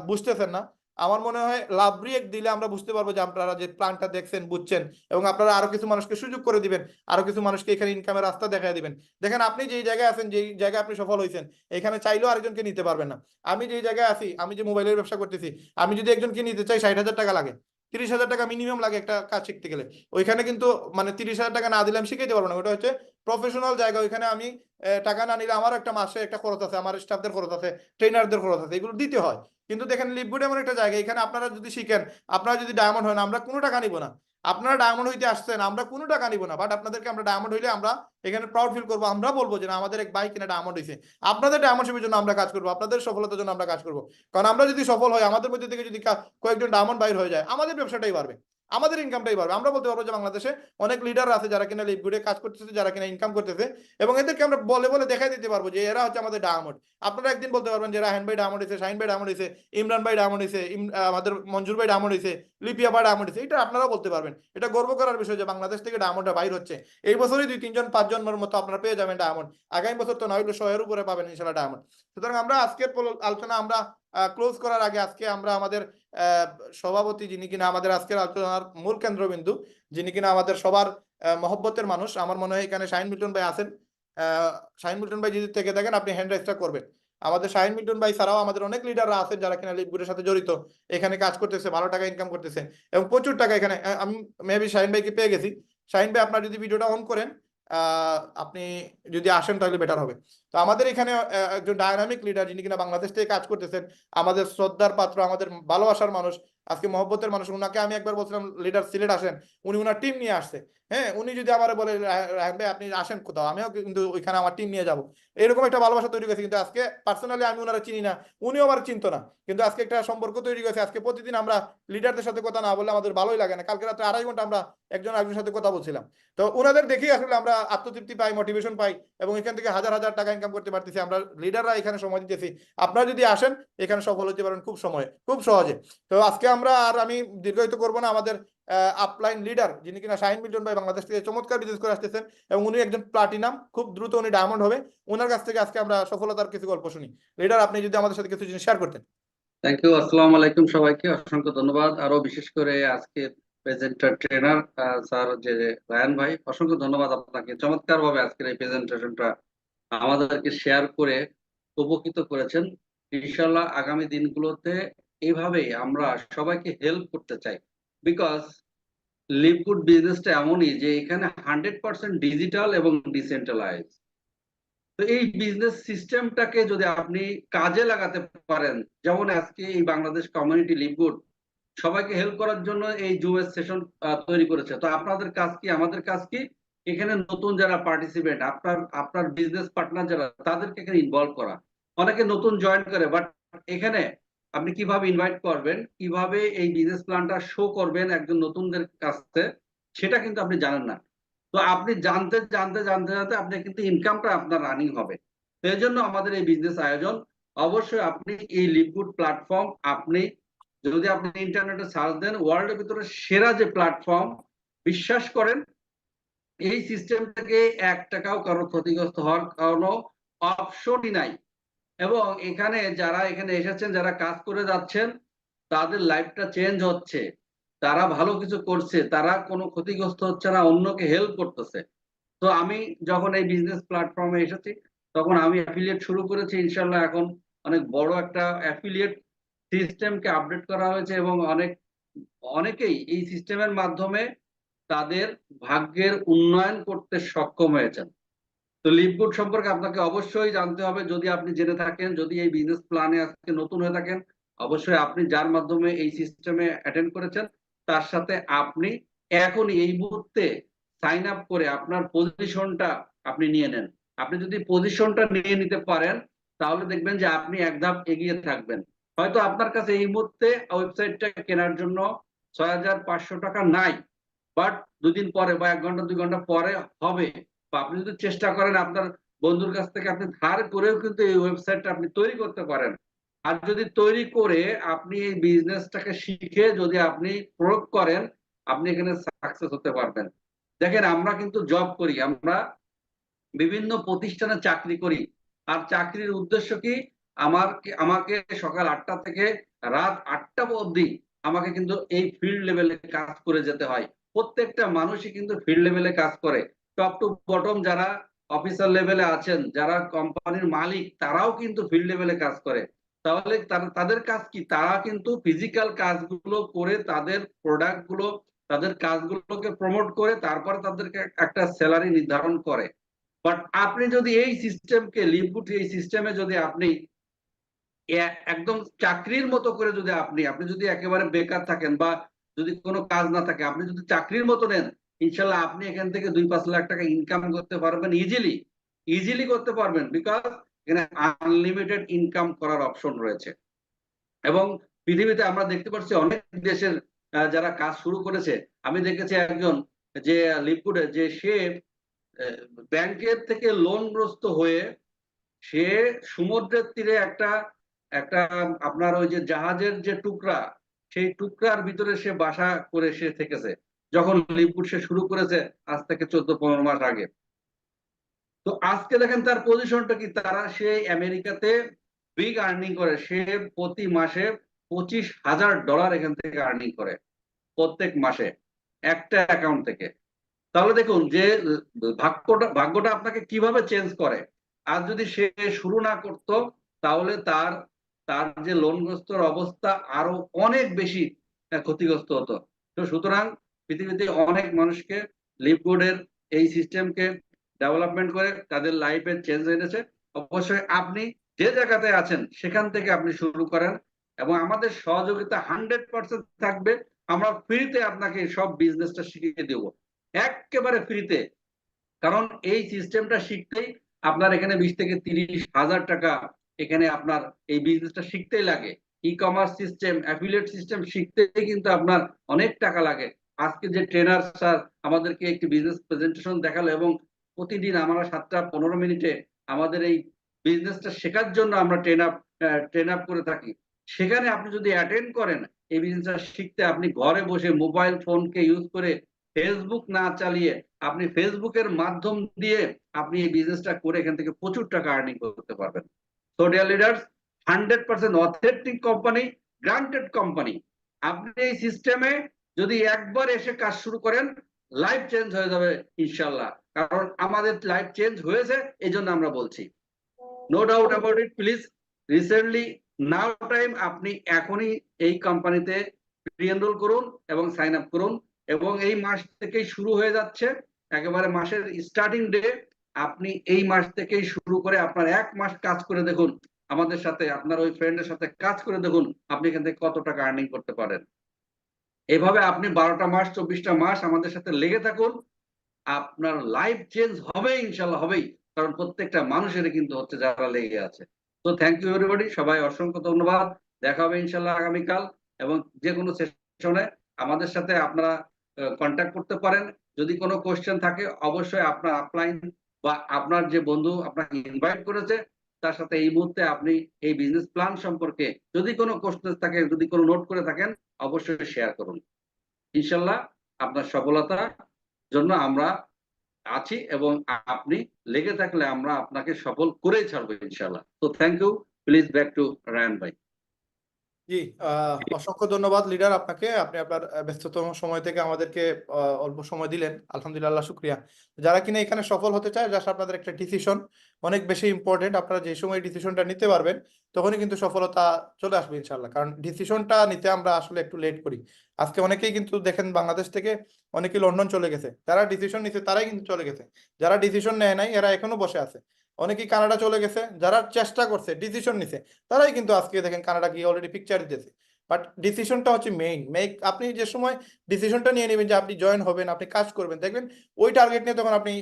বুঝতেছেন না। আমার মনে হয় লাভ রিয়েক্ট দিলে আমরা বুঝতে পারবো যে আপনারা যে প্ল্যানটা দেখছেন, বুঝছেন, এবং আপনারা আরো কিছু মানুষকে সুযোগ করে দিবেন, আরো কিছু মানুষকে এখানে ইনকামের রাস্তা দেখায় দিবেন। দেখেন আপনি যেই জায়গায় আছেন, যেই জায়গায় আপনি সফল হয়েছেন, এখানে চাইলেও আরেকজনকে নিতে পারবেন না। আমি যেই জায়গায় আছি, আমি যে মোবাইলের ব্যবসা করতেছি, আমি যদি একজনকে নিতে চাই 60,000 টাকা লাগে, 30,000 টাকা মিনিমাম লাগে একটা কাজ শিখতে গেলে। ওইখানে কিন্তু মানে 30,000 টাকা না দিলে আমি শিখাইতে পারবো না, ওটা হচ্ছে প্রফেশনাল জায়গা। ওইখানে আমি টাকা না নিলে আমার একটা মাসে একটা খরচ আছে, আমার স্টাফদের খরচ আছে, ট্রেনারদের খরচ আছে, এগুলো দিতে হয়। কিন্তু দেখেন লিপগুড এমন একটা জায়গা, এখানে আপনারা যদি শিখেন, আপনারা যদি ডায়মন্ড হন, আমরা কোনো টাকা নিব না। আপনারা ডায়মন্ড হইতে আসছেন, আমরা কোনো টাকা নিব না, বাট আপনাদেরকে আমরা ডায়মন্ড হইলে আমরা এখানে প্রাউড ফিল করবো, আমরা বলবো যে না, আমাদের এক বাইক কিনা ডায়মন্ড হয়েছে। আপনাদের ডায়মন্ডশিপের জন্য আমরা কাজ করবো, আপনাদের সফলতার জন্য আমরা কাজ করবো। কারণ আমরা যদি সফল হই, আমাদের মধ্যে থেকে যদি কয়েকজন ডায়মন্ড বাইর হয়ে যায়, আমাদের ব্যবসাটাই বাড়বে, আমাদের ইনকামটাই বাড়বে। আমরা বলতে পারবো যে বাংলাদেশে অনেক লিডার আছে যারা কিনা লিপগুডে কাজ করতেছে, যারা কিনা ইনকাম করতেছে, এবং এদেরকে আমরা বলে বলে দেখাই দিতে পারবো যে এরা হচ্ছে আমাদের ডায়মন্ড। আপনারা একদিন বলতে পারবেন যে রাহান ভাই ডায়মন্ড হয়েছে, শাহিন ভাই ডায়মন্ড হয়েছে, ইমরান ভাই ডায়মন্ড হয়েছে, আমাদের মঞ্জুর ভাই ডায়মন্ড হয়েছে, লিপিয়া ভাই ডায়মন্ড হয়েছে। এটা আপনারাও বলতে পারবেন। এটা গর্ব করার বিষয় যে বাংলাদেশ থেকে ডায়মন্ডটা বাইর হচ্ছে। এই বছরই 2-3 জন 5 জনের মতো আপনারা পেয়ে যাবেন ডায়মন্ড। আগামী বছর তো 900 উপরে পাবেন ইনশাল্লাহ ডায়মন্ড। সুতরাং আমরা আজকের আলোচনা আমরা ক্লোজ করার আগে আজকে আমরা আমাদের সভাপতি, যিনি কিনা আমাদের আজকের আলোচনার মূল কেন্দ্রবিন্দু, যিনি কিনা আমাদের সবার মহব্বতের মানুষ, আমার মনে হয় এখানে শাহিন মিল্টন ভাই আছেন। শাহিন মিল্টন ভাই যদি থেকে থাকেন, আপনি হ্যান্ড রাইজটা করবেন। আমাদের শাহিন মিল্টন ভাই ছাড়াও আমাদের অনেক লিডাররা আছেন যারা কিনা লিপগুডের সাথে জড়িত, এখানে কাজ করতেছে, ভালো টাকা ইনকাম করতেছে, এবং প্রচুর টাকা এখানে। আমি মেবি শাহিন ভাইকে পেয়ে গেছি। শাহিন ভাই, আপনার যদি ভিডিওটা অন করেন, আপনি যদি আসেন তাহলে বেটার হবে। তো আমাদের এখানে একজন ডায়নামিক লিডার, যিনি কিনা বাংলাদেশ থেকে কাজ করতেছেন, আমাদের শ্রদ্ধার পাত্র, আমাদের ভালোবাসার মানুষ, আজকে মহব্বতের মানুষ। উনাকে আমি একবার বলছিলাম লিডার সিলেট আসেন, উনি উনার টিম নিয়ে আসছে। হ্যাঁ, উনি যদি আমার বলে রায়হান ভাই আপনি আসেন কোথাও, আমিও কিন্তু ওইখানে আমার টিম নিয়ে যাব, এরকম একটা ভালোবাসা তৈরি গেছে। কিন্তু আজকে পার্সোনালি আমি ওনারা চিনি না, উনিও আমার চিনতো না, কিন্তু আজকে একটা সম্পর্ক তৈরি গেছে। আজকে প্রতিদিন আমরা লিডারদের সাথে কথা না বললে আমাদের ভালোই লাগে না। কালকে রাত্রে 2.5 ঘন্টা আমরা একজন আরেকজনের সাথে কথা বলছিলাম। তো ওনাদের দেখেই আসলে আমরা আত্মতৃপ্তি পাই, মোটিভেশন পাই, এবং এখান থেকে হাজার হাজার টাকা ইনকাম করতে পারতেছি। আমরা লিডাররা এখানে সময় দিতেছি। আপনারা যদি আসেন, এখানে সফল হতে পারেন খুব খুব সহজে। তো আজকে আমরা আর আমি দীর্ঘায়িত করবো না। আমাদের আপলাইন লিডার, যিনি কিনা শাহিন মিল্টন ভাই, বাংলাদেশ থেকে চমৎকার বিজনেস করে আসতেছেন, এবং উনি একজন প্লাটিনাম, খুব দ্রুত উনি ডায়মন্ড হবে। ওনার কাছ থেকে আজকে আমরা সফলতার কিছু গল্প শুনি। লিডার, আপনি যদি আমাদের সাথে কিছু জিনিস শেয়ার করতেন। Thank you. আসসালামু আলাইকুম সবাইকে, অসংখ্য ধন্যবাদ। আরো বিশেষ করে আজকে প্রেজেন্টার ট্রেনার স্যার যে রায়ান ভাই, অসংখ্য ধন্যবাদ আপনাকে। চমৎকার ভাবে আজকের এই প্রেজেন্টেশনটা আমাদেরকে শেয়ার করে উপকৃত করেছেন। ইনশাল্লাহ আগামী দিনগুলোতে এইভাবেই আমরা সবাইকে হেল্প করতে চাই। বিকজ লিভগুড বিজনেসটা এমনই যে এখানে 100% ডিজিটাল এবং ডিসেন্ট্রালাইজ। তো এই বিজনেস সিস্টেমটাকে যদি আপনি কাজে লাগাতে পারেন, যেমন আজকে এই বাংলাদেশ কমিউনিটি লিভগুড সবাইকে হেল্প করার জন্য এই জুমের সেশন তৈরি করেছে। তো আপনাদের কাজ কি, আমাদের কাজ কি, এখানে নতুন যারা পার্টিসিপেন্ট, আপনার আপনার বিজনেস পার্টনার যারা, তাদেরকে এখানে ইনভলভ করা। অনেকে নতুন জয়েন করে, বাট এখানে আপনি কিভাবে ইনভাইট করবেন, কিভাবে এই বিজনেস প্ল্যানটা শো করবেন একজন নতুনদের কাছে, সেটা কিন্তু আপনি জানেন না। তো আপনি জানতে জানতে জানতে জানতে আপনি কিন্তু ইনকামটা আপনার রানিং হবে। তো এই জন্য আমাদের এই বিজনেস আয়োজন। অবশ্যই আপনি এই লিভগুড প্ল্যাটফর্ম, আপনি যদি আপনি ইন্টারনেটে সার্চ দেন, ওয়ার্ল্ডের ভিতরে সেরা যে প্ল্যাটফর্ম, বিশ্বাস করেন এই সিস্টেম থেকে 1 টাকাও কারো ক্ষতিগ্রস্ত হওয়ার কোনো অপশনই নাই। এবং এখানে যারা এখানে এসেছেন, যারা কাজ করে যাচ্ছেন, তাদের লাইফটা চেঞ্জ হচ্ছে, তারা ভালো কিছু করছে, তারা কোনো ক্ষতিগ্রস্ত হচ্ছে না, অন্যকে হেল্প করতেছে। তো আমি যখন এই বিজনেস প্ল্যাটফর্মে এসেছি, তখন আমি অ্যাফিলিয়েট শুরু করেছি। ইনশাল্লাহ এখন অনেক বড় একটা অ্যাফিলিয়েট সিস্টেমকে আপডেট করা হয়েছে, এবং অনেকেই এই সিস্টেমের মাধ্যমে তাদের ভাগ্যের উন্নয়ন করতে সক্ষম হয়েছেন। তো লিভগুড সম্পর্কে আপনাকে অবশ্যই জানতে হবে। যদি আপনি জেনে থাকেন, যদি এই বিজনেস প্ল্যানে আজকে নতুন হয়ে থাকেন, অবশ্যই আপনি যার মাধ্যমে এই সিস্টেমে অ্যাটেন্ড করেছেন তার সাথে আপনি এখনই এই মুহূর্তে সাইন আপ করে আপনার পজিশনটা আপনি নিয়ে নেন। আপনি যদি পজিশনটা নিয়ে নিতে পারেন তাহলে দেখবেন যে আপনি এক ধাপ এগিয়ে থাকবেন। হয়তো আপনার কাছে এই মুহূর্তে ওয়েবসাইটটা কেনার জন্য 6,500 টাকা নাই, বাট 2 দিন পরে বা 1 ঘন্টা 2 ঘন্টা পরে হবে। বা আপনি যদি চেষ্টা করেন আপনার বন্ধুর কাছ থেকে আপনি ধার করেও কিন্তু এই ওয়েবসাইটটা আপনি তৈরি করতে পারেন। আর যদি তৈরি করে আপনি এই বিজনেসটাকে শিখে যদি আপনি প্রয়োগ করেন, আপনি এখানে সাকসেস হতে পারবেন। দেখেন, আমরা কিন্তু জব করি, আমরা বিভিন্ন প্রতিষ্ঠানে চাকরি করি। আর চাকরির উদ্দেশ্য কি? আমাকে সকাল 8টা থেকে রাত 8টা অবধি আমাকে কিন্তু এই ফিল্ড লেভেলে কাজ করে যেতে হয়। প্রত্যেকটা মানুষই কিন্তু ফিল্ড লেভেলে কাজ করে। টপ টু বটম যারা অফিসার লেভেলে আছেন, যারা কোম্পানির মালিক, তারাও কিন্তু ফিল্ড লেভেলে কাজ করে। তাহলে তাদের কাজ কি? তারা কিন্তু ফিজিক্যাল কাজগুলো করে তাদের প্রোডাক্ট গুলো, তাদের কাজগুলোকে প্রমোট করে তারপরে তাদেরকে একটা স্যালারি নির্ধারণ করে। বাট আপনি যদি এই সিস্টেমকে, লিভগুড এই সিস্টেমে যদি আপনি একদম চাকরির মতো করে যদি আপনি যদি একেবারে বেকার থাকেন বা যদি কোনো কাজ না থাকে, আপনি যদি চাকরির মতো নেন, ইনশাল্লাহ আপনি এখান থেকে 2-5 লাখ টাকা ইনকাম করতে পারবেন, ইজিলি করতে পারবেন। বিকজ এখানে আনলিমিটেড ইনকাম করার অপশন রয়েছে। এবং পৃথিবীতে আমরা দেখতে পাচ্ছি অনেক দেশের যারা কাজ শুরু করেছে, আমি দেখেছি একজন যে লিভগুডে, যে সে ব্যাংকের থেকে লোনগ্রস্ত হয়ে সে সমুদ্রের তীরে একটা একটা আপনার ওই যে জাহাজের যে টুকরা, সেই টুকরার ভিতরে সে বাসা করে সে থেকেছে, যখন লিভগুড সে শুরু করেছে আজ থেকে 14-15 মাস আগে। তো আজকে দেখেন তার পজিশনটা কি, সে আমেরিকাতে বিগ আর্নিং করে। সে প্রতি মাসে $25,000 এখান থেকে আর্নিং করে প্রত্যেক মাসে একটা অ্যাকাউন্ট থেকে। তাহলে দেখুন যে ভাগ্যটা আপনাকে কিভাবে চেঞ্জ করে। আর যদি সে শুরু না করতো তাহলে তার তার যে লোনগ্রস্তর অবস্থা আরো অনেক বেশি ক্ষতিগ্রস্ত হতো। তো সুতরাং পৃথিবীতে অনেক মানুষকে লিভগুডের এই সিস্টেমকে ডেভেলপমেন্ট করে তাদের লাইফে চেঞ্জ এনেছে। অবশ্যই আপনি যে জায়গাতে আছেন সেখান থেকে আপনি শুরু করেন এবং আমাদের সহযোগিতা 100% থাকবে। আমরা ফ্রিতে আপনাকে সব বিজনেসটা শিখিয়ে দেবো, একেবারে ফ্রিতে। কারণ এই সিস্টেমটা শিখতেই আপনার এখানে 20 থেকে 30 হাজার টাকা এখানে আপনার এই বিজনেসটা শিখতেই লাগে। E commerce system, affiliate system শিখতেই কিন্তু আপনার অনেক টাকা লাগে। আজকে যে ট্রেনার স্যার আমাদেরকে একটি বিজনেস প্রেজেন্টেশন দেখালো এবং প্রতিদিন আমরা 7টা 15 মিনিটে আমাদের এই বিজনেসটা শেখার জন্য আমরা ট্রেন আপ করে থাকি। সেখানে আপনি যদি অ্যাটেন্ড করেন এই বিজনেসটা শিখতে, আপনি ঘরে বসে মোবাইল ফোনকে ইউজ করে ফেসবুক না চালিয়ে আপনি ফেসবুকের মাধ্যম দিয়ে আপনি এই বিজনেসটা করে এখান থেকে প্রচুর টাকা আর্নিং করতে পারবেন। So dear leaders, 100% authentic company, granted company. আপনি এই সিস্টেমে যদি একবার এসে কাজ শুরু করেন, লাইফ চেঞ্জ হয়ে যাবে ইনশাল্লাহ। কারণ আমাদের লাইফ চেঞ্জ হয়েছে, এই জন্য আমরা বলছি। No doubt about it. Please recently now time, আপনি এখনই এই কোম্পানিতে রি-এনরোল করুন এবং সাইন আপ করুন। এবং এই মাস থেকেই শুরু হয়ে যাচ্ছে, একেবারে মাসের স্টার্টিং ডে। আপনি এই মাস থেকেই শুরু করে আপনার 1 মাস কাজ করে দেখুন আমাদের সাথে, আপনার ওই ফ্রেন্ডের সাথে কাজ করে দেখুন আপনি এখান থেকে কত টাকা আর্নিং করতে পারেন। এভাবে আপনি 12টা মাস 24টা মাস আমাদের সাথে লেগে থাকুন, আপনার লাইফ চেঞ্জ হবে ইনশাল্লাহ, হবেই। কারণ প্রত্যেকটা মানুষেরই কিন্তু হচ্ছে যারা লেগে আছে। তো থ্যাংক ইউ এভরিবডি, সবাই অসংখ্য ধন্যবাদ। দেখা হবে ইনশাল্লাহ আগামীকাল। এবং যে কোনো সেশনে আমাদের সাথে আপনারা কন্ট্যাক্ট করতে পারেন। যদি কোনো কোশ্চেন থাকে অবশ্যই আপনার আপলাইন বা আপনার যে বন্ধু আপনাকে ইনভাইট করেছে তার সাথে এই মুহূর্তে আপনি এই বিজনেস প্ল্যান সম্পর্কে যদি কোনো কোশ্চেন থাকে, যদি কোনো নোট করে থাকেন, অবশ্যই শেয়ার করুন। ইনশাল্লাহ আপনার সফলতার জন্য আমরা আছি এবং আপনি লেগে থাকলে আমরা আপনাকে সফল করেই ছাড়বো ইনশাল্লাহ। তো thank you. Please back to Rayan ভাই। জি, অসংখ্য ধন্যবাদ লিডার আপনাকে। আপনি আপনার ব্যস্ততম সময় থেকে আমাদেরকে অল্প সময় দিলেন, আলহামদুলিল্লাহ, শুক্রিয়া। যারা কিনা এখানে সফল হতে চায়, জাস্ট আপনাদের একটা ডিসিশন অনেক বেশি ইম্পর্টেন্ট। আপনারা যে সময় ডিসিশনটা নিতে পারবেন তখনই কিন্তু সফলতা চলে আসবে ইনশাল্লাহ। কারণ ডিসিশনটা নিতে আমরা আসলে একটু লেট করি। আজকে অনেকেই কিন্তু দেখেন বাংলাদেশ থেকে অনেকেই লন্ডন চলে গেছে, যারা ডিসিশন নিছে তারাই কিন্তু চলে গেছে। যারা ডিসিশন নেয় নাই এরা এখনো বসে আছে। অনেকেই কানাডা চলে গেছে, যারা চেষ্টা করছে ডিসিশন নিছে তারাই কিন্তু আজকে দেখেন কানাডা গিয়ে অলরেডি পিকচার দিতেছে। বাট ডিসিশনটা হচ্ছে মেইন। আপনি যে সময় ডিসিশনটা নিয়ে নেবেন যে আপনি জয়েন হবেন, আপনি কাজ করবেন, দেখবেন ওই টার্গেট নিয়ে তখন আপনি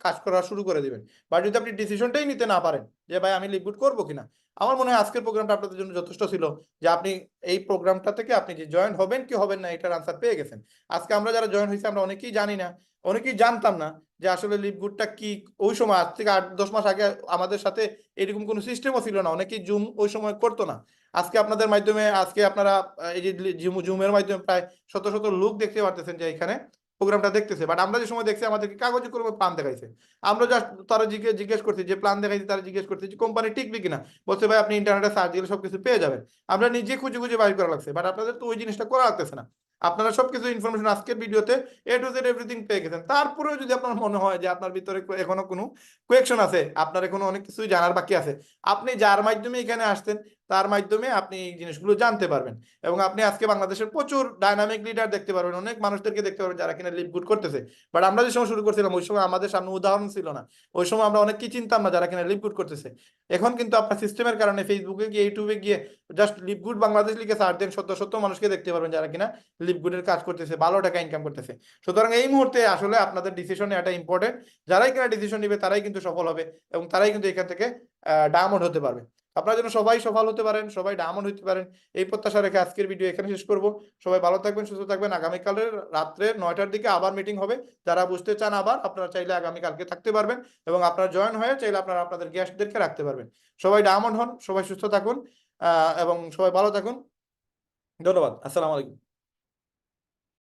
কাজ করা শুরু করে দিবেন। বাট যদি আপনি ডিসিশনটাই নিতে না পারেন যে ভাই আমি লিভ গুড করবো কিনা, আমার মনে হয় আজকের প্রোগ্রামটা আপনাদের জন্য যথেষ্ট ছিল যে আপনি এই প্রোগ্রামটা থেকে আপনি যে জয়েন হবেন কি হবেন না এটার আনসার পেয়ে গেছেন। আজকে আমরা যারা জয়েন হয়েছি আমরা অনেকেই জানি না, অনেকেই জানতাম না যে আসলে লিভ গুডটা কি। ওই সময় আজ থেকে 8-10 মাস আগে আমাদের সাথে এরকম কোনো সিস্টেমও ছিল না, অনেকেই জুম ওই সময় করতো না। আজকে আপনাদের মাধ্যমে আজকে আপনারা এই যে জুমের মাধ্যমে প্রায় শত শত লোক দেখতে পারতেছেন যে এখানে প্রোগ্রামটা দেখতেছে। বাট আমরা যে সময় দেখছি আমাদেরকে কাগজে করে প্ল্যান দেখাইছে। আমরা জাস্ট তারা জিজ্ঞেস করছি যে প্ল্যান দেখাইছি, তারা জিজ্ঞেস করছে যে কোম্পানি টিকবে কিনা, বলছে ভাই আপনি ইন্টারনেটে সার্চ দিলে সবকিছু পেয়ে যাবেন। আমরা নিজে খুঁজে খুঁজে বাইর করা লাগছে, বাট আপনাদের তো ওই জিনিসটা করা লাগতেছে না। আপনারা সবকিছু ইনফরমেশন আজকের ভিডিওতে এ টু জেড এভরিথিং পেয়ে গেছেন। তারপরেও যদি আপনার মনে হয় যে আপনার ভিতরে এখনো কোনো কোয়েকশন আছে, আপনার এখনো অনেক কিছুই জানার বাকি আছে, আপনি যার মাধ্যমে এখানে আসতেন তার মাধ্যমে আপনি এই জিনিসগুলো জানতে পারবেন। এবং আপনি আজকে বাংলাদেশের প্রচুর ডাইনামিক লিডার দেখতে পারবেন, অনেক মানুষদেরকে দেখতে পারবেন যারা কিনা লিভ গুড করতেছে। বাট আমরা যে সময় শুরু করছিলাম ওই সময় আমাদের সামনে উদাহরণ ছিল না, ওই সময় আমরা অনেক কি চিনতাম না যারা কিনা লিভ গুড করতেছে। এখন কিন্তু আপনার সিস্টেমের কারণে ফেসবুকে গিয়ে ইউটিউবে গিয়ে জাস্ট লিভ গুড বাংলাদেশ লিখে সার্চ দেন, শত শত মানুষকে দেখতে পারবেন যারা কিনা লিভ গুডের কাজ করতেছে, ভালো টাকা ইনকাম করতেছে। সুতরাং এই মুহূর্তে আসলে আপনাদের ডিসিশন এটা ইম্পর্টেন্ট। যারাই কিনা ডিসিশন নিবে তারাই কিন্তু সফল হবে এবং তারাই কিন্তু এখান থেকে ডায়মন্ড হতে পারবে। আপনারা যেন সবাই সফল হতে পারেন, সবাই ডায়মন্ড হতে পারেন, এই প্রত্যাশা রেখে আজকের ভিডিও এখানে শেষ করব। সবাই ভালো থাকবেন, সুস্থ থাকবেন। আগামীকালের রাত্রে 9টার দিকে আবার মিটিং হবে। যারা বুঝতে চান আবার আপনারা চাইলে আগামীকালকে থাকতে পারবেন এবং আপনারা জয়েন হয়ে চাইলে আপনারা আপনাদের গেস্টদেরকে রাখতে পারবেন। সবাই ডায়মন্ড হন, সবাই সুস্থ থাকুন এবং সবাই ভালো থাকুন। ধন্যবাদ। আসসালামু আলাইকুম।